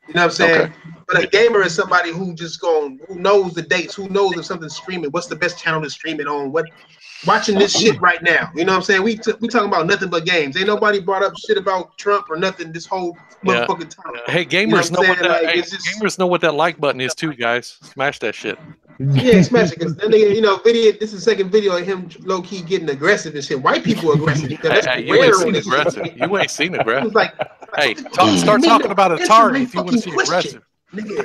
You know what I'm saying? Okay. But a gamer is somebody who knows the dates, who knows if something's streaming, what's the best channel to stream it on, watching this shit right now. You know what I'm saying? We talking about nothing but games. Ain't nobody brought up shit about Trump or nothing this whole motherfucking time. Hey, gamers gamers know what that like button is too, guys. Smash that shit. Yeah, smash it, because then video. This is the second video of him low key getting aggressive and shit. White people are aggressive. Hey, you ain't seen aggressive. You ain't seen aggressive. Hey, start talking about Atari if you want to see aggressive. Nigga.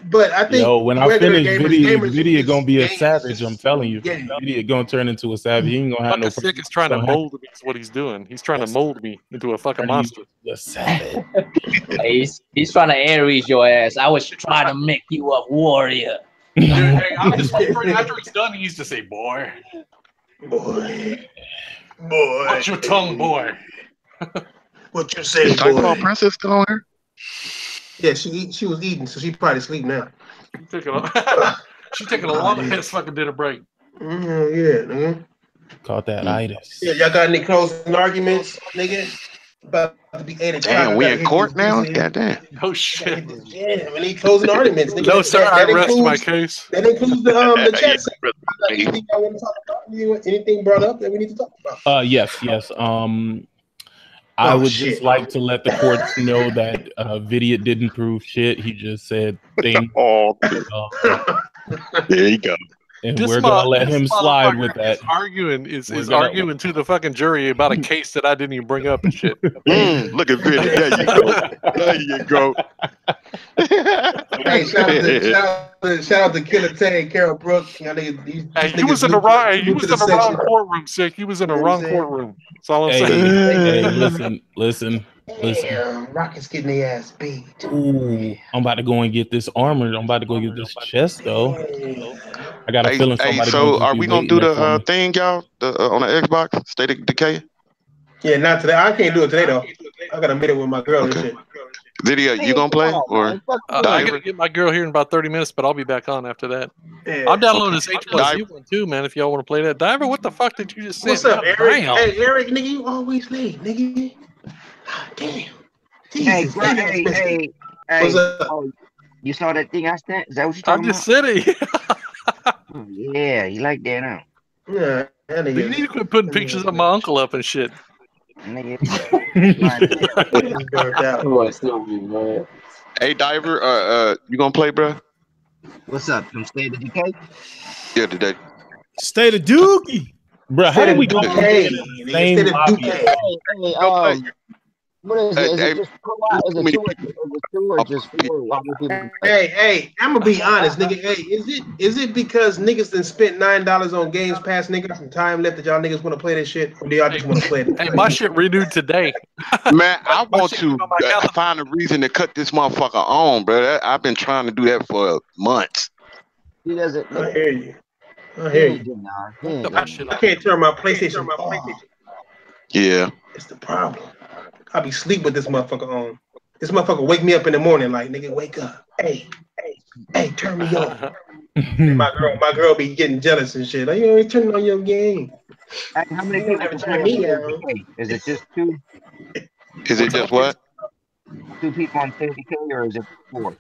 But I think when I finish video gonna be a gamers, savage. I'm telling you, video gonna turn into a savage. He ain't gonna have no. Sick is trying to mold me. Is what he's doing. He's trying to mold me into a fucking monster. A savage. He's trying to Aries your ass. I was trying to make you a warrior. Dude, hey, I'm just waiting for after it's done. He used to say, "Boy, watch your tongue, boy." What you say, Is boy? Typhoon Princess still on here? Yeah, she was eating, so she probably asleep now. She's taking a long ass fucking dinner break. Yeah, nigga. Caught that itis. Yeah, y'all got any closing arguments, nigga? About to be 8 o'clock. Damn, we in court now? Goddamn. Oh shit. Yeah, we need closing arguments, nigga. No, sir, I rest my case. That includes the chat. Anything I want to talk about? Anything brought up that we need to talk about? Yes. I would just like to let the courts know that Vidya didn't prove shit. He just said things. There you go. And we're gonna let him slide with that. Is arguing to the fucking jury about a case that I didn't even bring up and shit. Look at Vidya. There you go. There you go. Hey, shout out to Killer Tay, Carol Brooks. He was in the wrong courtroom, sick. He was in the wrong courtroom. That's all I'm saying. Hey, listen. Damn, Rocket's getting their ass beat. Ooh, I'm about to go and get this armor. I'm about to go get this chest though. I got a feeling somebody. So are we gonna do the thing, y'all? On the Xbox, State of Decay? Yeah, not today. I can't do it today though. I got a meeting with my girl and shit. Video, you gonna play or? I gotta get my girl here in about 30 minutes, but I'll be back on after that. Yeah. I'm downloading this H1Z1 too, man. If y'all want to play that, Diver, what the fuck did you just say? What's up, Eric? Hey, Eric, nigga, you always late, nigga. Damn. Jesus, hey. What's up? Oh, you saw that thing I sent? Is that what you talking about? I just said it. Yeah, you like that, huh? Yeah. You need to quit putting pictures of my uncle up and shit. Nigga. Hey, Diver, you gonna play, bro? What's up? From State of Decay? Yeah, today. State of Dookie. Bro, how did we go? State of Decay. What is it? Is it just co-op? Is it two or just four? Why do people play? Hey, I'm gonna be honest, nigga. Hey, is it because niggas done spent $9 on Games Pass, nigga, some time left that y'all niggas want to play this shit, or do y'all just want to play it? Hey, my shit renewed today. Man, I want to find a reason to cut this motherfucker on, bro. I've been trying to do that for months. He doesn't. I hear you. I hear you. I can't turn my PlayStation off. Yeah. It's the problem. I'll be sleep with this motherfucker on. This motherfucker wake me up in the morning like, nigga, wake up. Hey, turn me on. my girl be getting jealous and shit. Like, you ain't turning on your game. How many people never turn me on? Is it just two? Is it just what? 2 people on Decay, or is it 4? I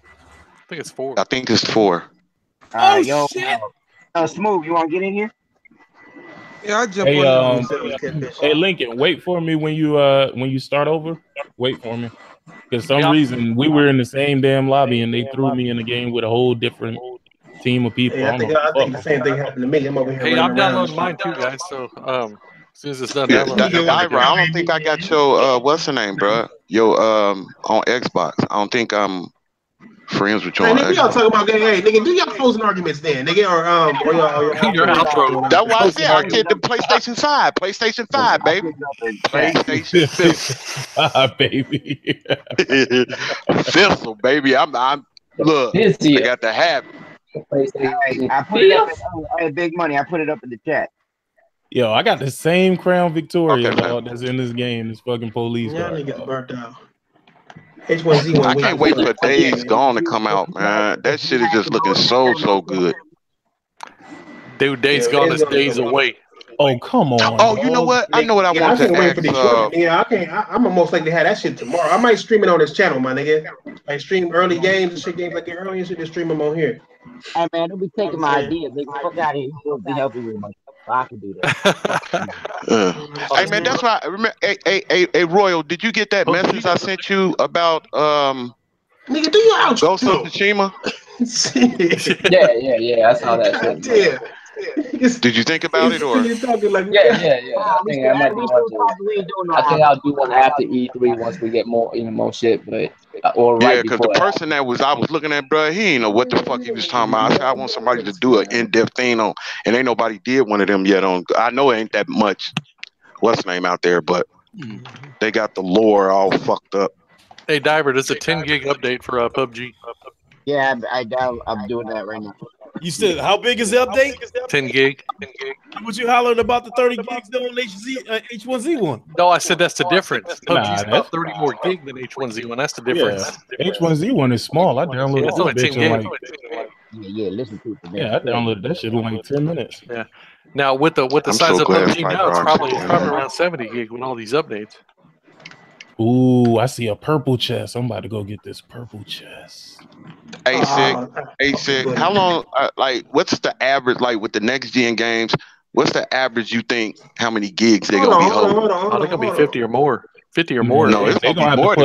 think it's 4. I think it's 4. Yo, shit. Smooth, you want to get in here? Yeah, I jump on. Hey, Lincoln, wait for me when you start over. Wait for me. Because some reason we were in the same damn lobby and they threw me in the game with a whole different team of people. Yeah, I think the same thing happened to me. I'm over here. Hey, I'm downloading mine too, guys. So as soon as it's done, I don't think I got your what's her name, bro? Your on Xbox. I don't think I'm friends with you on Xbox. Y'all talking about game? Hey, nigga, do y'all closing arguments then, nigga, or your outro. That's why I said I get the PlayStation 5. PlayStation 5, baby. PlayStation 5, baby. Fizzle, baby. I'm look. I got the habit. I put it up. Hey, Big Money. I put it up in the chat. Yo, I got the same Crown Victoria dog that's in this game. This fucking police. Yeah, niggas burnt out. H1Z1. I can't wait for Days Gone to come out, man. That shit is just looking so good. Dude, Days Gone is days away. Oh, come on. Oh, you know what? I know what I want to ask. Yeah, I can't. I'm gonna most likely have that shit tomorrow. I might stream it on this channel, my nigga. I stream early games and shit, games like early and shit. Just stream them on here. Hey man, don't be taking my idea. Nigga, fuck out of here. You supposed to be helping me, man. I can do that. Hey man, that's why. Remember, hey, Royal, did you get that message I sent you about nigga, do your outro. Ghost of Tsushima? yeah. I saw that shit. Did you think about it or? Yeah. I think I'll do one after E3 once we get more shit, but because the person I was looking at, bro, he ain't know what the fuck he was talking about. I said I want somebody to do an in-depth thing on, and ain't nobody did one of them yet. I know it ain't that much. What's name out there, but they got the lore all fucked up. Hey, Diver, there's a 10 gig update for PUBG. Yeah, I'm doing that right now. You still? How big is the update? 10 gig. What you hollering about the 30 gigs though on H1Z1? No, I said that's the difference. PUBG's about 30 more gig than H1Z1. That's the difference. Yeah. H1Z1 is small. I downloaded this bitch in listen to it. Yeah, I downloaded that shit in like 10 minutes. Yeah. Now with the size of PUBG now, it's probably around 70 gig with all these updates. Ooh, I see a purple chest. I'm about to go get this purple chest. A6. How long? What's the average? Like with the next gen games, what's the average? You think how many gigs they gonna be holding? They're gonna be 50 or more. 50 or more. No, it's they're gonna gonna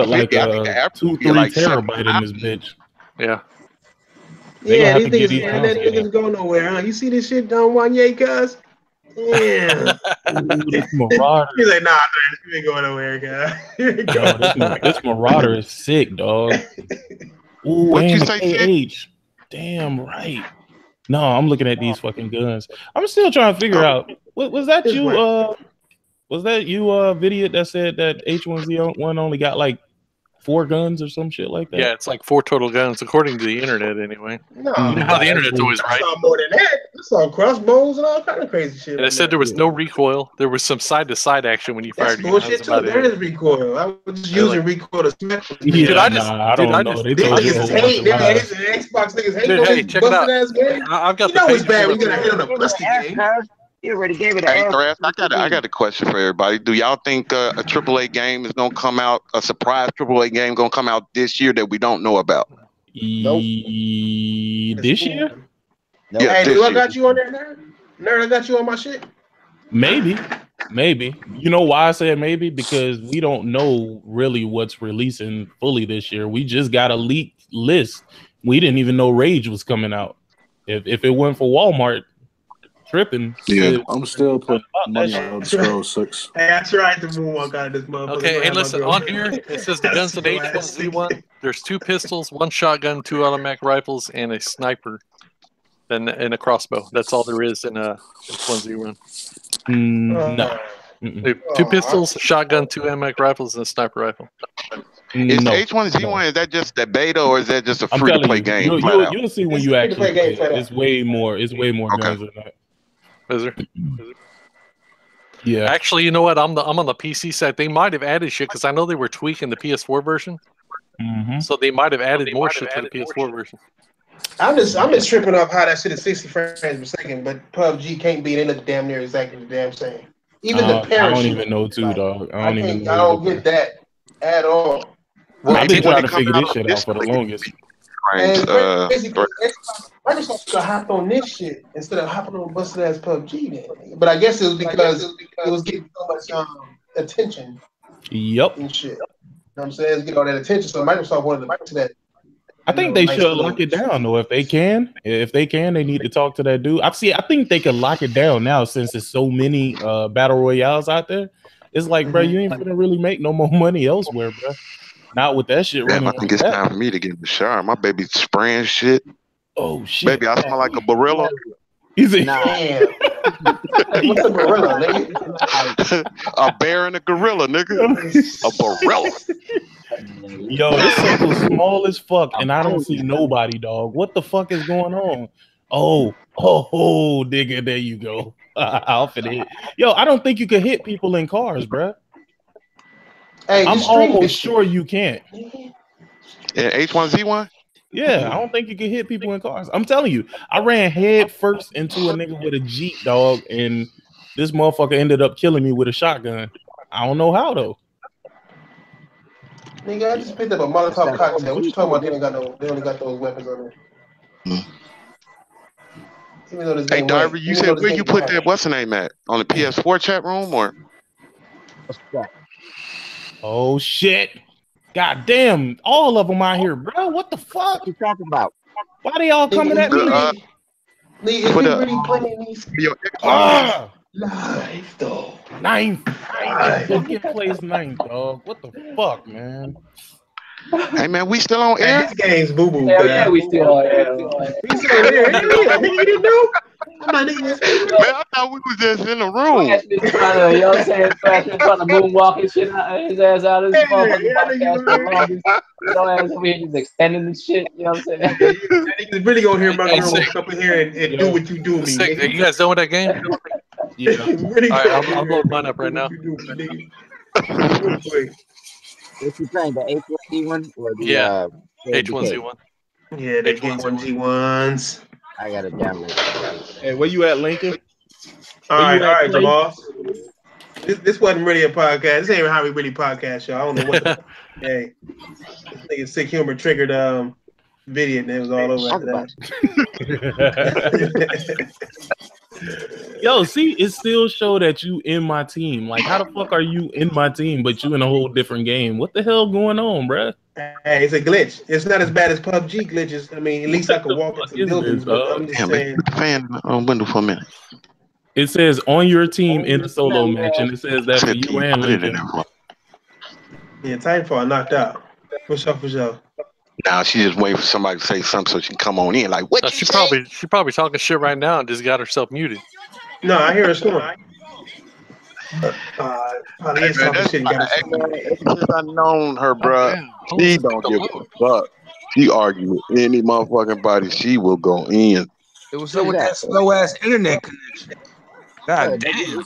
have to put like 2-3 terabyte in this bitch. Yeah. Yeah, these niggas go nowhere, huh? You see this shit done one yay, cuz? Yeah. This Marauder. He's like, nah, you ain't going nowhere, guy. This Marauder is sick, dog. Ooh, what you say, KH? Damn right. No, I'm looking at these fucking guns. I'm still trying to figure out. Was that you? Was that you? Video that said that H1Z1 only got like 4 guns or some shit like that. Yeah, it's like 4 total guns according to the internet, anyway. No, you know how the internet's always right. I saw more than that. I saw crossbows and all kind of crazy shit. And it said there was no recoil. There was some side-to-side action when you fired your guns. There is recoil. I was just using recoil to smash. Yeah, I don't know. They told you Xbox niggas hate hey, check it out. I've got you know it's bad when you got a hit on a busted game. You already gave it. Hey, Thrash, I got a question for everybody. Do y'all think a AAA game is gonna come out? A surprise AAA game gonna come out this year that we don't know about? Nope. This year? Nope. Yeah, hey, do I got you on there, nerd? Nerd, I got you on my shit. Maybe. You know why I said maybe? Because we don't know really what's releasing fully this year. We just got a leaked list. We didn't even know Rage was coming out. If it went for Walmart, tripping. Yeah. I'm still putting money shit. on Elder Scrolls 6. Hey, I tried to moonwalk out of this motherfucker. Okay, hey, listen, on here, it says the guns in H1Z1. There's 2 pistols, 1 shotgun, 2 automatic rifles, and a sniper, and a crossbow. That's all there is in H1Z1. No. 2 pistols, a shotgun, 2 automatic rifles, and a sniper rifle. Is H1Z1, is that just the beta, or is that just a free-to-play game? You'll see when you actually play it. It's way more guns than that. Is there? Yeah. Actually, you know what? I'm on the PC side. They might have added shit because I know they were tweaking the PS4 version. So they might have added more shit to the PS4 version. I'm just tripping off how that shit is 60 frames per second, but PUBG can't be. They look damn near exactly the damn same. Even the parachute. I don't even know too, dog. I don't get that at all. Well, I've been trying to figure this shit out for the longest. And basically, Microsoft could hop on this shit instead of hopping on busted ass PUBG. Then. But I guess it was because it was getting so much attention. Yep. And shit. You know what I'm saying? It's getting all that attention. So Microsoft wanted to that. I think they should lock it down though. If they can, they need to talk to that dude. I think they can lock it down now since there's so many battle royales out there. It's like, bro, you ain't gonna really make no more money elsewhere, bro. Not with that shit running. I think it's time for me to get in the shower. My baby's spraying shit. Oh shit! Baby, I smell like a gorilla. Is it? What's a gorilla, nigga? A bear and a gorilla, nigga. A gorilla. Yo, this circle's small as fuck, and I don't see nobody, dog. What the fuck is going on? Oh, nigga, there you go. I'll fit it. Yo, I don't think you can hit people in cars, bro. Hey, I'm almost sure you can't. Yeah, H1Z1? Yeah, I don't think you can hit people in cars. I'm telling you, I ran head first into a nigga with a Jeep, dog, and this motherfucker ended up killing me with a shotgun. I don't know how though. Nigga, I just picked up a Molotov cocktail. What you talking about? They only got those weapons on there. Hey, Diver, you said where you put that? What's the name at? On the PS4 chat room or? Oh shit! God damn! All of them out here, bro. What the fuck you talking about? Why they all coming at me? Lee, if you really playing these live though. Ninth place ninth, dog. What the fuck, man? Hey man, we still on air? This game's boo boo. Yeah, we still on air. We still on air. Nigga, you didn't know? Man, I thought we was just in the room. You know what I'm saying? Trying to moonwalk his shit his ass out of this motherfucking podcast. You know, ass over here just extending this shit. You know what I'm saying? Niggas really gonna hear my girl come in here and do what you do, me. Are you guys done with that game? Yeah. Really all right, I'll load mine up right now. What you playing, the H1Z1 or the H1Z1? Yeah, the H1Z1s. I gotta download it. Hey, where you at, Lincoln? All right, Jamal. This wasn't really a podcast. This ain't how we really podcast, y'all. I don't know what the hey. This nigga Sick Humor triggered video and it was all over after that. Yo, see, it still show that you in my team. Like, how the fuck are you in my team, but you in a whole different game? What the hell going on, bruh? Hey, it's a glitch. It's not as bad as PUBG glitches. I mean, at least I could walk into buildings. But I'm just saying. Put the fan on window for a minute. It says on your team in a solo match, and it says that for you and Lincoln. Yeah, Titanfall knocked out. For sure. Now she just waiting for somebody to say something so she can come on in. Like, what? She probably talking shit right now and just got herself muted. No, I hear her snoring. Probably is talking shit. I've known her, bro. She don't give a fuck. She argue with any motherfucking body. She will go in. It was up with that slow ass internet connection. God damn.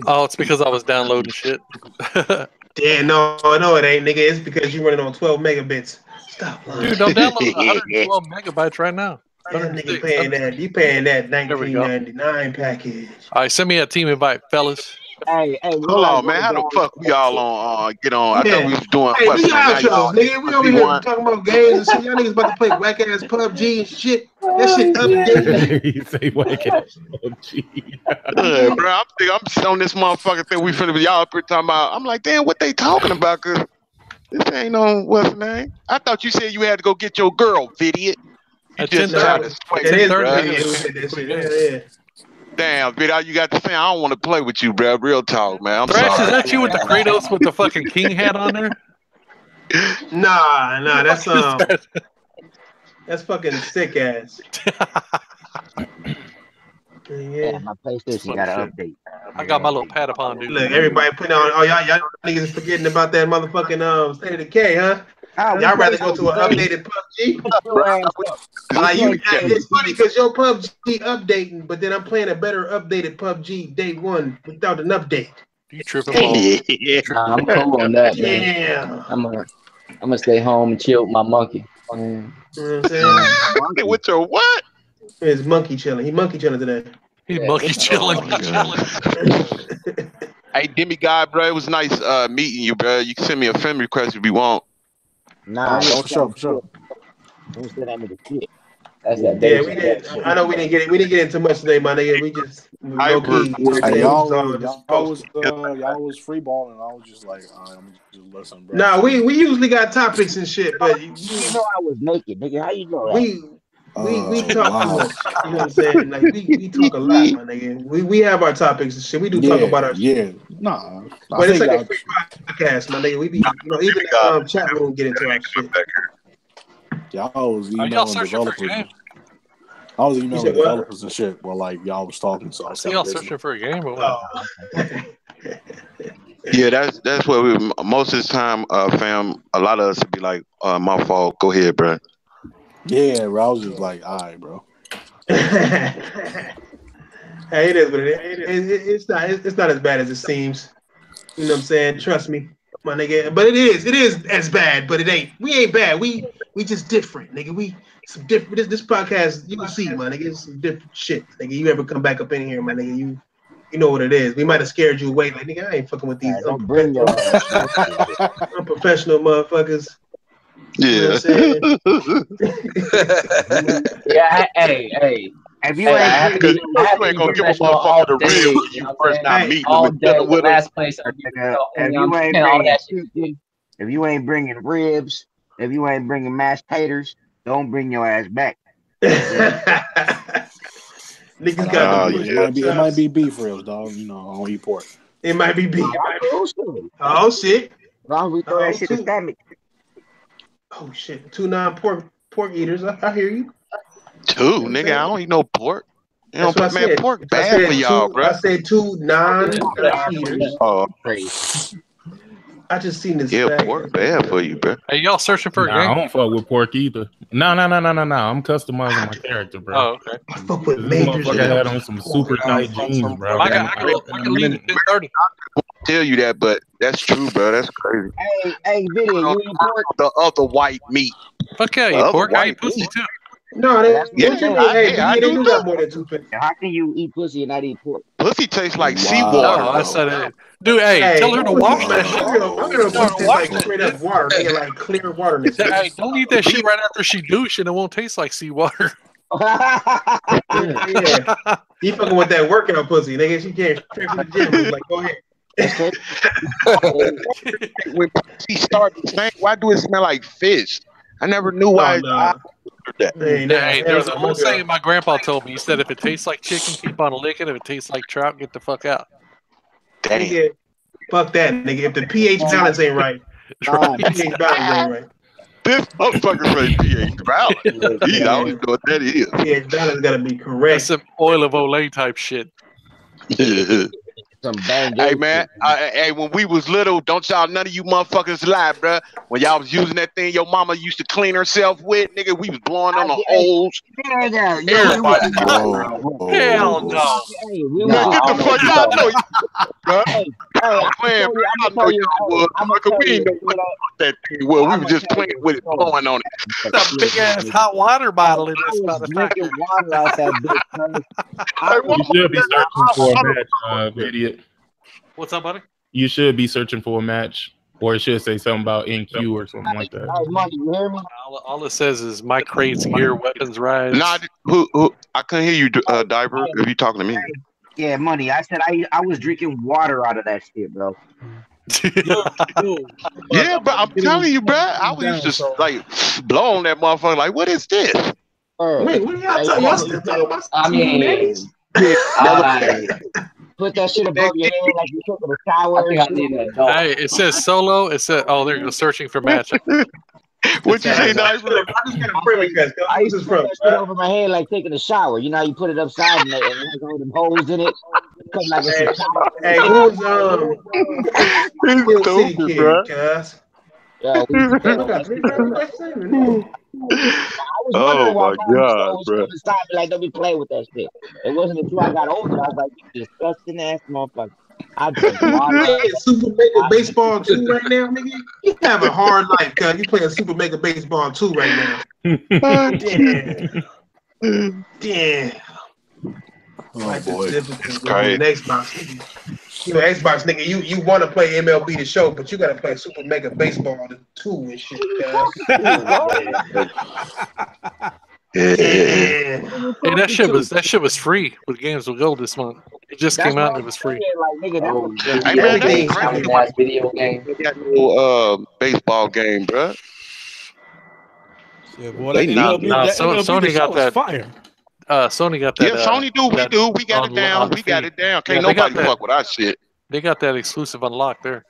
Oh, it's because I was downloading shit. Yeah, no, it ain't, nigga. It's because you running on 12 megabits. Stop lying. Dude, I'm downloading 112 megabytes right now. Nigga paying that. You paying that $19.99 package. All right, send me a team invite, fellas. Hey, hold on, man. How the fuck we all on get on? I thought we was doing we nigga. We over here talking about games and shit. Y'all niggas about to play whack ass PUBG and shit. That shit updated. You say whack ass PUBG. Yeah, bro, I'm on this motherfucking thing. We finna be y'all talking about. I'm like, damn, what they talking about? Cause this ain't on what's the name. I thought you said you had to go get your girl, idiot. At just 10:30. trying to sway It me, is bro. pretty good. That shit. Yeah. Damn, bitch, all you got to say, I don't want to play with you, bro. Real talk, man. I'm Thrash, is sorry. that you with the Kratos with the fucking king hat on there? Nah, that's fucking sick ass. Yeah, my PlayStation got an update. I got my little Patapon dude. Look, everybody putting on. Oh, y'all niggas forgetting about that motherfucking State of Decay, huh? Y'all rather go to an updated PUBG? It's funny because your PUBG updating, but then I'm playing a better updated PUBG day one without an update. You tripping balls? Nah, I'm cool on that, man. Yeah. I'm gonna stay home and chill with my monkey. You know what I'm saying? With your what? It's monkey chilling. He monkey chilling today. He's monkey chilling. Hey, Demigod, bro, it was nice meeting you, bro. You can send me a friend request if you want. Nah, for sure. Don't say that nigga shit. That's that Yeah, we did. I know we didn't get into much today, my nigga. We just low key. Hey, y'all was free balling. I was just like, all right, I'm just listen, bro. Nah, we usually got topics and shit, but you know I was naked, nigga. How you know that? We talk too much. You know what I'm saying? Like we talk a lot, my nigga. We have our topics and shit. We do talk about our shit. Nah. But it's like a free podcast, my nigga. We be, even the chat room get into our shit. Y'all was emailing developers. I was emailing developers and shit while like y'all was talking. So I see y'all searching for a game or what? Yeah, that's what we most of the time, fam. A lot of us would be like, my fault. Go ahead, bro. Yeah, bro. I was just like, all right, bro. Hey, it is what it is. It's not as bad as it seems. You know what I'm saying? Trust me, my nigga. But it is as bad, but it ain't. We ain't bad. We just different, nigga. We some different. This podcast, you will see, my nigga. It's some different shit, nigga. You ever come back up in here, my nigga? You know what it is. We might have scared you away, like nigga. I ain't fucking with these unprofessional motherfuckers. Yeah. You know what I'm saying? Yeah. Hey. If you ain't gonna give a motherfucker the real when you first not meeting all him. day, the last place. If you ain't bringing ribs, if you ain't bringing mashed taters, don't bring your ass back. Niggas got it might be beef ribs, dog. You know, I don't eat pork. It might be beef. Oh shit! Why we throw that shit to stomach? Oh shit! 2 non-pork eaters. I hear you. 2, nigga. I don't eat no pork. You know, That's what I said. Pork bad for y'all, bro. I said 2 non-eaters. Oh, I just seen this. Yeah, pork bad for you, bro. Hey, y'all searching for a game? I don't fuck with pork either. No. I'm customizing my character, bro. Oh, okay. I fuck with this majors. motherfucker had on some super tight jeans, bro. I can leave at 10:30. Tell you that, but that's true, bro. That's crazy. Hey, video, you eat pork? The other white meat. Fuck yeah, you pork. I eat pussy too. No, they do got more than 2 fingers. How can you eat pussy and not eat pork? Pussy tastes like seawater. No, I said it. Dude, hey, tell her to wash that shit. I'm gonna wash it like straight up water. They like clear water. Hey, don't eat that shit right after she douche and it won't taste like seawater. Yeah. He fucking with that workout pussy. Nigga, she can't straight from the gym. He's like, go ahead. When she started saying, why do it smell like fish? I never knew why. Hey, there's an old saying my grandpa told me. He said, if it tastes like chicken, keep on licking. If it tastes like trout, get the fuck out. Damn. Nigga, fuck that, nigga. If the pH balance ain't right, pH balance ain't right. This motherfucker say pH balance. I don't even know what that is. pH balance gotta be correct. That's some oil of Olay type shit. Hey man, hey, when we was little, don't y'all none of you motherfuckers lie, bruh. When y'all was using that thing your mama used to clean herself with, nigga, we was blowing on the holes. Everybody. Hell no. Man, get the fuck out of here, bruh. Man, I know you was. We ain't know what that thing was. We was just playing with it, blowing on it. That big ass hot water bottle in this motherfucker. You should be searching for a match, idiot. What's up, buddy? You should be searching for a match, or it should say something about NQ or something like that. All it says is my crates, gear, weapons, rides. Nah, I couldn't hear you, Diver, if you talking to me. Yeah, money. I said I was drinking water out of that shit, bro. Yeah, but I'm telling you, bro, I was just like blow on that motherfucker. Like, what is this? Wait, what are y'all talking? Y'all still talking about? I mean, put that shit above your head like you took a shower. I think I need an adult. Hey, it says solo. It said, oh, there you go, searching for match. What you say, Diver? I just got a friend request. I used to put that shit over my head like taking a shower. You know how you put it upside and it has all them holes in it? Come like it's a shower. Hey, who's City stupid, Kid, bro. cuz? Yeah, I got three friend requests. I was wondering why Paul was coming beside me like, don't be playing with that shit. It wasn't until I got older, I was like, you disgusting ass motherfucker. I drink water. You playing Super Mega Baseball 2 right now, nigga? You have a hard life, cuz. You playing Super Mega Baseball 2 right now. Damn. Oh boy. Right. Xbox, nigga. You know, Xbox, nigga, you want to play MLB The Show, but you got to play Super Mega Baseball 2 and shit, cuz. Hey, that shit was free with Games with Gold this month. It just came out and it was free. Like, nigga, Hey, man, Everything that's sounding crazy. ass video game. They got no baseball game, bro. Yeah, boy, They that not- MLB, nah, that MLB Sony The Show got is that. fire. Sony got that. Yeah, Sony do. We that do. We got it on- down. on We got feed. it down. Can't Yeah, they got nobody that. fuck with our shit. They got that exclusive unlocked there.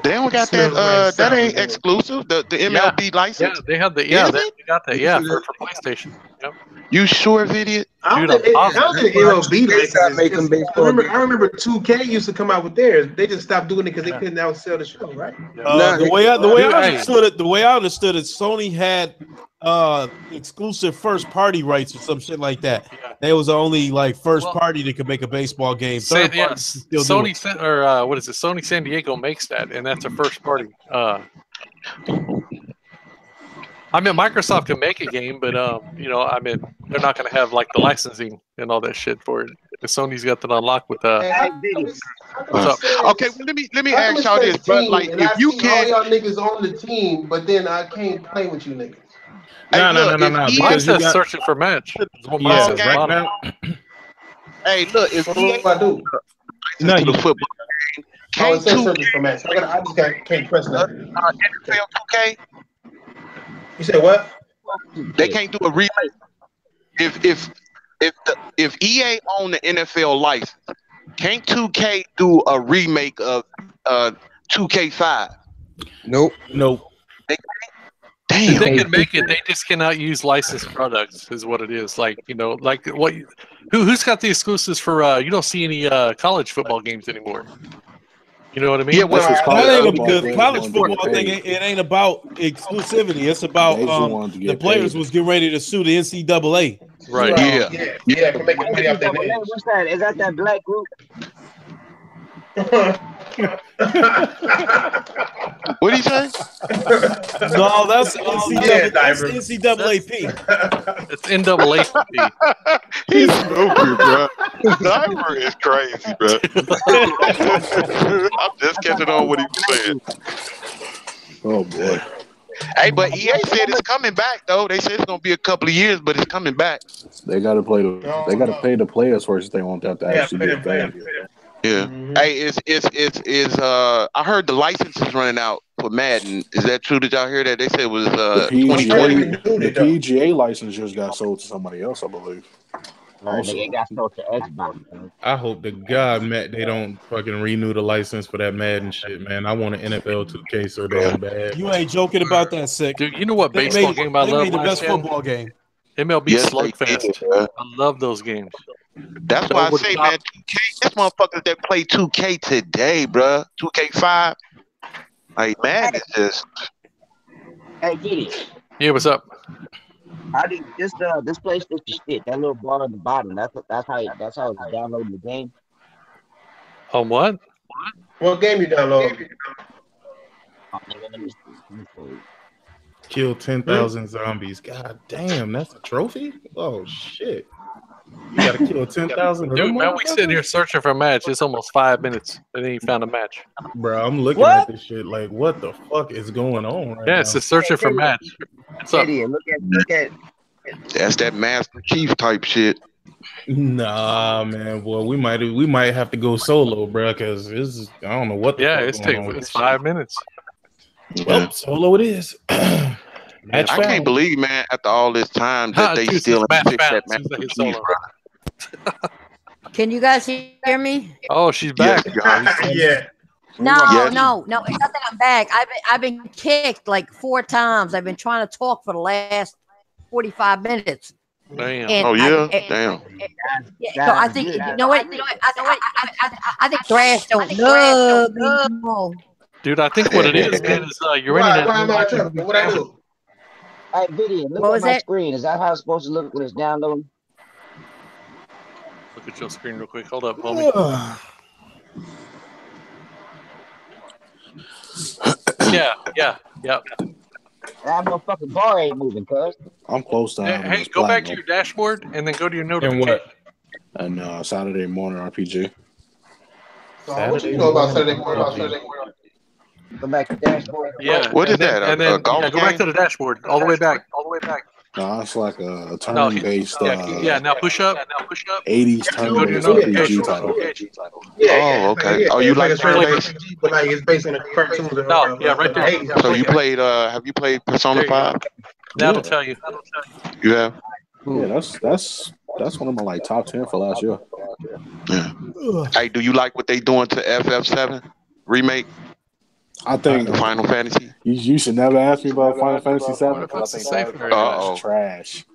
They don't got that. That ain't exclusive. The MLB Yeah, license. they have the Is they it? got that. Yeah, for PlayStation. Yep. You sure, Vidiot? I Dude, don't think I'm MLB stop making licenses. baseball I remember 2K used to come out with theirs. They just stopped doing it because they couldn't outsell the show, right? The way I Dude, understood it, Sony had exclusive first party rights or some shit like that. They was the only like first party that could make a baseball game. Third party could still do Sony it. what is it? Sony San Diego makes that, and that's a first party. I mean, Microsoft can make a game, but I mean, they're not going to have like the licensing and all that shit for it. And Sony's got that unlocked with what's up? Okay, well, let me ask y'all this, bro. Like, if you all can, y'all niggas on the team, but then I can't play with you niggas. hey, No, look, no, if no, EA because Mine you says got, searching for match. yeah, okay. right now. hey, look, if What EA do I do? No, to the you, football game, Oh, it can't says two searching for match. I just can't press nothing. NFL 2K, You said what? they can't do a remake. If EA own the NFL license, can't 2K do a remake of 2K5? Nope. nope. Damn. They can make it. They just cannot use licensed products, is what it is. Like like what? Who's got the exclusives for? You don't see any college football games anymore. You know what I mean? Yeah, what's That's That ain't football the players college wanted to get football thing. paid. It ain't about exclusivity. It's about They just wanted to the get players paid. was getting ready to sue the NCAA. Right. Yeah, for making money off their names. What's that? Is that black group? What do you say? No, that's NCAA. That's Diver. NCAAP. It's NAACP. He's stupid, bro. Diver is crazy, bro. I'm just catching on what he was saying. Oh boy. Hey, but EA said it's coming back though. They said it's gonna be a couple of years, but it's coming back. They gotta play they gotta pay the players first if they want that to actually get paid. Yeah. Hey, I heard the license is running out for Madden. Is that true? Did y'all hear that? They said it was The 2020. PGA license just got sold to somebody else, I believe. Also, It got sold to Xbox. Man. I hope to God, Matt, they don't fucking renew the license for that Madden shit, man. I want an NFL 2K so damn bad. You ain't joking about that, sick. Dude, you know what They baseball made, game I they love? made the last best gen? football game. MLB Yes, they Slugfest. did, bro. I love those games. That's why I say, man, 2K. There's motherfuckers that play 2K today, bro. 2K5. Like, man, it's just. Hey, Giddy, Yeah, what's up? how do you, this place looks the shit. That little bar on the bottom. That's how it's downloading the game. On what? What game you download? Oh, nigga, let me see. Kill 10,000 zombies. God damn, that's a trophy? Oh shit. You gotta kill 10,000 of Dude, them man, we sitting here searching for a match. It's almost 5 minutes, and then you found a match. Bro, I'm looking at this shit like, what the fuck is going on right Yeah, now? it's just searching for match. What's up? Giddy, look at. That's that Master Chief type shit. Nah, man, boy, we might have to go solo, bro, because I don't know what the Yeah, fuck it's going on with it's this 5 minutes. shit. Well, solo it is. I can't believe, man, after all this time that they still ain't fixed that Master Chief, bro. Can you guys hear me? Oh, she's back. Yeah. No, Yes. no, it's not that I'm back. I've been kicked like 4 times. I've been trying to talk for the last 45 minutes. Damn. And Oh yeah, damn. Yeah, so I think you know what? I think Thrash don't love me more. Dude, I think what it is, man, is your Why internet. am I trouble? What I do? Hey, video, look at my screen. Is that how it's supposed to look when it's downloading? Look at your screen real quick. Hold up, homie. Yeah. That motherfucking bar ain't moving, cuz. I'm close to Hey, go back to your dashboard and then go to your notification. And Saturday morning RPG. What you know about Saturday morning? Go back to the dashboard. Yeah. What is and then, that? And then A golf go back game? to the dashboard. All the way back. No, it's like a turn-based. Now push up. 80s turn-based RPG title. Oh, okay. Oh, you like turn-based, but like it's based on the cartoons. No, yeah, right there. So you played? Have you played Persona 5? That'll tell you. You have? Yeah, that's one of my like top 10 for last year. Yeah. Hey, do you like what they doing to FF7 remake? I think Final Fantasy. You should never ask me about Final Fantasy 7 because I think that's trash.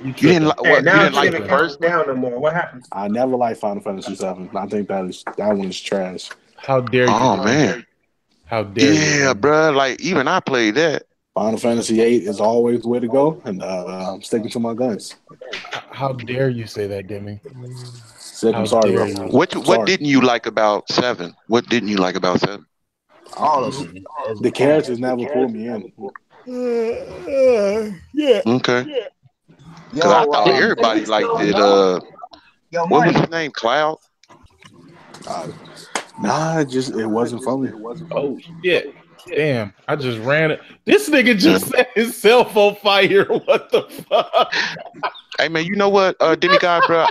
You didn't like what? You didn't like the first? Down no more. What happened? I never liked Final Fantasy 7. I think that one is trash. How dare you? Oh man. How dare you? Yeah, bro. Like even I played that. Final Fantasy 8 is always the way to go, and I'm sticking to my guns. How dare you say that, Demi? Sick, I'm sorry, bro. What didn't you like about 7? What didn't you like about 7? All of them. The characters never pulled me in. Yeah. Okay. Because I thought everybody liked it. What was his name? Cloud? Nah, it wasn't for me. Oh shit. Damn, I just ran it. This nigga just set himself on fire. What the fuck? Hey man, you know what, Demigod, bro?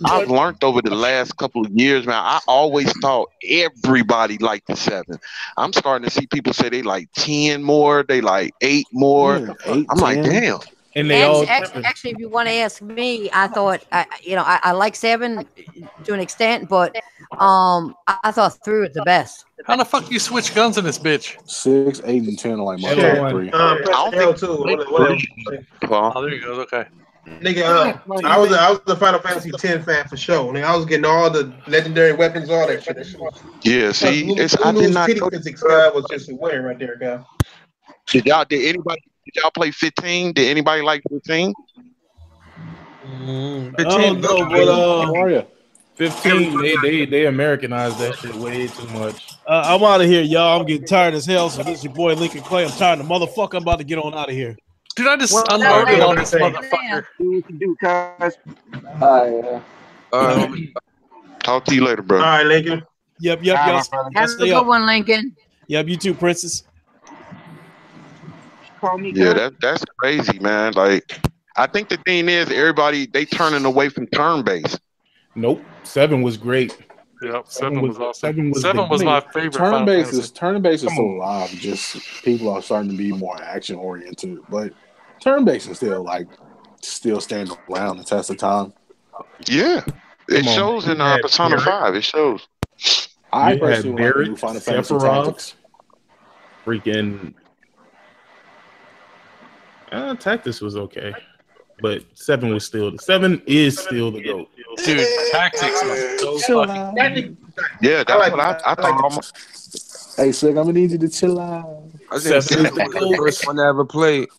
I've learned over the last couple of years, man. I always thought everybody liked the 7. I'm starting to see people say they like 10 more, they like 8 more. Yeah, 8, I'm like, 10. damn. And they all Actually, if you want to ask me, I thought I like 7 to an extent, but I thought 3 was the best. How the fuck you switch guns in this bitch? 6, 8, and 10 are like my Sure. top 3. I don't think. Oh, there you go. Okay. Nigga, I was a Final Fantasy 10 fan for sure. Nigga, I was getting all the legendary weapons, all that shit. Yeah, see, I did not. Titty physics was just a winner right there, guy. Did y'all play 15? Did anybody like 15? 15, How are you? 15. they Americanized that shit way too much. I'm out of here, y'all. I'm getting tired as hell. So this is your boy Lincoln Clay. I'm tired of the motherfucker. I'm about to get on out of here. Dude, I just unloaded on this motherfucker. Do what you do, cuz. Talk to you later, bro. All right, Lincoln. Yep. Y'all Have a stay good up. one, Lincoln. Yep, you too, Princess. Yeah, that's crazy, man. Like, I think the thing is, everybody they turning away from turn based. Nope. 7 was great. Yep, 7 was awesome. 7 7 was my favorite. Turn based is still alive. Just people are starting to be more action oriented, but turn based is still standing around the test of time. Yeah, it shows in Persona 5. It shows. I You personally had like new Final Fantasy Sephiroth, Tactics. freaking Tactics was okay, but 7 is still the GOAT. Dude, Tactics was so fucking. Yeah, that's what I thought. Hey, Slick, I'm gonna need you to chill out. I think 7 was the first one I ever played.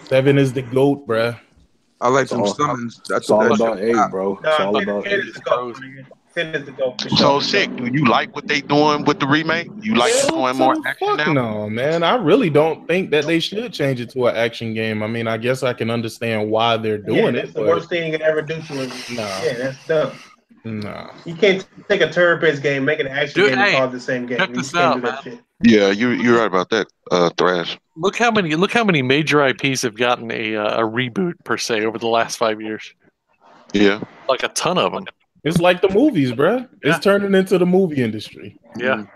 7 is the GOAT, bruh. I like some summons. That's all about 8, bro. It's all about 8. So sick. Do you like what they doing with the remake? You like doing more action now? No, man. I really don't think that they should change it to an action game. I mean, I guess I can understand why they're doing it. That's the worst thing you can ever do to it. Yeah, that's dumb. Nah. You can't take a turn-based game, make an action game, and call it the same game. Check this out, man. Yeah, you're right about that, Thrash. Look how many major IPs have gotten a reboot per se over the last 5 years. Yeah, like a ton of them. It's like the movies, bruh. Yeah. It's turning into the movie industry. Yeah.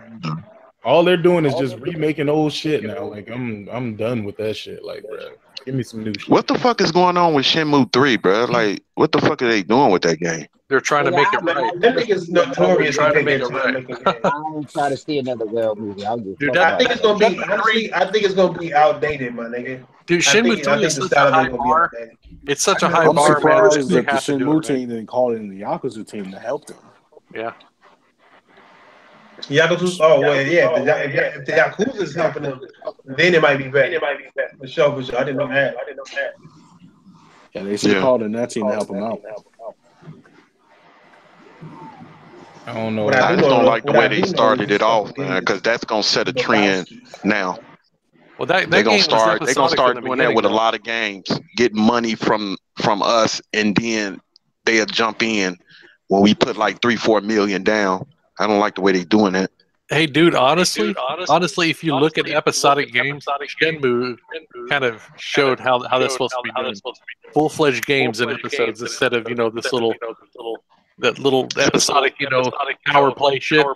All they're doing is just remaking old shit now. Like I'm done with that shit. Like, bro, give me some new shit. What the fuck is going on with Shenmue 3, bro? Like, what the fuck are they doing with that game? They're trying to make it right. Them niggas notorious Trying to take make their it time right. making games. I don't try to see another well movie. I'll just Dude, I think it's gonna be honestly. I think it's gonna be outdated, my nigga. Dude, Shenmue 3 is such a high bar. It's such a high I'm bar, man. surprised They that the have to do Shenmue it right. team didn't call in the Yakuza team to help them. Yeah. Yakuza. Oh well, yeah. If the Yakuza is helping them, then it might be better. For sure. I didn't know that. Yeah, they should have called in that team to help them out. I don't know. I just don't like the way they started it off, man, because that's gonna set a trend now. Well, they're gonna start doing that with a lot of games, getting money from us, and then they'll jump in when we put like 3-4 million down. I don't like the way they're doing it. Hey, dude, honestly, if you look at episodic games, Shenmue kind of showed how that's supposed to be done. Full-fledged games and episodes instead of, this little episodic, power play shit.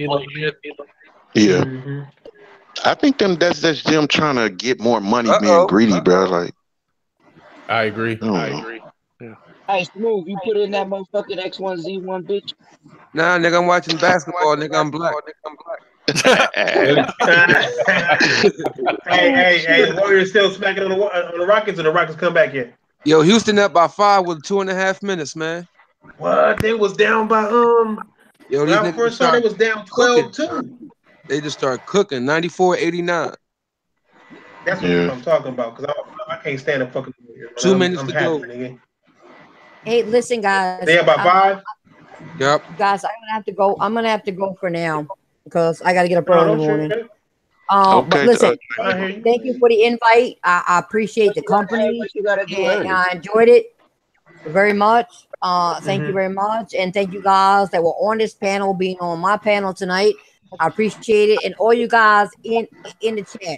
Yeah. I think that's them trying to get more money, being greedy, bro. Like, I agree. Yeah. Hey, Smooth, you put in that motherfucking X1Z1, bitch? Nah, nigga, I'm watching basketball. Nigga, I'm black. Hey, the Warriors still smacking on the Rockets, and the Rockets come back in. Yo, Houston up by 5 with 2.5 minutes, man. What? They was down by Yo, when I first saw they was down 12-2. They just start cooking. 94-89. That's what I'm talking about. Because I can't stand the fucking. 2 minutes to go. Nigga. Hey, listen, guys. They about 5. Yep. Guys, I'm gonna have to go for now because I gotta get up early in the morning. But listen, thank you for the invite. I appreciate the company. And I enjoyed it very much. Thank you very much, and thank you guys that were on this panel, being on my panel tonight. I appreciate it, and all you guys in the chat,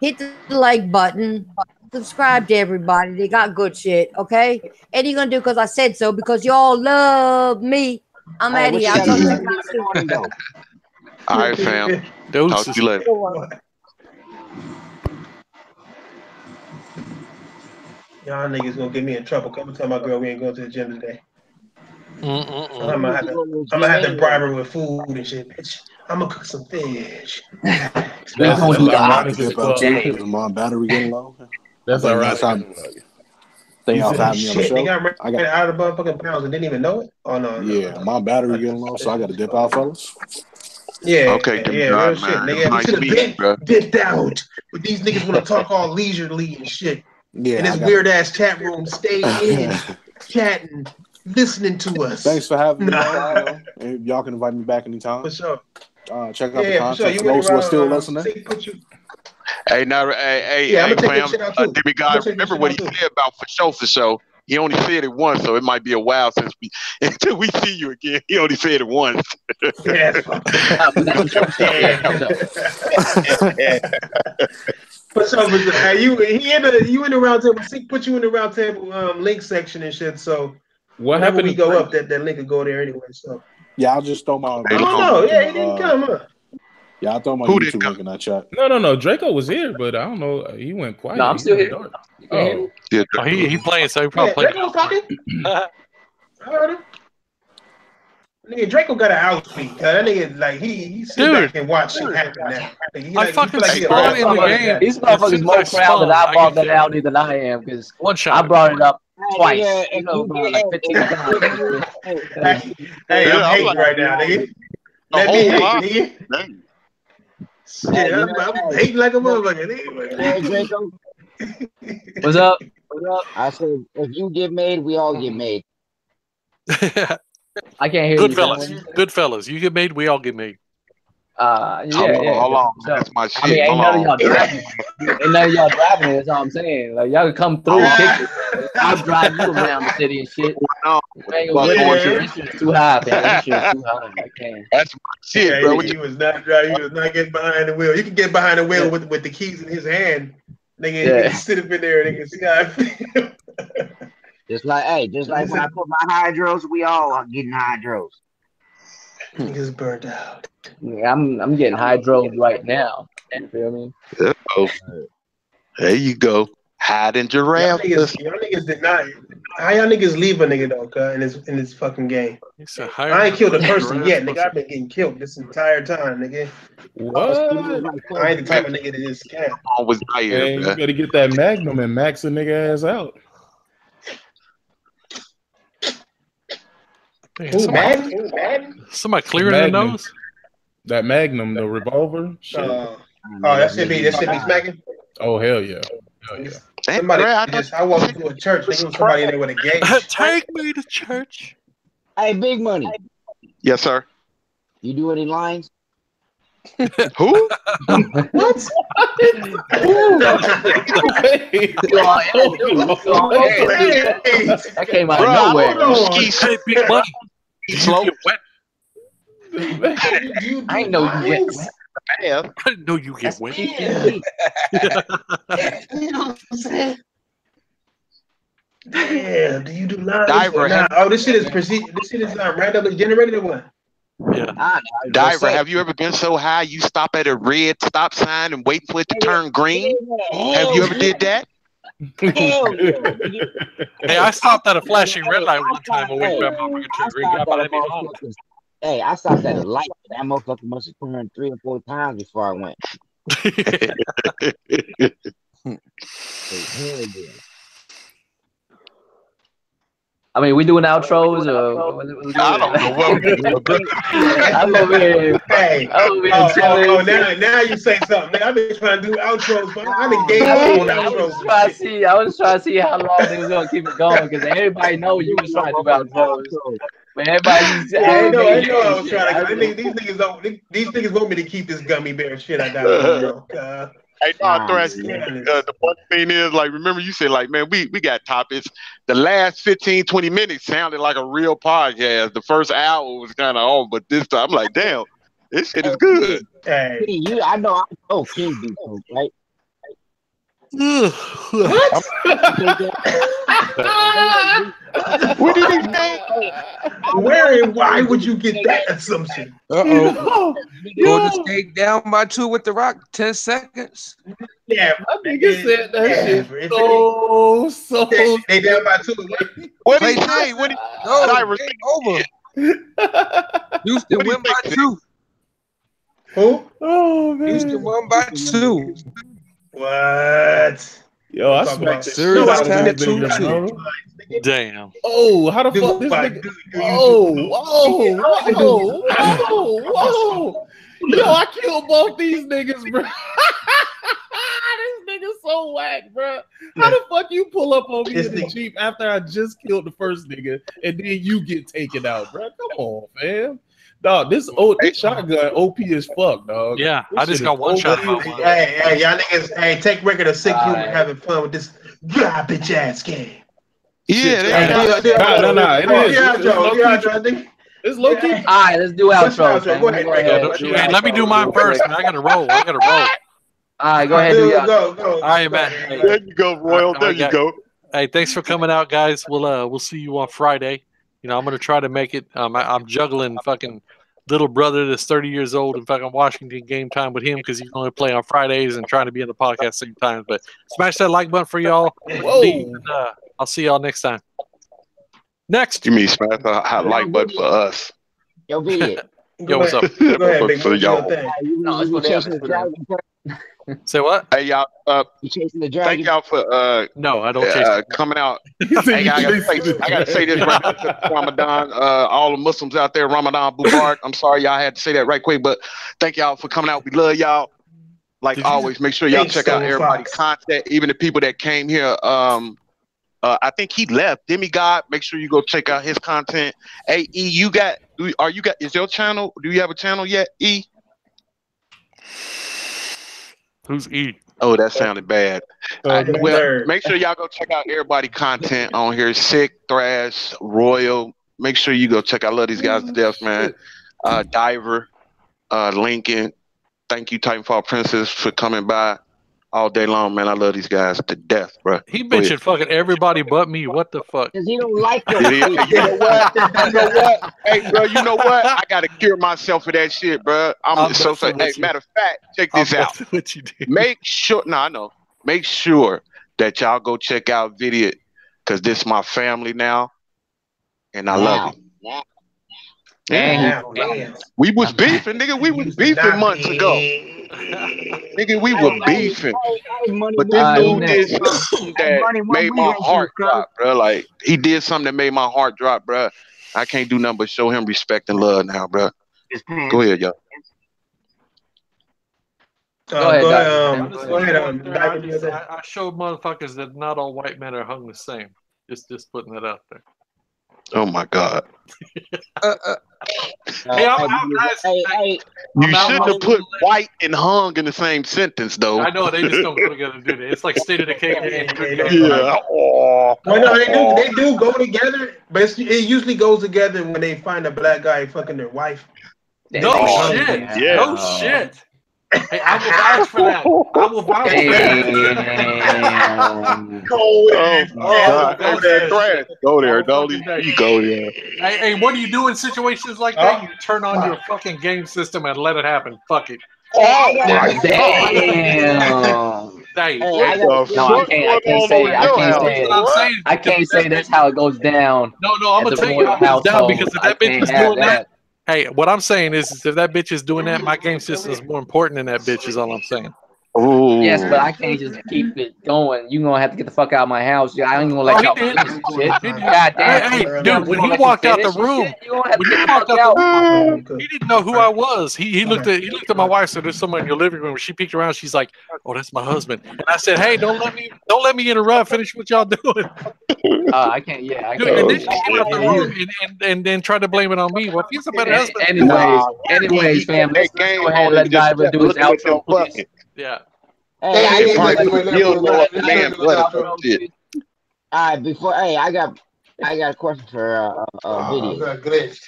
hit the like button. Subscribe to everybody. They got good shit, okay? And you're gonna do because I said so, because y'all love me. I'm out of here. I'll talk to you guys soon. All right, fam. Talk to you later. Y'all niggas gonna get me in trouble. Come tell my girl we ain't going to the gym today. I'm gonna have to bribe her with food and shit, bitch. I'm gonna cook some fish. That's ironic because my battery getting low. That's ironic. They off having me on the Shit, show. they got ran out of motherfucking pounds and didn't even know it. Oh no. Yeah, my battery getting low, so I got to dip out, fellas. Yeah. Okay, real shit, nigga. We should have been dipped out, but these niggas want to talk all leisurely and shit. Yeah, in this weird ass chat room, stay in, chatting, listening to us. Thanks for having me. And y'all can invite me back anytime. For sure. Check out the content. For those who are still listening. Hey, now, hey, fam. Demigod, remember what he said about for sure. He only said it once, so it might be a while until we see you again. He only said it once. For sure, you in the round table. Seek put you in the round table link section and shit. So whenever we go up, that link will go there anyway. So yeah, I'll just throw my. I don't know. Yeah, he didn't come up. Yeah, I throw my YouTube link in that chat. No. Draco was here, but I don't know. He went quiet. No, I'm still here. He playing, so he probably playing. Draco was talking. I heard him. Nigga, Draco got an outspeed. That nigga, like, he sit back and watch shit happen now. I fucking spawned in the game. These motherfuckers more proud that I brought that out than I am, because I brought it up twice. Hey, I'm hating right now, nigga. Let me hate, nigga. Shit, I'm hating like a motherfucker. What's up? I said, if you get made, we all get made. I can't hear you. Goodfellas. You get made, we all get made. Hold on. That's my shit. I mean, ain't none of y'all driving. Ain't none of y'all driving it. That's all I'm saying. Like, y'all can come through and kick it. I'll drive you around the city and shit. Insurance too high, man. Insurance too high. I can't. That's my shit, bro. He was not driving. He was not getting behind the wheel. You can get behind the wheel with the keys in his hand. Nigga, he sit up in there and nigga see how I feel. Just like when I put my hydros, we all are getting hydros. Niggas burned out. Yeah, I'm getting hydro right now. You feel me? There you go. Hiding giraffe. Y'all niggas did not. How y'all niggas leave a nigga though, in this fucking game? I ain't killed a person yet, nigga. I've been getting killed this entire time, nigga. What? I ain't the type of nigga that is scam. Always here, you better get that Magnum and max a nigga ass out. Somebody clearing the nose? That Magnum, the revolver. Shit. That should be smacking. Oh hell yeah. Hell yeah. Somebody I walked into a church, nigga, was somebody in there with a gauge. Take me to church. Hey, Big Money. Yes, sir. You do any lines? Who? What? That came out of nowhere. Hey, Big Money. Slow. I ain't know you get wet. I didn't know you get wet. You know what I'm saying? Damn, do you do lines? This shit is randomly generated or what? Yeah. Diver, have you ever been so high you stop at a red stop sign and wait for it to turn green? Have you ever did that? Hey, I stopped at a flashing red light one time and waited for that motherfucker to green. Hey, I stopped at a light. That motherfucker must have turned 3 or 4 times before I went. I mean, we doing outros or I don't know what we're doing. I'm over here. Hey, now you say something. Nigga, I've been trying to do outros, but I done gave up on outros. I was trying to see how long they was gonna keep it going because everybody know you was trying to do outros. But everybody, I know I was trying to. These niggas want me to keep this gummy bear shit I got. Hey, no, Thrash, the funny thing is, like, remember you said, like, man, we got topics. The last 15, 20 minutes sounded like a real podcast. The first hour was kind of on, but this time, I'm like, damn, this shit is good. Hey. I know King do too, right? What? What did he say? Where and why would you get that assumption? Golden State down by 2 with the Rock, 10 seconds. Yeah, I think it said that shit so. They down by 2. What did he say? What did over? Houston win by 2. Who? Oh man. Houston won by 2. What? Yo, I smacked the series out of at this nigga, 2-2. bro. Damn. Oh, how the fuck this nigga? Whoa. Yo, I killed both these niggas, bro. This nigga's so whack, bro. How the fuck you pull up on me in the Jeep after I just killed the first nigga and then you get taken out, bro? Come on, fam. Dog, this shotgun OP as fuck, dog. Yeah, I just got one shot. Hey, y'all niggas, take record of sick humor having fun with this garbage ass game. Yeah, no, it is. It's low key. All right, let's do outro. Go ahead. Hey, let me do mine first, man. I gotta roll. All right, go ahead. Go. All right, man. Hey, there you go, Royal. There you go. Hey, thanks for coming out, guys. We'll see you on Friday. You know, I'm gonna try to make it. I'm juggling fucking little brother that's 30 years old in fucking Washington game time with him because he's only play on Fridays and trying to be in the podcast same time. But smash that like button for y'all. Whoa. I'll see y'all next time. Next. You mean smash the like button for us? Yo, Viet. Yo, what's up? Go ahead, big for y'all. No, it's for them. Say what? Hey, y'all. You chasing the dragon? Thank y'all for no, I don't chase coming out. Hey, I gotta say this right after Ramadan. All the Muslims out there, Ramadan Mubarak. I'm sorry y'all had to say that right quick, but thank y'all for coming out. We love y'all. Like always, make sure y'all check out everybody's content, even the people that came here. I think he left. Demigod, make sure you go check out his content. Hey, E, is your channel? Do you have a channel yet, E? Who's E? Oh, that sounded bad. Well, make sure y'all go check out everybody's content on here. Sick, Thrash, Royal. Make sure you go check out. I love these guys to death, man. Diver, Lincoln. Thank you, Titanfall Princess, for coming by. all day long, man. I love these guys to death, bro. He mentioned fucking everybody but me. What the fuck? Because he don't like them. You know what? You know what? Hey, bro, you know what? I gotta cure myself of that shit, bro. I'm so messing hey, with you. matter of fact, check this out. What you do? Make sure, I know. Make sure that y'all go check out Vidiot, because this is my family now, and I love it. Damn. We was beefing, nigga. We was beefing months ago. Nigga, we were beefing. But this dude did something that made my heart drop, bro. Like, he did something that made my heart drop, bro. I can't do nothing but show him respect and love now, bro. Go ahead, y'all. Go ahead. I showed motherfuckers that not all white men are hung the same. Just putting that out there. Oh my God. Hey, you shouldn't have put white and hung in the same sentence, though. I know they just don't go together, do they? It's like State of Decay. Yeah. Well, no, they do go together, but it usually goes together when they find a black guy fucking their wife. No shit. Yeah. No shit. Hey, I will vouch for that. I will vouch for that. Go there. Don't you go there. Hey, what do you do in situations like that? You turn on your fucking game system and let it happen. Fuck it. Oh my Damn. Hey, No, I can't say that's how it goes down. No, I'm gonna tell you how it goes down, because if that bitch is doing that. Hey, what I'm saying is if that bitch is doing that, my game system is more important than that bitch, is all I'm saying. Ooh. Yes, but I can't just keep it going. You're gonna have to get the fuck out of my house. I ain't gonna let y'all finish this shit. God damn. Hey, dude, when he walked out the room, he didn't know who I was. He looked at my wife, said, "There's someone in your living room." She peeked around. She's like, "Oh, that's my husband." And I said, "Hey, don't let me interrupt. Finish what y'all doing." I can't. Yeah, I Dude, can't. and then she came out the room and then tried to blame it on me. Well, if he's a better husband. Anyways, fam, let's go ahead and let Diver do his outro, please. Yeah. All right, before I got a question for Vidiot.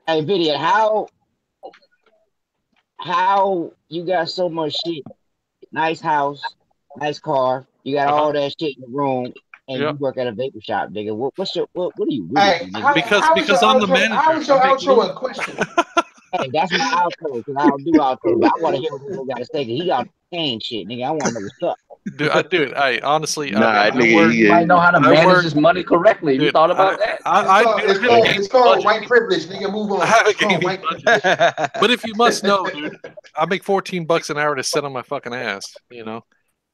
Hey, Vidiot, how you got so much shit? Nice house, nice car. You got all that shit in the room, and you work at a vapor shop, nigga. What do you really do, nigga? Because I'm the manager. How was your outro a question? Hey, that's my outro, because I don't do outro, but I want to hear what he got to say, because he got pain shit, nigga. I want to know what's up. Dude, I honestly, you might know how to manage his money correctly. You thought about that? It's called white privilege, nigga. Move on. I have a gaming budget. But if you must know, dude, I make $14 an hour to sit on my fucking ass, you know?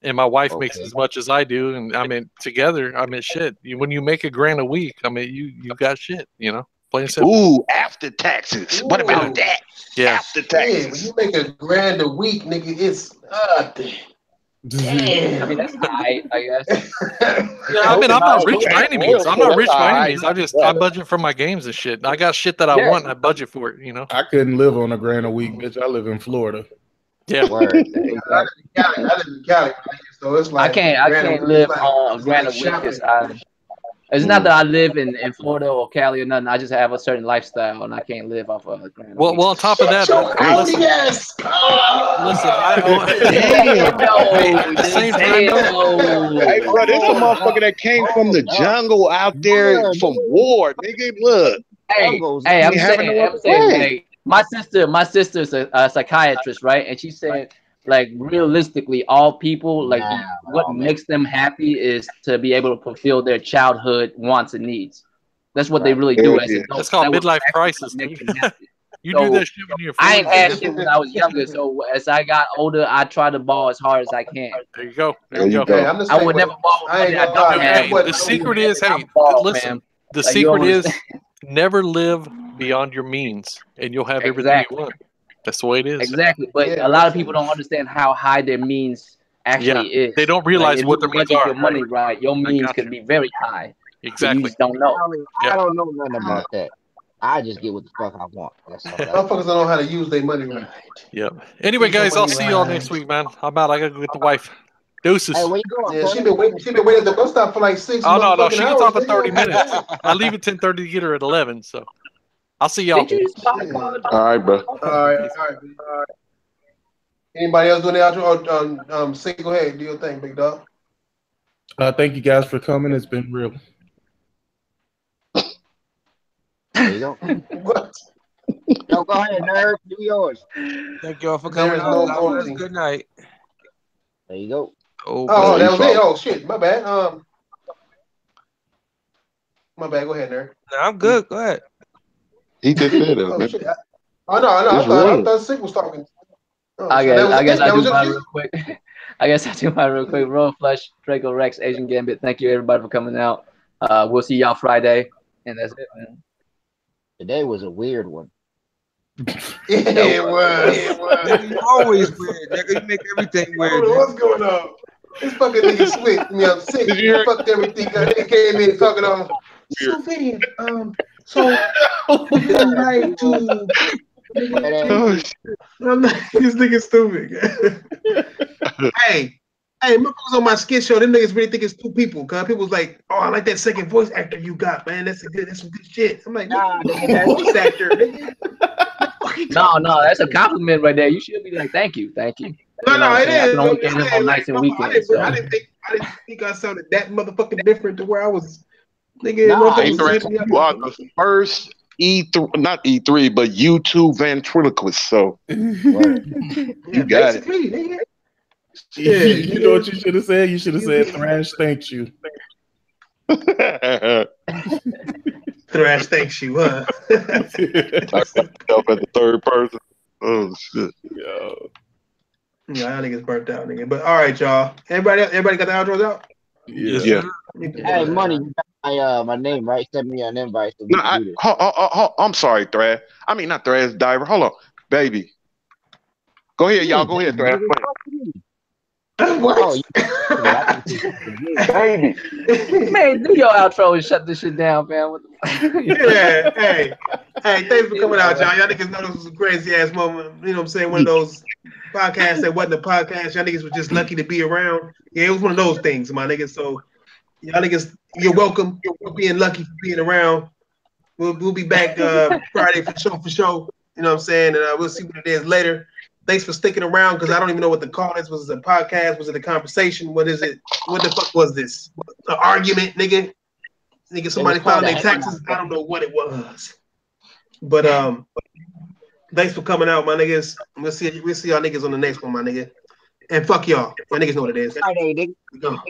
And my wife makes as much as I do, and I mean, together, I mean, shit. When you make $1,000 a week, I mean, you got shit, you know? Plain simple. Ooh, after taxes. What about that? Yeah. After taxes. When you make $1,000 a week, nigga, it's damn. I mean, that's high, I guess. Yeah, I mean, I'm not rich by any means. I budget for my games and shit. I got shit that I want, and I budget for it, you know? I couldn't live on $1,000 a week, bitch. I live in Florida. Yeah. I live in Cali, so it's like I can't live on $1,000 a week, because it's not that I live in Florida or Cali or nothing. I just have a certain lifestyle, and I can't live off of $1,000 a week. Well, on top of that, listen, at the same time, hey, bro, this a motherfucker that came from the jungle out there from war, nigga. Look, hey, I'm saying, hey, my sister's a psychiatrist, right? And she said, like, realistically, all people, like, what makes them happy is to be able to fulfill their childhood wants and needs. That's what they really do. That's called midlife crisis. You do that shit when you're 40. I ain't had shit when I was younger, so as I got older, I try to ball as hard as I can. There you go. Hey, I would never ball. The secret is, listen. The secret is never live beyond your means, and you'll have everything you want. That's the way it is. Exactly, but a lot of people don't understand how high their means actually is. They don't realize what their means are. Your money right, your means can be very high. Exactly. You just don't know. I don't know nothing about that. I just get what the fuck I want. Motherfuckers don't know how to use their money right. Yep. Anyway, guys, I'll see y'all next week, man. I'm out. I gotta go get the wife. Deuces. Hey, where you going? Yeah, she been waiting at the bus stop for like 6 Oh no, she gets off in at 30 minutes. I leave at 10:30 to get her at 11. So I'll see y'all. All right, bro. All right. Anybody else doing the outro? Say, go ahead, do your thing, big dog. Thank you guys for coming. It's been real. There you go. What? No, go ahead, nerd. Do yours. Thank y'all for coming There's out. no God bless. voting. Good night. There you go. Oh, Yeah, that he was it. followed. Oh shit, my bad. My bad. Go ahead, nerd. Nah, I'm good. Go ahead. He just said that, Oh man. shit. I know. I It's real. thought Sick was talking. Oh, I shit, guess I that do was mine just real quick. I guess I do mine real quick. Royal Flush, Draco Rex, Asian Gambit. Thank you everybody for coming out. We'll see y'all Friday, and that's it, man. Today was a weird one. It was. Nigga, you always weird. Nigga, you make everything I weird. don't know Nigga. what's going on. This fucking nigga Swift. I mean, I'm sick. Did you hear? Fucked everything. That nigga came in talking on. So Vivian, so would you like to? Oh, shit. I'm not, this nigga stupid. hey, motherfuckers on my skit show, them niggas really think it's two people. Cause people was like, "Oh, I like that second voice actor you got, man. That's some good shit." I'm like, Nah, "Nigga, nigga, that's voice actor, nigga." No, that's a compliment right there. You should be like, thank you. No, You know what I'm it saying? I is. can I'm only just get him saying, on like, nights and I weekends. So. didn't think I sounded that motherfucking different to where I was, nigga. Nah, Hey, motherfuckers Thresh, hitting me up. you are the first E3, not E3, but U2 ventriloquist. So you got it. Basically, nigga. You know what you should have said? You should have said Thrash thanks you. Thrash thanks you, huh? Myself as the third person. Oh shit. Yo. Yeah, I think it's burnt out, nigga. But all right, y'all. Everybody got the outros out? Yeah. Hey, money, you got my name, right? Send me an invite so we No, can do this. I'm sorry, Thrash. I mean, not Thrash, Diver. Hold on, baby. Go ahead, y'all. Go ahead, Thrash. What? Oh, Baby. Man, do your outro and shut this shit down, man. What the Yeah, hey, thanks for coming out, y'all. Y'all niggas know this was a crazy ass moment. You know what I'm saying? One of those podcasts that wasn't a podcast. Y'all niggas were just lucky to be around. Yeah, it was one of those things, my niggas. So y'all niggas, you're welcome. You're being lucky for being around. We'll be back Friday for sure. You know what I'm saying? And we'll see what it is later. Thanks for sticking around because I don't even know what the call is. Was it a podcast? Was it a conversation? What is it? What the fuck was this? An argument, nigga? Nigga, somebody filed their taxes. I don't know what it was. But thanks for coming out, my niggas. We'll see y'all niggas on the next one, my nigga. And fuck y'all. Y'all niggas know what it is. Friday, nigga.